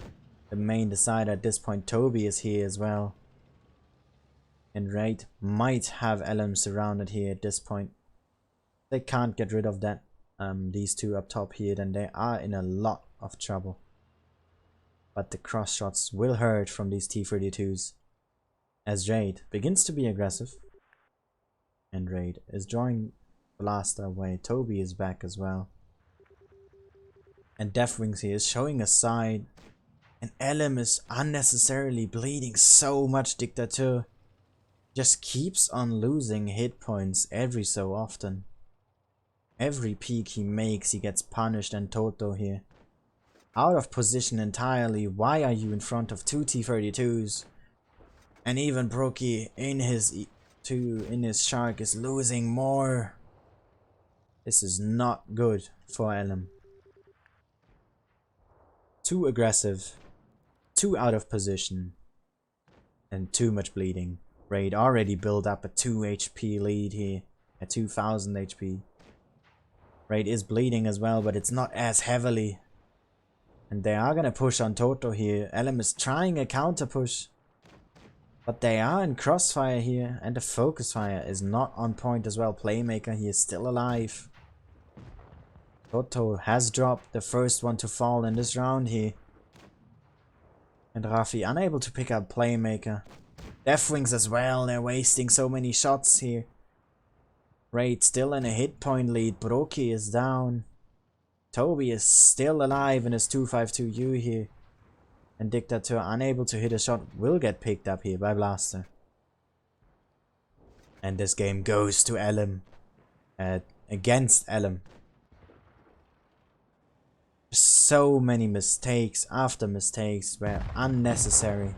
the main decider at this point. Toby is here as well. And Raid might have Elm surrounded here at this point. They can't get rid of that these two up top here, then they are in a lot of trouble. But the cross shots will hurt from these T-32s. As Raid begins to be aggressive. And Raid is drawing Blaster away. Toby is back as well. And Deathwings here is showing a side. And Elm is unnecessarily bleeding so much. Dictator just keeps on losing hit points every so often. Every peak he makes, he gets punished. And Toto here, out of position entirely. Why are you in front of two T-32s? And even Brookie in his Shark is losing more. This is not good for Elm. Too aggressive, too out of position, and too much bleeding. Raid already built up a 2 HP lead here, at 2000 HP. Raid is bleeding as well, but it's not as heavily. And they are gonna push on Toto here. Elm is trying a counter push, but they are in crossfire here, and the focus fire is not on point as well. Playmaker here is still alive. Toto has dropped the first one to fall in this round here. And Rafi unable to pick up Playmaker. Deathwings as well, they're wasting so many shots here. Raid still in a hit point lead. Brookie is down. Toby is still alive in his 252U here. And Dictator, unable to hit a shot, will get picked up here by Blaster. And this game goes to Elm. Against Elm. So many mistakes after mistakes were unnecessary.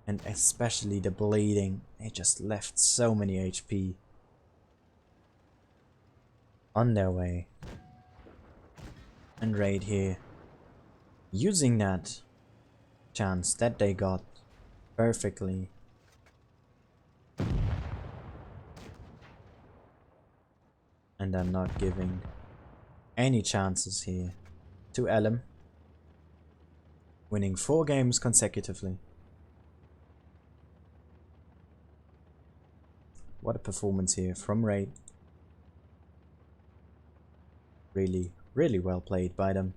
And especially the bleeding. It just left so many HP on their way. And Raid here, using that chance that they got perfectly. And I'm not giving any chances here to Elm, winning 4 games consecutively. What a performance here from Raid. Really, really well played by them.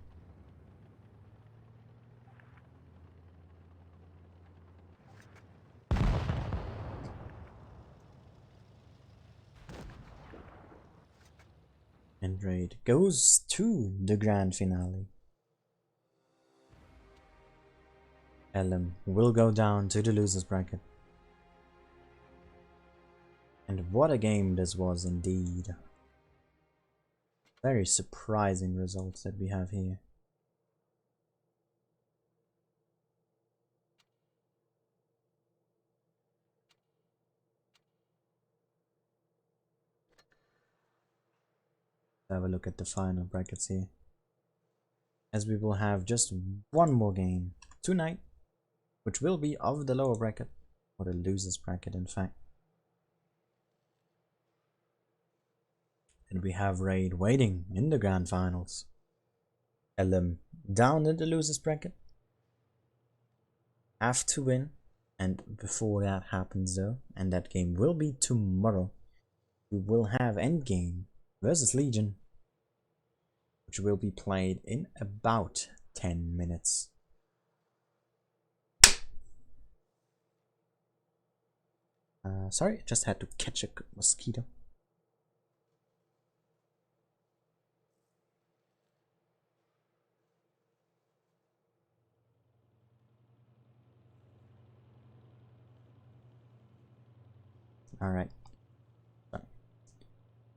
And Raid goes to the grand finale. Elm will go down to the losers bracket. And what a game this was indeed. Very surprising results that we have here. Have a look at the final brackets here, as we will have just one more game tonight, which will be of the lower bracket, or the losers bracket in fact. And we have Raid waiting in the grand finals. Elm down in the losers bracket, have to win, and before that happens though, and that game will be tomorrow, we will have Endgame versus Legion, which will be played in about 10 minutes. Sorry, just had to catch a mosquito. Alright.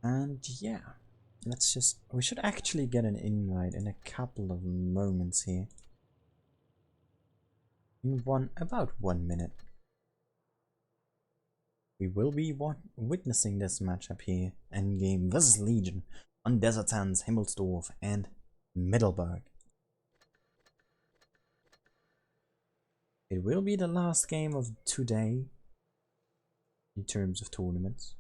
And yeah, we should actually get an invite in a couple of moments here. In about 1 minute. We will be witnessing this matchup here, Endgame vs Legion, on Desert Sands, Himmelsdorf, and Middelburg. It will be the last game of today in terms of tournaments.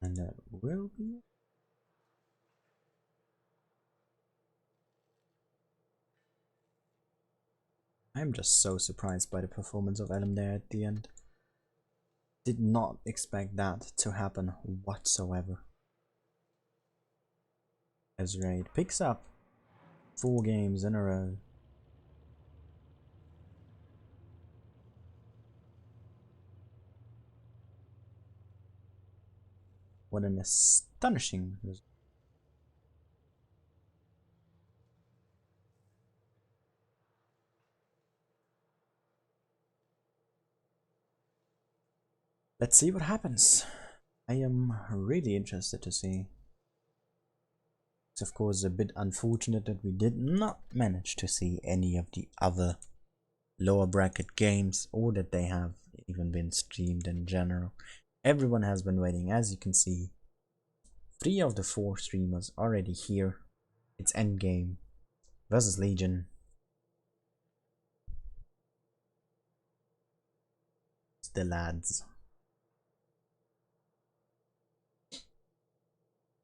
And that will be it. I'm just so surprised by the performance of Elm there at the end. Did not expect that to happen whatsoever. As Raid picks up 4 games in a row. What an astonishing result. Let's see what happens. I am really interested to see. It's of course a bit unfortunate that we did not manage to see any of the other lower bracket games, or that they have even been streamed in general. Everyone has been waiting. As you can see, 3 of the 4 streamers already here. It's Endgame versus Legion. It's the lads.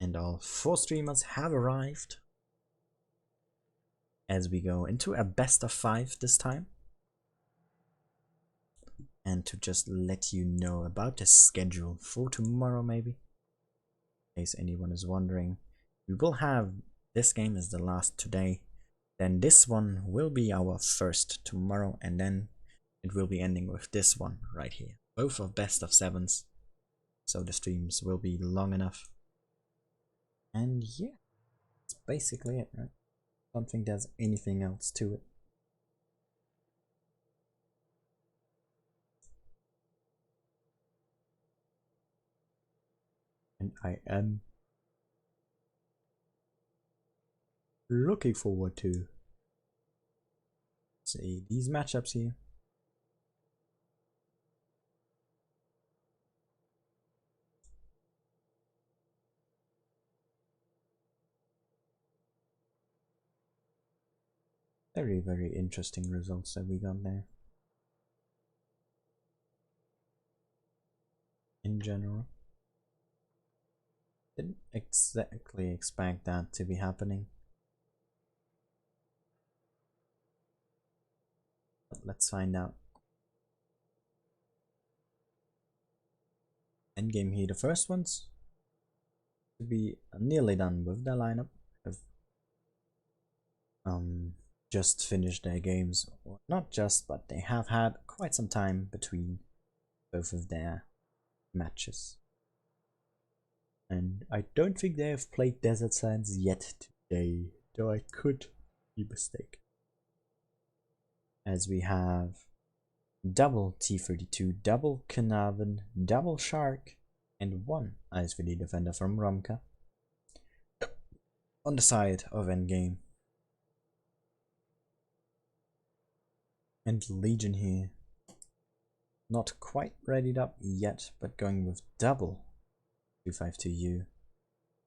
And all 4 streamers have arrived. As we go into a best of 5 this time. And to just let you know about the schedule for tomorrow, maybe, in case anyone is wondering, we will have this game is the last today, then this one will be our first tomorrow, and then it will be ending with this one right here. Both of best of 7s, so the streams will be long enough. And yeah, that's basically it, right? I don't think there's anything else to it. And I am looking forward to see these matchups here. Very, very interesting results that we got there. In general, didn't exactly expect that to be happening. But let's find out. Endgame here, the first ones to be nearly done with the lineup. Have just finished their games, or not just, but they have had quite some time between both of their matches. And I don't think they have played Desert Sands yet today, though I could be mistaken. As we have double T32, double Carnarvon, double Shark, and 1 Ice-Free Defender from Romka on the side of Endgame. And Legion here, not quite readied up yet, but going with double 252U,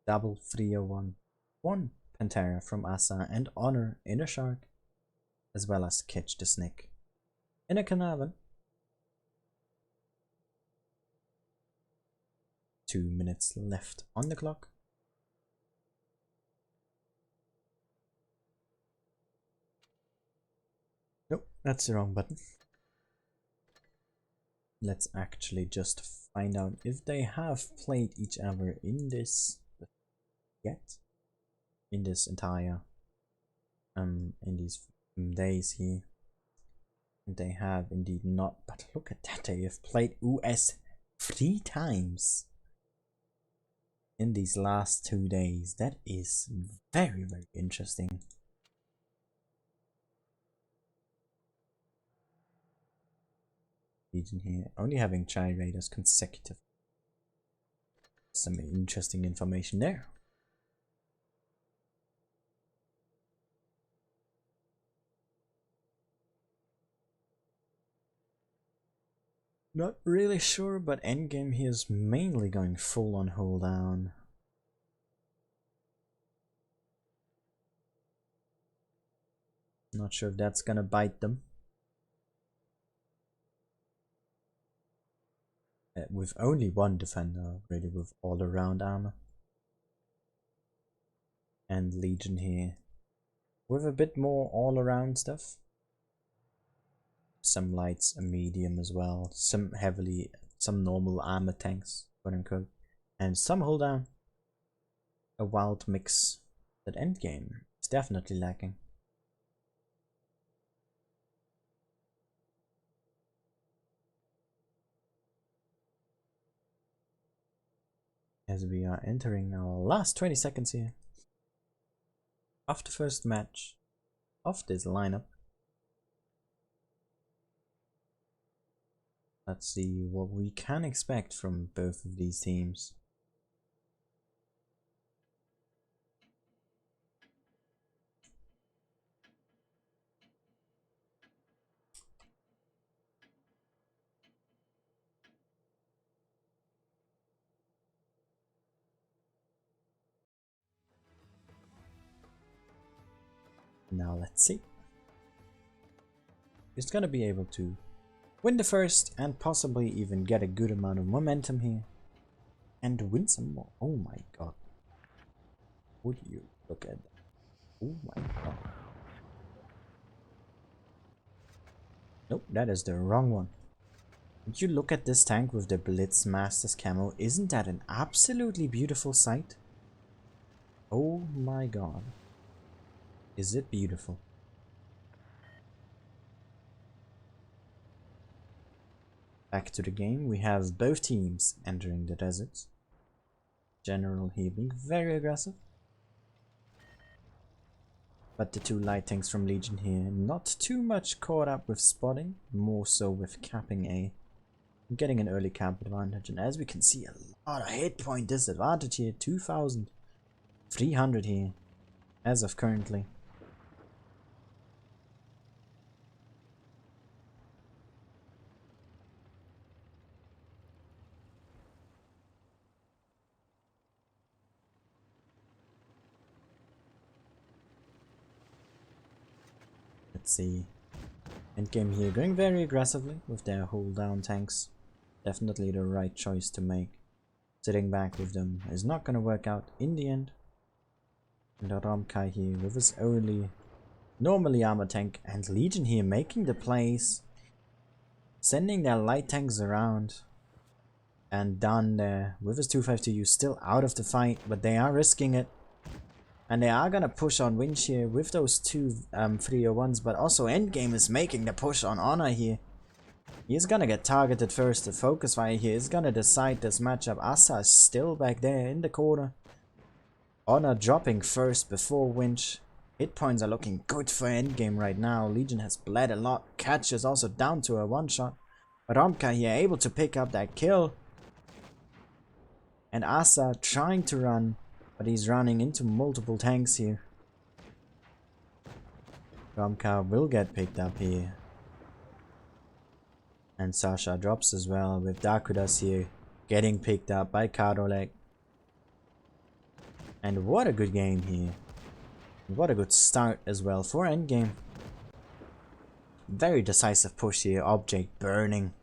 double 301, 1 Pantera from Asa, and Honor in a Shark, as well as Catch the Snake in a Carnarvon. 2 minutes left on the clock. Nope, that's the wrong button. Let's actually just find out if they have played each other in this yet. In this entire in these days here. And they have indeed not, but look at that, they have played US 3 times in these last 2 days. That is very, very interesting. Legion here, only having Chai Raiders consecutive. Some interesting information there. Not really sure, but endgame here is mainly going full on hold down. Not sure if that's gonna bite them. With only one defender, really, with all around armor. And Legion here with a bit more all around stuff. Some lights, a medium as well, some normal armor tanks, quote unquote, and some hold down. A wild mix that endgame is definitely lacking. As we are entering our last 20 seconds here of the first match of this lineup. Let's see what we can expect from both of these teams. Now let's see. Who's gonna be able to win the first and possibly even get a good amount of momentum here and win some more. Oh my god. Would you look at that? Oh my god. Nope, that is the wrong one. Would you look at this tank with the Blitz Masters camo? Isn't that an absolutely beautiful sight? Oh my god. Is it beautiful? Back to the game, we have both teams entering the desert. General here being very aggressive. But the two light tanks from Legion here not too much caught up with spotting, more so with capping A. Getting an early cap advantage, and as we can see, a lot of hit point disadvantage here, 2,300 here, as of currently. Let's see. Endgame here going very aggressively with their hold down tanks. Definitely the right choice to make. Sitting back with them is not gonna work out in the end. And Ramkai here with his only normally armor tank, and Legion here making the plays. Sending their light tanks around. And done there with his 252 still out of the fight, but they are risking it. And they are gonna push on Winch here with those two 301s, but also Endgame is making the push on Honor here. He's gonna get targeted first. The focus fire here is gonna decide this matchup. Asa is still back there in the corner. Honor dropping first before Winch. Hit points are looking good for Endgame right now. Legion has bled a lot. Catch is also down to a one shot. But Romka here able to pick up that kill. And Asa trying to run, but he's running into multiple tanks here. Romka will get picked up here. And Sasha drops as well, with Dakudas here getting picked up by Kadolek. And what a good game here. What a good start as well for endgame. Very decisive push here, object burning.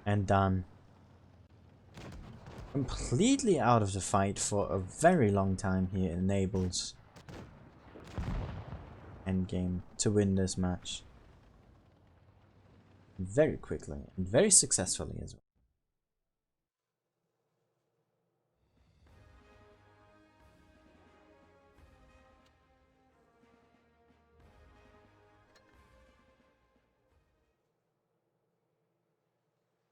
And done. Completely out of the fight for a very long time here enables endgame to win this match. Very quickly and very successfully as well.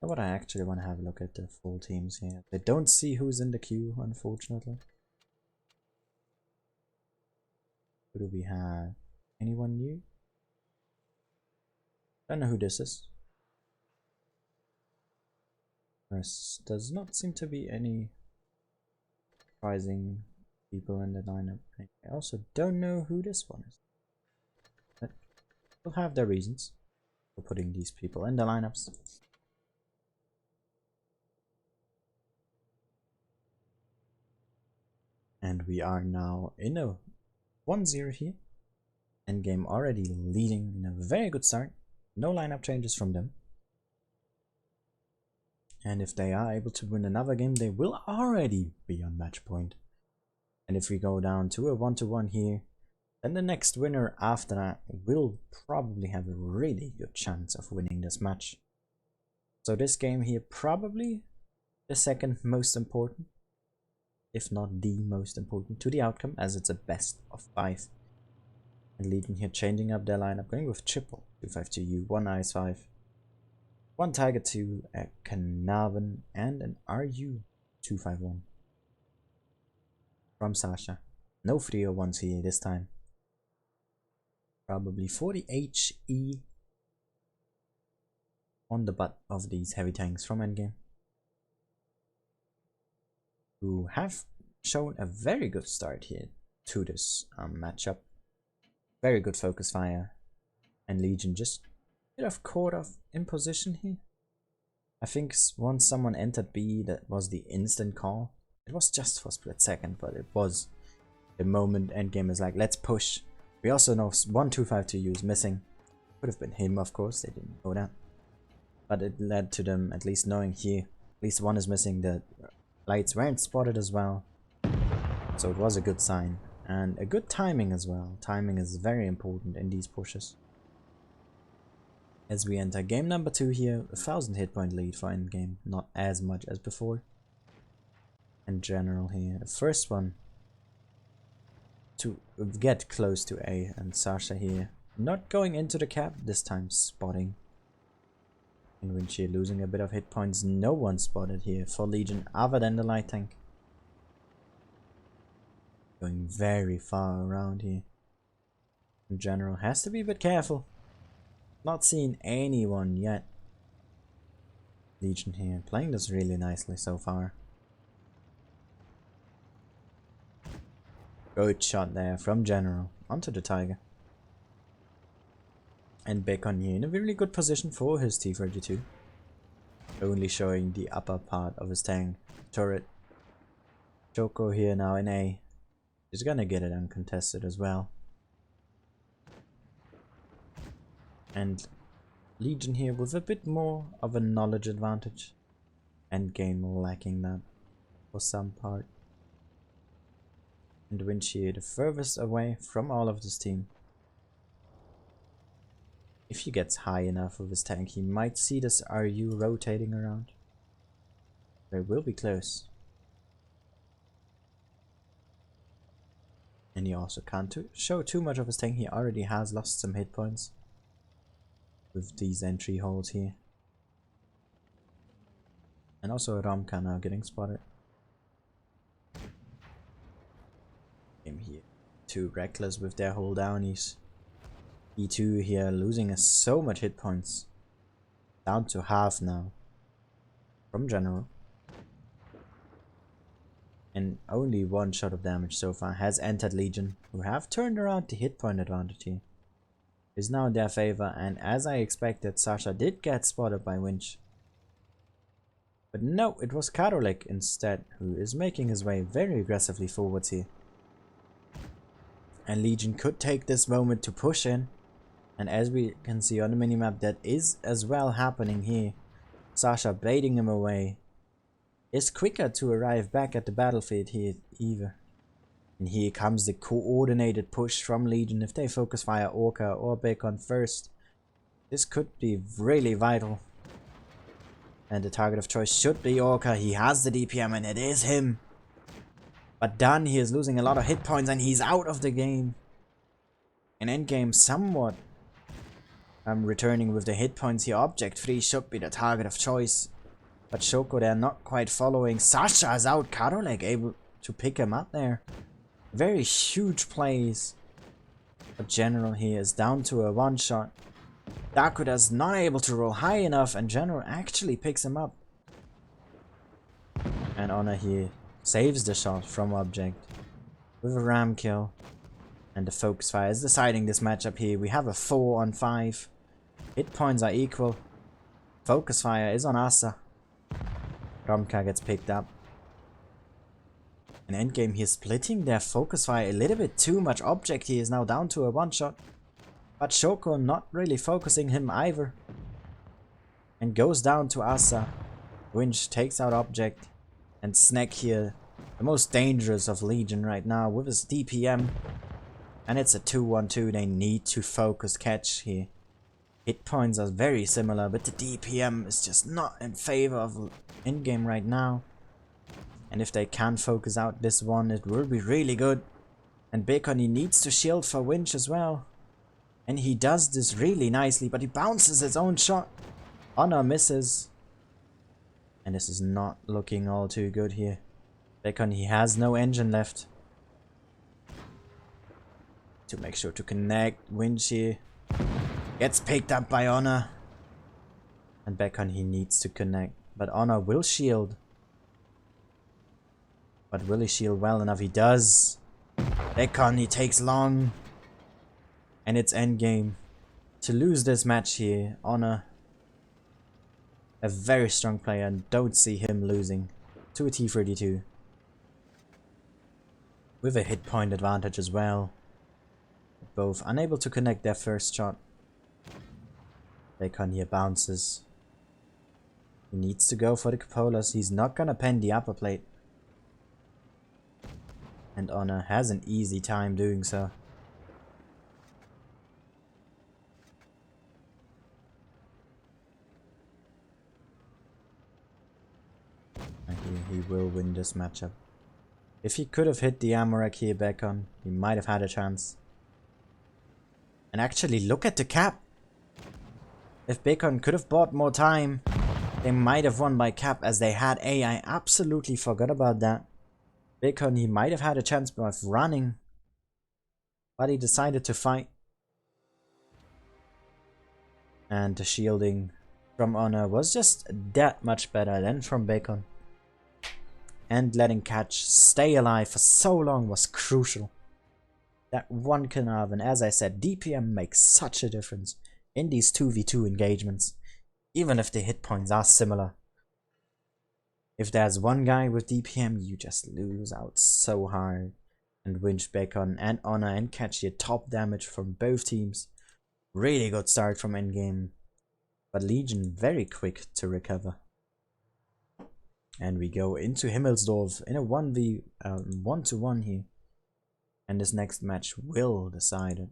But I actually want to have a look at the full teams here. I don't see who's in the queue, unfortunately. Who do we have? Anyone new? Don't know who this is. There does not seem to be any surprising people in the lineup. I also don't know who this one is. But they'll have their reasons. for putting these people in the lineups. And we are now in a 1-0 here. Endgame already leading in a very good start. No lineup changes from them. And if they are able to win another game, they will already be on match point. And if we go down to a 1-1 here, then the next winner after that will probably have a really good chance of winning this match. So this game here, probably the second most important, if not the most important to the outcome, as it's a best of 5. And Legion here changing up their lineup, going with triple 252U, 1 Ice 5, 1 Tiger 2, a Carnarvon, and an RU 251 from Sasha. No 301s here this time. Probably 40 HE on the butt of these heavy tanks from endgame, who have shown a very good start here to this matchup. Very good focus fire, and Legion just a bit of caught off in position here. I think once someone entered B, that was the instant call. It was just for a split second, but it was the moment endgame is like, let's push. We also know 1252U is missing. Could have been him, of course, they didn't go down. But it led to them at least knowing here, at least one is missing. The lights weren't spotted as well. So it was a good sign. And a good timing as well. Timing is very important in these pushes. As we enter game number 2 here, 1000 hit point lead for endgame. Not as much as before. In general here, the first one to get close to A, and Sasha here not going into the cap, this time spotting. And when she losing a bit of hit points, no one spotted here for Legion other than the light tank. Going very far around here. In general, has to be a bit careful. Not seen anyone yet. Legion here playing this really nicely so far. Good shot there from General onto the Tiger. And Bacon here in a really good position for his T-32. Only showing the upper part of his tank turret. Choco here now in A. He's gonna get it uncontested as well. And Legion here with a bit more of a knowledge advantage. Endgame lacking that for some part. And Winch here the furthest away from all of this team. If he gets high enough with his tank, he might see this RU rotating around. They will be close. And he also can't show too much of his tank. He already has lost some hit points with these entry holes here. And also Ramka now getting spotted. Him here. Too reckless with their hold downies. E2 here losing so much hit points. Down to half now. From General. And only one shot of damage so far has entered Legion, who have turned around the hit point advantage here. Is now in their favor, and as I expected, Sasha did get spotted by Winch. But no, it was Karolek instead, who is making his way very aggressively forwards here. And Legion could take this moment to push in. And as we can see on the minimap, that is as well happening here. Sasha baiting him away. Is quicker to arrive back at the battlefield here either. And here comes the coordinated push from Legion. If they focus fire Orca or Bacon first, this could be really vital. And the target of choice should be Orca. He has the DPM and it is him. But Dan here is losing a lot of hit points and he's out of the game. In endgame somewhat returning with the hit points here. Object 3 should be the target of choice. But Shoko there not quite following. Sasha is out. Karolek able to pick him up there. Very huge plays. But General here is down to a one shot. Dakuda's not able to roll high enough and General actually picks him up. And Honor here saves the shot from Object with a ram kill. And the focus fire is deciding this matchup here. We have a 4-on-5. Hit points are equal. Focus fire is on Asa. Romka gets picked up. In endgame, he's splitting their focus fire a little bit too much. Object he is now down to a one-shot. But Shoko not really focusing him either. And goes down to Asa. Winch takes out Object. And Snack here, the most dangerous of Legion right now with his DPM. And it's a 2-1-2, they need to focus catch here. Hit points are very similar, but the DPM is just not in favor of in-game right now. And if they can focus out this one, it will be really good. And Bacon, he needs to shield for Winch as well. And he does this really nicely, but he bounces his own shot. Honor misses. And this is not looking all too good here. Bacon, he has no engine left. To make sure to connect, Winch here gets picked up by Honor. And Bacon, he needs to connect. But Honor will shield. But will he shield well enough? He does. Bacon, he takes long. And it's endgame. To lose this match here, Honor, a very strong player, and don't see him losing to a T32. With a hit point advantage as well. Both unable to connect their first shot. Bacon here bounces. He needs to go for the cupolas. He's not gonna pen the upper plate. And Honor has an easy time doing so. And he will win this matchup. If he could have hit the Amorak here back on, he might have had a chance. And actually, look at the cap. If Bacon could have bought more time, they might have won by cap as they had A. I absolutely forgot about that. Bacon, he might have had a chance of running, but he decided to fight. And the shielding from Honor was just that much better than from Bacon. And letting Catch stay alive for so long was crucial. That one Carnarvon, as I said, DPM makes such a difference in these 2v2 engagements, even if the hit points are similar. If there's one guy with DPM, you just lose out so hard. And Winch, Bacon, and Honor and Catch here top damage from both teams. Really good start from endgame, but Legion very quick to recover. And we go into Himmelsdorf in a 1v1 here. And this next match will decide it.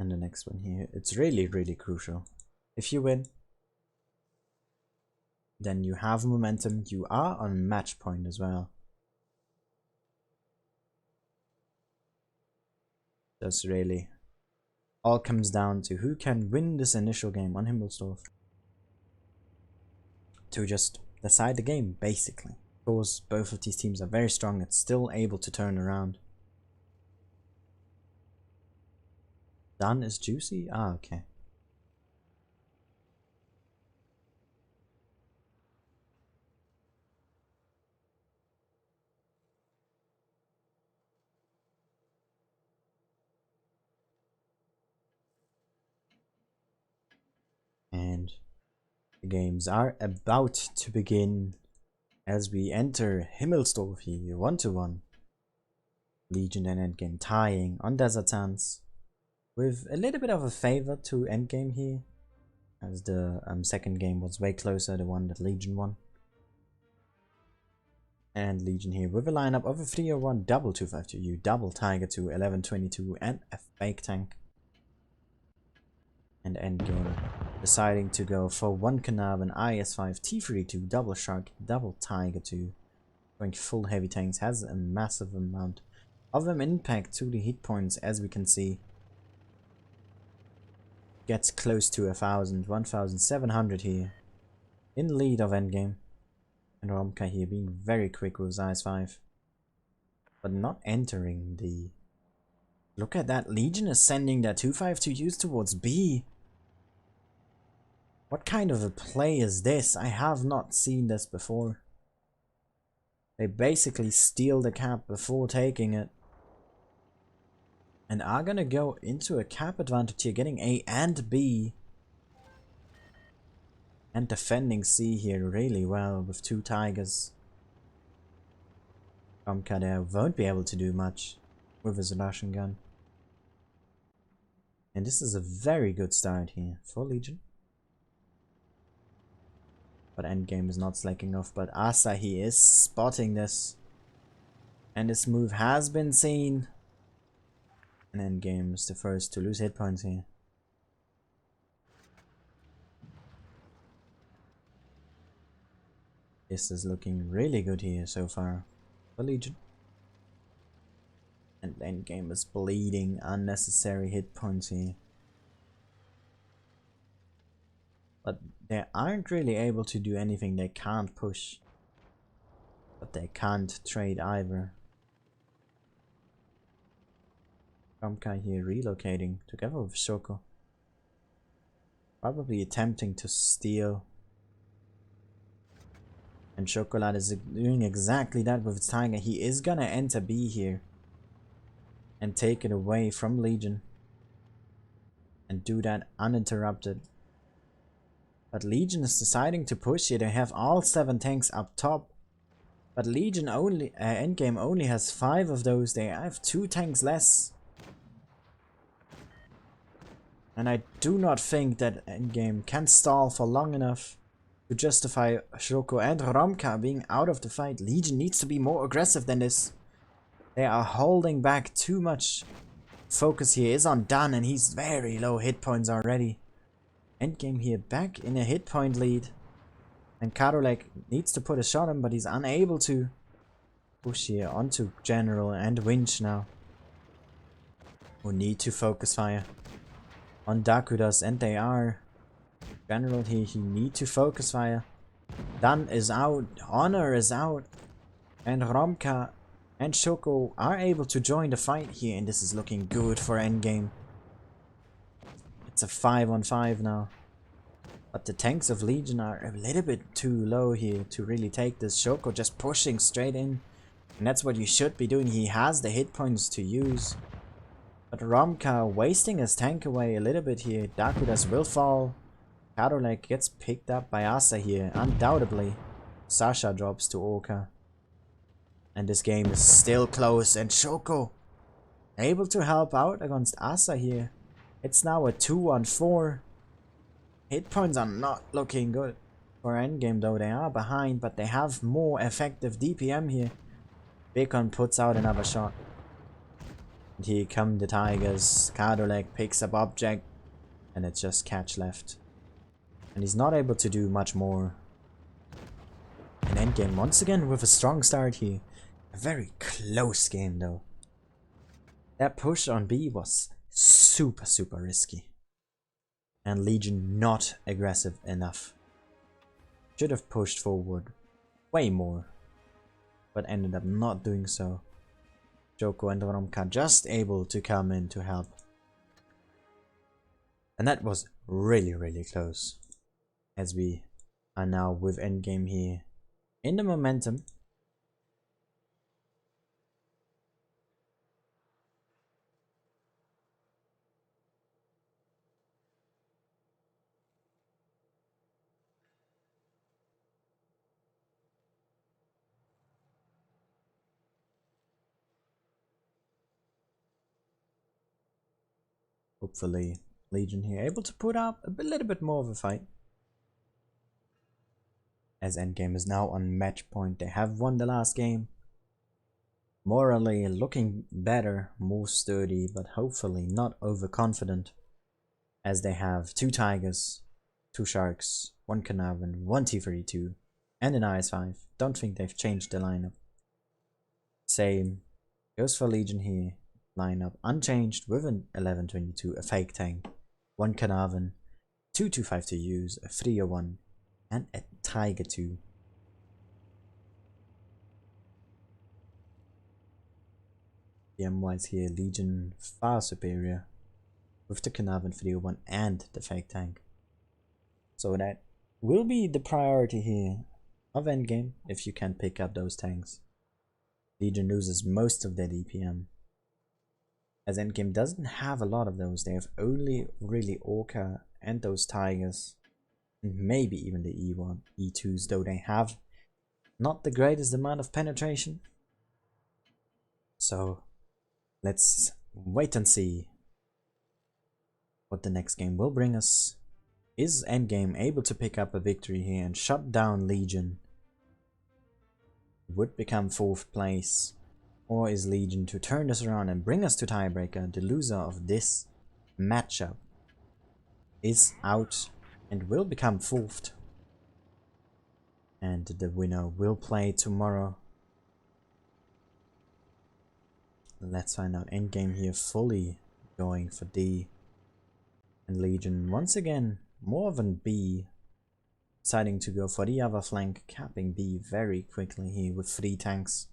And the next one here, it's really crucial. If you win, then you have momentum, you are on match point as well. That's really all comes down to who can win this initial game on Himmelsdorf. To just decide the game, basically. Of course, both of these teams are very strong and still able to turn around. Done is juicy? Ah, okay. And the games are about to begin as we enter Himmelsdorf here, 1-1. Legion and Endgame tying on Desert Sands, with a little bit of a favor to Endgame here, as the second game was way closer, the one that Legion won. And Legion here with a lineup of a 301 double 252U, double Tiger 2, 1122, and a fake tank. And Endgame deciding to go for one Carnarvon IS-5 T32 double Shark, double Tiger 2. Going full heavy tanks, has a massive amount of them impact to the hit points, as we can see. Gets close to 1,700 here. In lead of Endgame. And Romka here being very quick with his IS-5. But not entering the... Look at that, Legion is sending their 252Us towards B. What kind of a play is this? I have not seen this before. They basically steal the cap before taking it. And are gonna go into a cap advantage here, getting A and B. And defending C here really well with 2 tigers. Romka there won't be able to do much with his Russian gun. And this is a very good start here for Legion. But endgame is not slacking off, but Asahi is spotting this. And this move has been seen. And endgame is the first to lose hit points here. This is looking really good here so far for Legion. And endgame is bleeding unnecessary hit points here. But they aren't really able to do anything. They can't push. But they can't trade either. Ramkai here relocating together with Shoko. Probably attempting to steal. And Chocolate is doing exactly that with its tiger. He is gonna enter B here. And take it away from Legion. And do that uninterrupted. But Legion is deciding to push here. They have all 7 tanks up top. But Legion only, endgame only has 5 of those. They have 2 tanks less. And I do not think that endgame can stall for long enough to justify Shoko and Romka being out of the fight. Legion needs to be more aggressive than this. They are holding back too much. Focus here is on Dan and he's very low hit points already. Endgame here back in a hit point lead. And Karolek needs to put a shot on, but he's unable to. Push here onto General and Winch now. Who need to focus fire on Dakudas, and they are. General here, he need to focus fire. Dan is out, Honor is out, and Romka and Shoko are able to join the fight here, and this is looking good for endgame. It's a 5-on-5 now. But the tanks of Legion are a little bit too low here to really take this. Shoko just pushing straight in. And that's what you should be doing. He has the hit points to use. But Romka wasting his tank away a little bit here. Dakudas will fall. Karolek gets picked up by Asa here, undoubtedly. Sasha drops to Orca. And this game is still close. And Shoko able to help out against Asa here. It's now a 2-on-4. Hit points are not looking good for endgame though. They are behind, but they have more effective DPM here. Bacon puts out another shot. And here come the Tigers. Karolek picks up object. And it's just catch left. And he's not able to do much more. And endgame once again with a strong start here. A very close game though. That push on B was super risky. And Legion not aggressive enough. Should have pushed forward way more. But ended up not doing so. Joko and Romka just able to come in to help. And that was really close. As we are now with endgame here in the momentum. Hopefully Legion here able to put up a little bit more of a fight. As endgame is now on match point. They have won the last game. Morally looking better, more sturdy, but hopefully not overconfident. As they have 2 Tigers, 2 Sharks, 1 Carnarvon, 1 T-32, and an IS-5. Don't think they've changed the lineup. Same goes for Legion here. Lineup unchanged with an 1122, a fake tank, 1 Carnarvon, 2 252 use, a 301, and a Tiger 2. DM-wise here, Legion far superior with the Carnarvon 301 and the fake tank. So that will be the priority here of endgame if you can pick up those tanks. Legion loses most of their DPM, as endgame doesn't have a lot of those. They have only really Orca and those Tigers, and maybe even the E1, E2s, though they have not the greatest amount of penetration. So let's wait and see what the next game will bring us. Is endgame able to pick up a victory here and shut down Legion? Would become 4th place. Or is Legion to turn this around and bring us to tiebreaker? The loser of this matchup is out and will become 4th. And the winner will play tomorrow. Let's find out. Endgame here fully going for D. And Legion once again more of an B. Deciding to go for the other flank, capping B very quickly here with 3 tanks.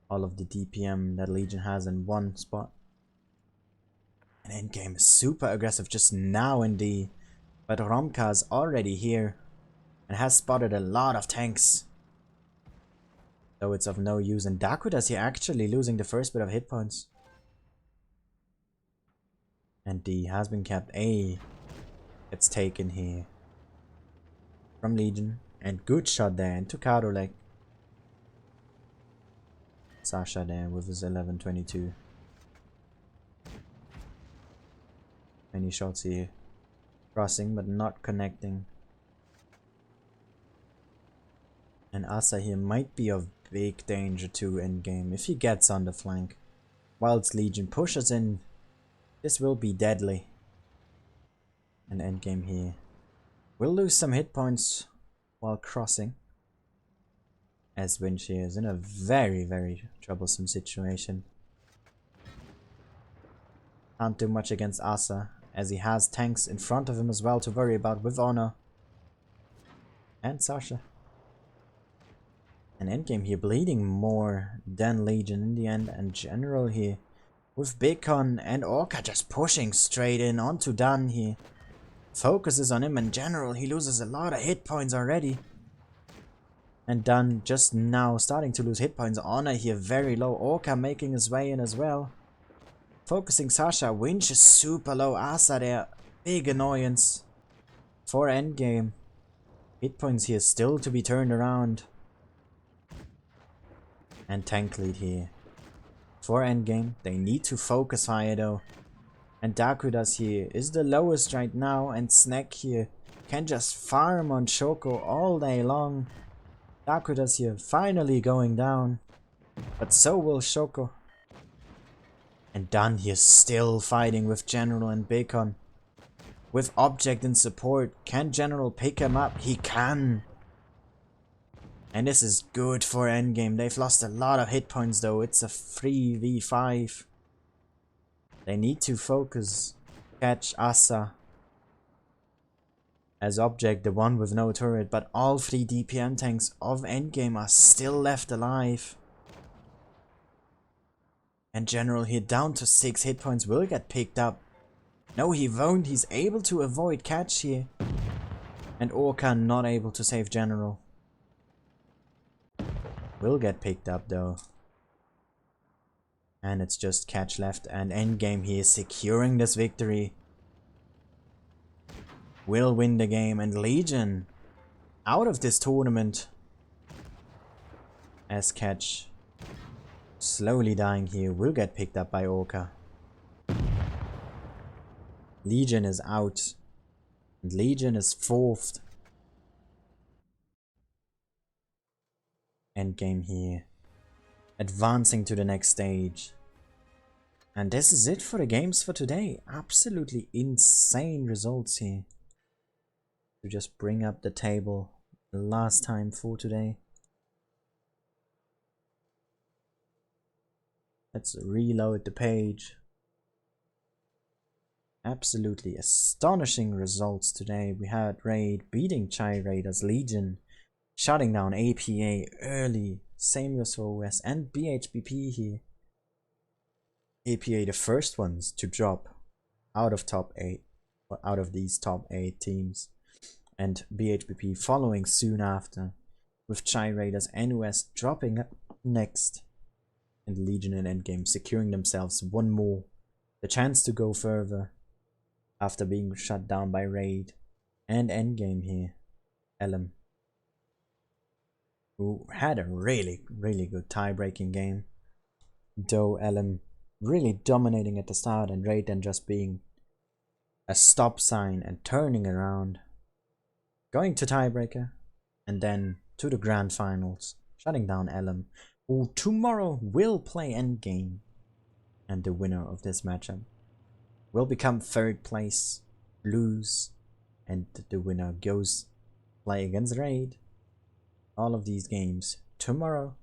All of the DPM that Legion has in one spot. And endgame is super aggressive just now in D. But Romka is already here and has spotted a lot of tanks. Though it's of no use, and Dakuda's here actually losing the first bit of hit points. And D has been kept. A gets taken here from Legion, and good shot there into Karolik. Sasha there with his 11-22. Many shots here, crossing but not connecting. And Asa here might be of big danger to endgame if he gets on the flank. Whilst Legion pushes in, this will be deadly. And endgame here will lose some hit points while crossing, as Vinci is in a very troublesome situation. Can't do much against Asa, as he has tanks in front of him as well to worry about with Honor. And Sasha. And endgame here bleeding more than Legion in the end, and General here with Bacon and Orca just pushing straight in onto Dan here. Focuses on him, and General he loses a lot of hit points already. And Dan just now starting to lose hit points. Honor here very low. Orca making his way in as well. Focusing Sasha. Winch is super low. Asa there. Big annoyance for endgame. Hit points here still to be turned around. And tank lead here for endgame. They need to focus higher though. And Dakudas here is the lowest right now, and Snack here can just farm on Shoko all day long. Dakudas here finally going down, but so will Shoko. And Dan here still fighting with General and Bacon. With Object in support, can General pick him up? He can. And this is good for endgame. They've lost a lot of hit points though. It's a 3v5. They need to focus, catch Asa as Object, the one with no turret, but all 3 DPM tanks of endgame are still left alive. And General here down to 6 hit points will get picked up. No, he won't. He's able to avoid catch here. And Orca not able to save General. Will get picked up though. And it's just catch left, and endgame here securing this victory. Will win the game, and Legion out of this tournament. As catch slowly dying here will get picked up by Orca. Legion is out, and Legion is 4th. Endgame here advancing to the next stage. And this is it for the games for today. Absolutely insane results here. To just bring up the table last time for today. Let's reload the page. Absolutely astonishing results today. We had Raid beating Chai Raiders, Legion shutting down APA early, same goes for OS and BHBP here. APA the first ones to drop out of top 8, or out of these top 8 teams. and BHBP following soon after, with Chai Raiders and US dropping up next, and Legion and Endgame securing themselves one more, the chance to go further after being shut down by Raid and Endgame here, Elm, who had a really good tie-breaking game, though Elm really dominating at the start and Raid then just being a stop sign and turning around, going to tiebreaker, and then to the grand finals, shutting down Elm, who tomorrow will play Endgame, and the winner of this matchup will become third place, lose, and the winner goes play against Raid. All of these games tomorrow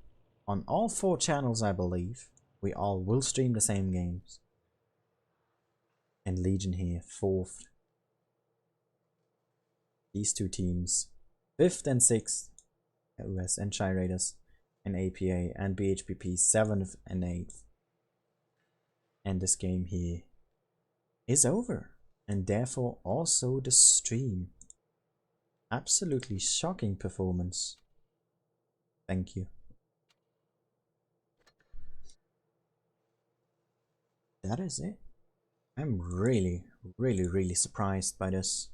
on all 4 channels, I believe. We all will stream the same games. And Legion here, 4th. These 2 teams, 5th and 6th, US and Chai Raiders, and APA and BHPP, 7th and 8th. And this game here is over, and therefore also the stream. Absolutely shocking performance. Thank you. That is it. I'm really surprised by this.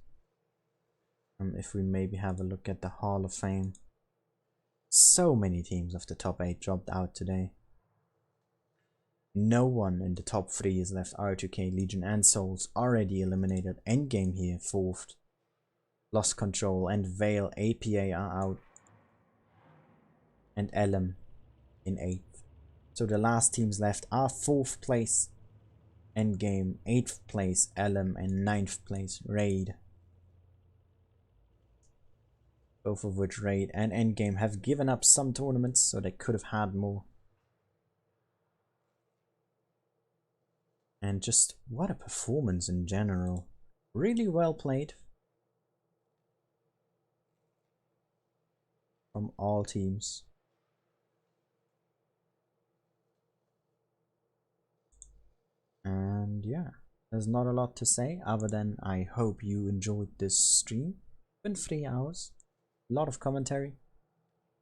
If we maybe have a look at the Hall of Fame. So many teams of the top 8 dropped out today. No one in the top 3 is left. R2K, Legion and Souls already eliminated. Endgame here, 4th. Lost Control and Veil, APA are out. And Elm in 8th. So the last teams left are 4th place Endgame, 8th place Elm, and 9th place Raid. Both of which Raid and Endgame have given up some tournaments, so they could have had more. And just what a performance in general. Really well played from all teams. And yeah, there's not a lot to say other than I hope you enjoyed this stream. It's been 3 hours, a lot of commentary.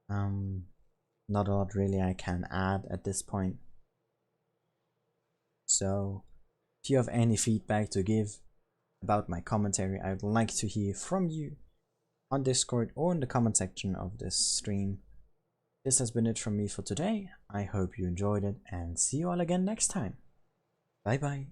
Not a lot really I can add at this point. So if you have any feedback to give about my commentary, I would like to hear from you on Discord or in the comment section of this stream. This has been it from me for today. I hope you enjoyed it and see you all again next time. Bye bye.